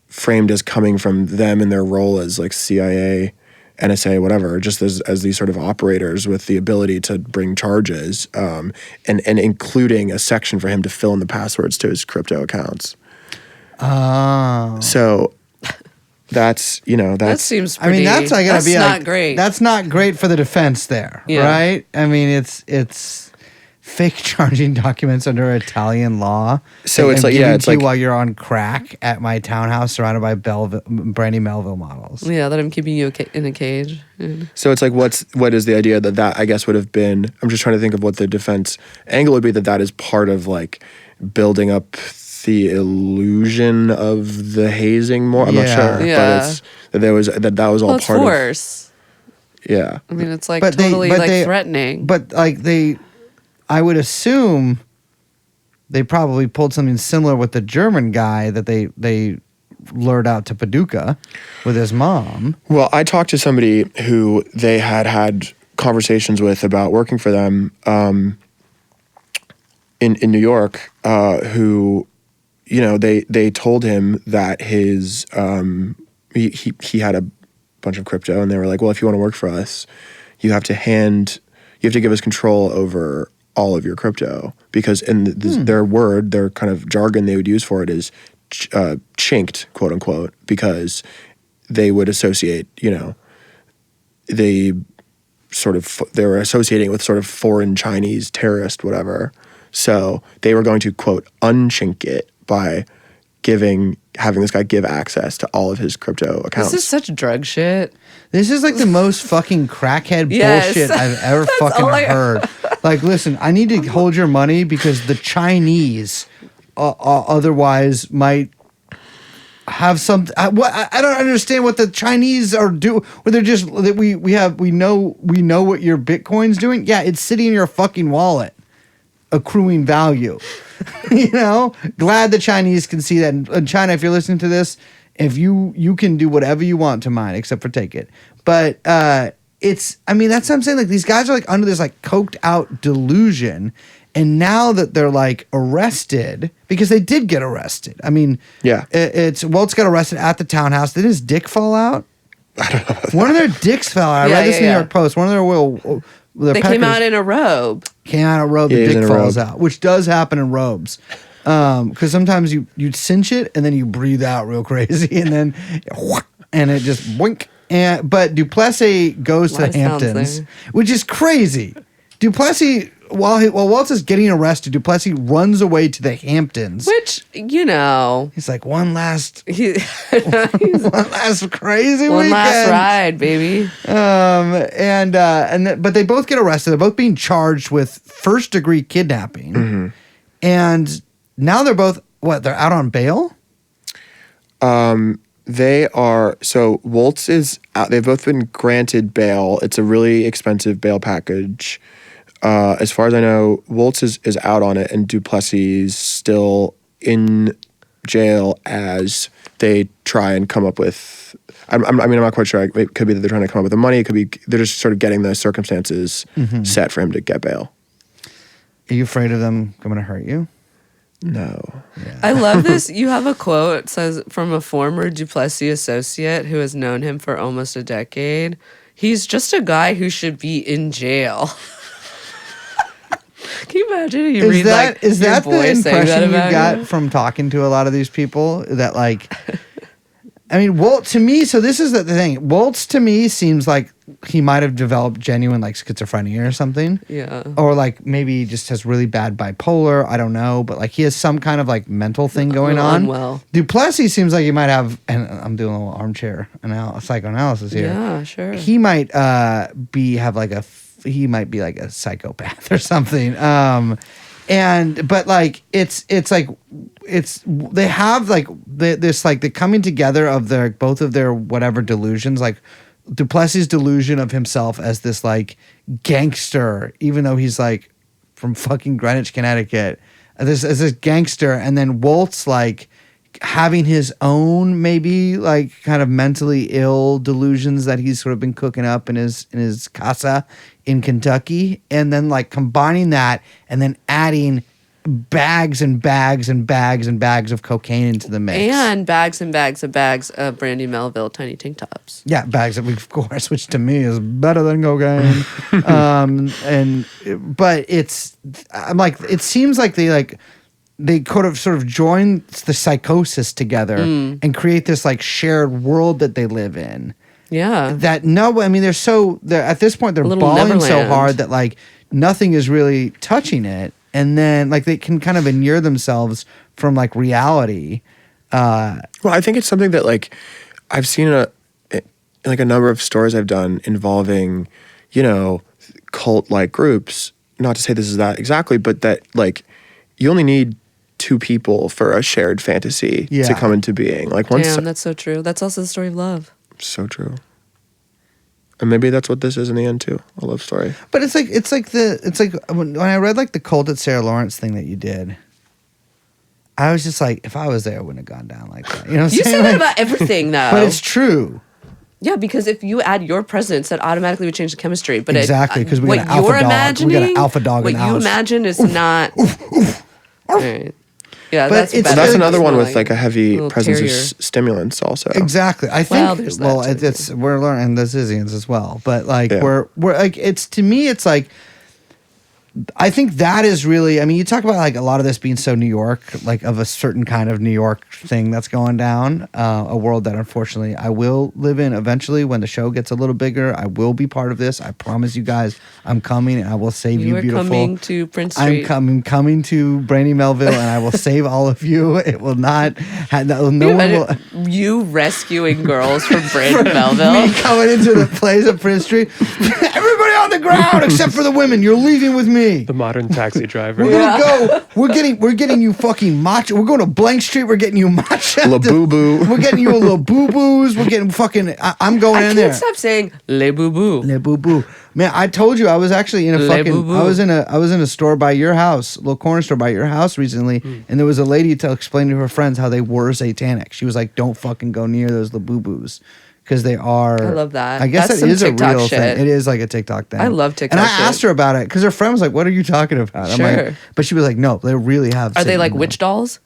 Speaker 3: framed as coming from them in their role as like CIA, NSA, whatever, just as these sort of operators with the ability to bring charges, and including a section for him to fill in the passwords to his crypto accounts. Oh. So that
Speaker 1: seems pretty,
Speaker 2: that's
Speaker 1: not great.
Speaker 2: That's not great for the defense there, right? I mean, it's fake charging documents under Italian law.
Speaker 3: So it's like, it's like
Speaker 2: while you're on crack at my townhouse surrounded by Brandy Melville models.
Speaker 1: Yeah, that I'm keeping you in a cage.
Speaker 3: So it's like, what is the idea that I guess would have been, I'm just trying to think of what the defense angle would be, that is part of like building up the illusion of the hazing more. I'm not sure.
Speaker 1: Yeah.
Speaker 3: But it's that was all part
Speaker 1: force.
Speaker 3: of. Yeah.
Speaker 1: I mean, it's like totally threatening.
Speaker 2: But like I would assume they probably pulled something similar with the German guy that they lured out to Paducah with his mom.
Speaker 3: Well, I talked to somebody who they had conversations with about working for them in New York, who, you know, they told him that his he had a bunch of crypto, and they were like, well, if you want to work for us, you have to give us control over all of your crypto, because in their kind of jargon they would use for it is chinked, quote unquote, because they would associate, you know, they were associating with sort of foreign Chinese terrorist, whatever. So they were going to, quote, unchink it by having this guy give access to all of his crypto accounts.
Speaker 1: This is such drug shit.
Speaker 2: This is like the most fucking crackhead
Speaker 1: Yes.
Speaker 2: bullshit I've ever fucking heard. Like, listen, I need to hold your money because the Chinese otherwise might have some. I don't understand what the Chinese are doing. Where they're just that we know what your Bitcoin's doing. Yeah, it's sitting in your fucking wallet, accruing value. You know, glad the Chinese can see that. In China, if you're listening to this, if you can do whatever you want to mine except for take it. But that's what I'm saying. Like, these guys are like under this like coked out delusion, and now that they're like arrested, because they did get arrested. I mean,
Speaker 3: yeah,
Speaker 2: Waltz got arrested at the townhouse. Did his dick fall out?
Speaker 3: I don't know.
Speaker 2: One of their dicks fell out. I read this in the New York Post. One of their
Speaker 1: Came out in a robe.
Speaker 2: Came out in a robe.
Speaker 3: Yeah,
Speaker 2: The
Speaker 3: he was
Speaker 2: dick
Speaker 3: in a
Speaker 2: falls
Speaker 3: robe.
Speaker 2: out, which does happen in robes. Because sometimes you cinch it and then you breathe out real crazy and then and it just boink. But Duplessis goes to
Speaker 1: Lot
Speaker 2: the
Speaker 1: of sounds
Speaker 2: Hamptons,
Speaker 1: there.
Speaker 2: which is crazy. Duplessis, while Waltz is getting arrested, Duplessis runs away to the Hamptons.
Speaker 1: Which, you know,
Speaker 2: He's like, one last
Speaker 1: he's
Speaker 2: one last crazy
Speaker 1: one
Speaker 2: weekend.
Speaker 1: last ride, baby.
Speaker 2: But they both get arrested. They're both being charged with first-degree kidnapping, and now they're both they're out on bail.
Speaker 3: They are, so Waltz is out. They've both been granted bail. It's a really expensive bail package. As far as I know, Waltz is out on it, and Duplessis is still in jail as they try and come up with. I'm not quite sure. It could be that they're trying to come up with the money. It could be they're just sort of getting the circumstances set for him to get bail.
Speaker 2: Are you afraid of them going to hurt you?
Speaker 3: No.
Speaker 1: I love this. You have a quote. It says, from a former Duplessis associate who has known him for almost a decade. He's just a guy who should be in jail. Can you imagine? You read like
Speaker 2: is
Speaker 1: your
Speaker 2: that
Speaker 1: boy
Speaker 2: the
Speaker 1: saying that
Speaker 2: impression you
Speaker 1: about
Speaker 2: got
Speaker 1: you?
Speaker 2: from talking to a lot of these people? That like, I mean, Waltz to me. So this is the thing. Waltz to me seems like he might have developed genuine like schizophrenia or something.
Speaker 1: Yeah.
Speaker 2: Or like maybe he just has really bad bipolar. I don't know, but like he has some kind of like mental thing going on.
Speaker 1: Unwell.
Speaker 2: Duplessis seems like he might have, and I'm doing a little armchair psychoanalysis here.
Speaker 1: Yeah, sure.
Speaker 2: He might he might be like a psychopath or something. But like they have like this like the coming together of their both of their whatever delusions, like Duplessis' delusion of himself as this like gangster, even though he's like from fucking Greenwich, Connecticut, as this gangster, and then Waltz like having his own maybe like kind of mentally ill delusions that he's sort of been cooking up in his casa in Kentucky, and then like combining that and then adding bags and bags and bags and bags of cocaine into the mix.
Speaker 1: And bags and bags and bags of Brandy Melville tiny tank tops.
Speaker 2: Yeah, bags of course, which to me is better than cocaine. But I'm like, it seems like they could have sort of joined the psychosis together and create this like shared world that they live in.
Speaker 1: Yeah.
Speaker 2: They're at this point they're
Speaker 1: A little
Speaker 2: balling so
Speaker 1: Neverland.
Speaker 2: hard that like nothing is really touching it, and then like they can kind of inure themselves from like reality.
Speaker 3: Well, I think it's something that like I've seen in a number of stories I've done involving, you know, cult-like groups. Not to say this is that exactly, but that like you only need two people for a shared fantasy to come into being. Like once,
Speaker 1: Damn, that's so true. That's also the story of love.
Speaker 3: so true. And maybe that's what this is in the end too, a love story.
Speaker 2: But it's like when I read like the Cult at Sarah Lawrence thing that you did, I was just like, if I was there, I wouldn't have gone down like that. You know what I'm
Speaker 1: You
Speaker 2: saying?
Speaker 1: say that about everything, though.
Speaker 2: But it's true.
Speaker 1: Yeah, because if you add your presence, that automatically would change the chemistry. But
Speaker 2: Exactly, because we
Speaker 1: what
Speaker 2: got an alpha
Speaker 1: you're
Speaker 2: dog.
Speaker 1: imagining,
Speaker 2: We got an alpha dog
Speaker 1: what
Speaker 2: in the
Speaker 1: you
Speaker 2: house.
Speaker 1: imagine is not. Right. Yeah,
Speaker 2: But
Speaker 1: that's
Speaker 2: it's
Speaker 1: better.
Speaker 3: But that's
Speaker 2: really-
Speaker 3: another one
Speaker 1: More
Speaker 3: with like a heavy
Speaker 1: little
Speaker 3: presence
Speaker 1: terrier.
Speaker 3: of stimulants also.
Speaker 2: Exactly. I
Speaker 1: Well,
Speaker 2: think
Speaker 1: there's that too.
Speaker 2: it's we're learning the Zizians as well. But like
Speaker 3: Yeah.
Speaker 2: we're like it's to me it's like I think that is really I mean you talk about like a lot of this being so New York, like of a certain kind of New York thing that's going down, a world that unfortunately I will live in eventually when the show gets a little bigger. I will be part of this. I promise you guys I'm coming and I will save you,
Speaker 1: You are
Speaker 2: beautiful.
Speaker 1: coming to Prince
Speaker 2: I'm
Speaker 1: Street.
Speaker 2: coming to Brandy Melville and I will save all of you. It will not have no one will
Speaker 1: You rescuing girls from Brandy
Speaker 2: me
Speaker 1: Melville.
Speaker 2: coming into the place of Prince Street. Everybody on the ground except for the women. You're leaving with me.
Speaker 5: The modern taxi driver.
Speaker 2: We're gonna go. We're getting you fucking matcha. We're going to Blank Street. We're getting you matcha.
Speaker 3: La Boo Boo.
Speaker 2: We're getting you a little boo boos. We're getting fucking. I'm going
Speaker 1: I
Speaker 2: in
Speaker 1: can't
Speaker 2: there.
Speaker 1: stop saying le boo boo.
Speaker 2: Le boo boo. Man, I told you I was actually in a
Speaker 1: Le
Speaker 2: fucking.
Speaker 1: boo boo.
Speaker 2: I was in a store by your house, a little corner store by your house recently, and there was a lady to explain to her friends how they were satanic. She was like, "Don't fucking go near those la boo boos." Because they are.
Speaker 1: I love that.
Speaker 2: I guess
Speaker 1: That's
Speaker 2: that is
Speaker 1: some
Speaker 2: a
Speaker 1: TikTok
Speaker 2: real
Speaker 1: shit.
Speaker 2: thing. It is like a TikTok thing.
Speaker 1: I love TikTok
Speaker 2: And I
Speaker 1: shit.
Speaker 2: asked her about it because her friend was like, "What are you talking about?" I'm like,
Speaker 1: Sure.
Speaker 2: but she was like, "No, they really have."
Speaker 1: Are they
Speaker 2: Satan
Speaker 1: like
Speaker 2: in them."
Speaker 1: witch dolls?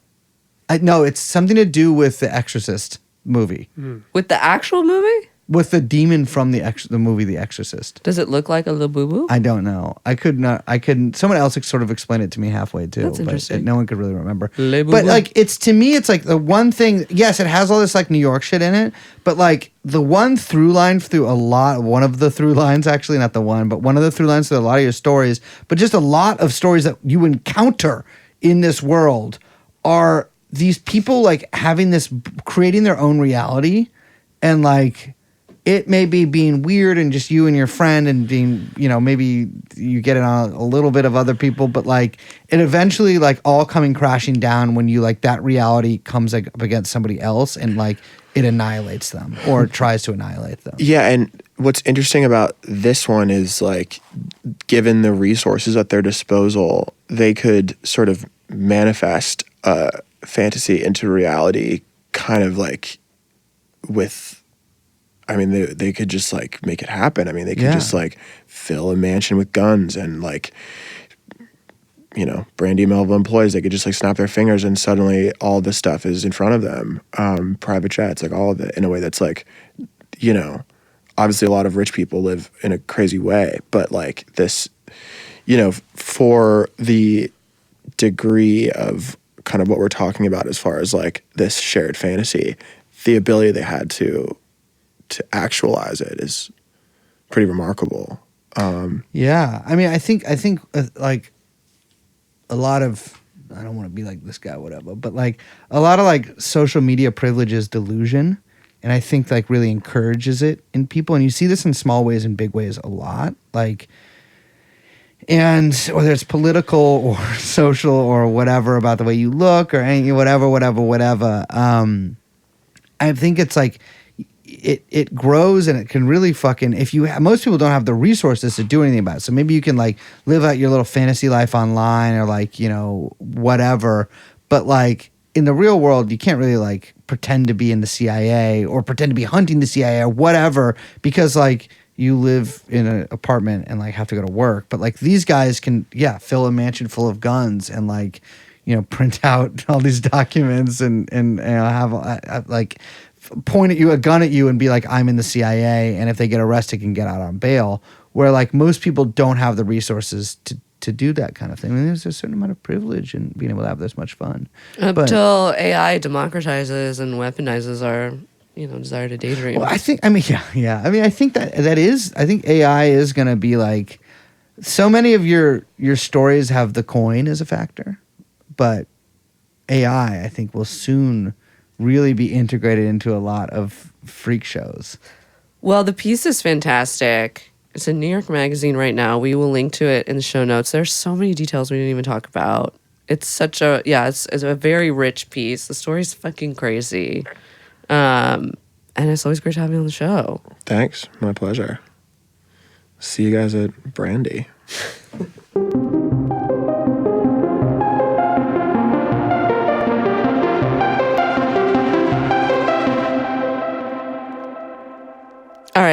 Speaker 2: No, it's something to do with the Exorcist movie,
Speaker 1: With the actual movie?
Speaker 2: with the demon from the movie The Exorcist.
Speaker 1: Does it look like a le boo boo?
Speaker 2: I don't know. I couldn't. Someone else sort of explained it to me halfway too.
Speaker 1: That's
Speaker 2: but
Speaker 1: interesting.
Speaker 2: no one could really remember.
Speaker 1: Le boo
Speaker 2: But
Speaker 1: boo.
Speaker 2: like, it's to me, it's like the one thing. Yes, it has all this like New York shit in it. But like the one through line through one of the through lines, actually not the one, but one of the through lines through a lot of your stories, but just a lot of stories that you encounter in this world are these people like creating their own reality, and like. It may be being weird and just you and your friend and being, maybe you get it on a little bit of other people, but like it eventually like all coming crashing down when you like that reality comes like, up against somebody else and like it annihilates them or tries to annihilate them.
Speaker 3: Yeah, and what's interesting about this one is like, given the resources at their disposal, they could sort of manifest a fantasy into reality, kind of like with. I mean, they could just like make it happen. I mean, they could just like fill a mansion with guns and like, Brandy Melville employees. They could just like snap their fingers and suddenly all this stuff is in front of them. Private jets, like all of it, in a way that's like, obviously a lot of rich people live in a crazy way, but like this, for the degree of kind of what we're talking about as far as like this shared fantasy, the ability they had to actualize it is pretty remarkable.
Speaker 2: Yeah. I mean, I think like a lot of, I don't want to be like this guy, whatever, but like a lot of like social media privilege is delusion. And I think like really encourages it in people. And you see this in small ways and big ways a lot. Like, and whether it's political or social or whatever about the way you look or any, whatever. I think it's like, it grows and it can really fucking most people don't have the resources to do anything about it. So maybe you can like live out your little fantasy life online or like, whatever. But like in the real world, you can't really like pretend to be in the CIA or pretend to be hunting the CIA or whatever, because like you live in an apartment and like have to go to work. But like these guys can, fill a mansion full of guns and like, print out all these documents and have like point at you, a gun at you, and be like, I'm in the CIA, and if they get arrested, can get out on bail. Where like most people don't have the resources to do that kind of thing. I mean, there's a certain amount of privilege in being able to have this much fun.
Speaker 1: Until AI democratizes and weaponizes our, desire to daydream.
Speaker 2: Well, I think AI is going to be like, so many of your stories have the coin as a factor, but AI, I think, will soon really be integrated into a lot of freak shows.
Speaker 1: Well, the piece is fantastic. It's in New York Magazine right now. We will link to it in the show notes. There's so many details we didn't even talk about. It's such a, it's a very rich piece. The story's fucking crazy. And it's always great to have you on the show.
Speaker 3: Thanks. My pleasure. See you guys at Brandy.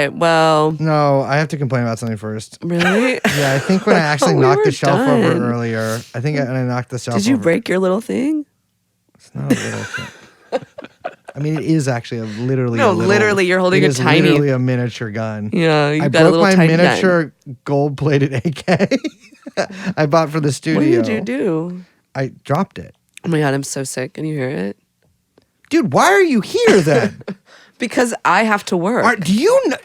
Speaker 1: right. Well,
Speaker 2: No, I have to complain about something first.
Speaker 1: really?
Speaker 2: Yeah, I think when I actually
Speaker 1: We
Speaker 2: knocked
Speaker 1: were
Speaker 2: the shelf over
Speaker 1: done.
Speaker 2: earlier, I think when I knocked the shelf over.
Speaker 1: Did you break your little thing?
Speaker 2: It's not a little thing. I mean, it is actually literally.
Speaker 1: No,
Speaker 2: a little,
Speaker 1: literally, you're holding
Speaker 2: it
Speaker 1: a
Speaker 2: is
Speaker 1: tiny-
Speaker 2: literally a miniature gun.
Speaker 1: Yeah, you
Speaker 2: I
Speaker 1: got a
Speaker 2: broke
Speaker 1: little
Speaker 2: my
Speaker 1: tiny gun.
Speaker 2: miniature gold-plated AK. I bought for the
Speaker 1: What
Speaker 2: studio.
Speaker 1: did you do?
Speaker 2: I dropped it.
Speaker 1: Oh my god, I'm so sick. Can you hear it?
Speaker 2: Dude, why are you here then?
Speaker 1: Because I have to work.
Speaker 2: Do you know?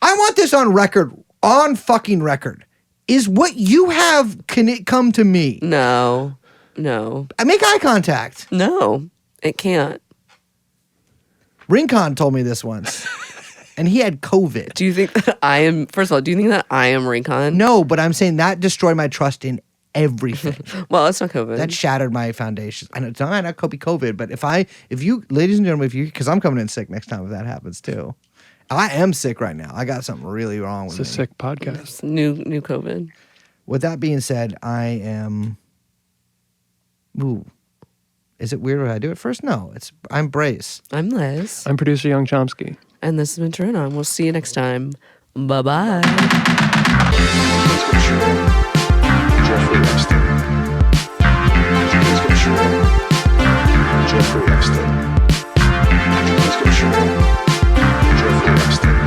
Speaker 2: I want this on record, on fucking record. Is what you have, can it come to me?
Speaker 1: No.
Speaker 2: I make eye contact.
Speaker 1: No, it can't.
Speaker 2: Rincon told me this once. And he had COVID.
Speaker 1: Do you think that I am, first of all, do you think that I am Rincon?
Speaker 2: No, but I'm saying that destroyed my trust in everything.
Speaker 1: Well, it's not COVID.
Speaker 2: That shattered my foundation. I know it's not COVID, but if you, ladies and gentlemen, because I'm coming in sick next time if that happens too. I am sick right now. I got something really wrong with
Speaker 5: It's a
Speaker 2: me.
Speaker 5: sick podcast.
Speaker 1: It's new COVID.
Speaker 2: With that being said, I am. Ooh, is it weird when I do it first? No, I'm Brace.
Speaker 1: I'm Liz.
Speaker 5: I'm producer Young Chomsky.
Speaker 1: And this has been TrueAnon. We'll see you next time. Bye-bye.
Speaker 6: Jeffrey Epstein. Jeffrey Epstein. Jeffrey Epstein.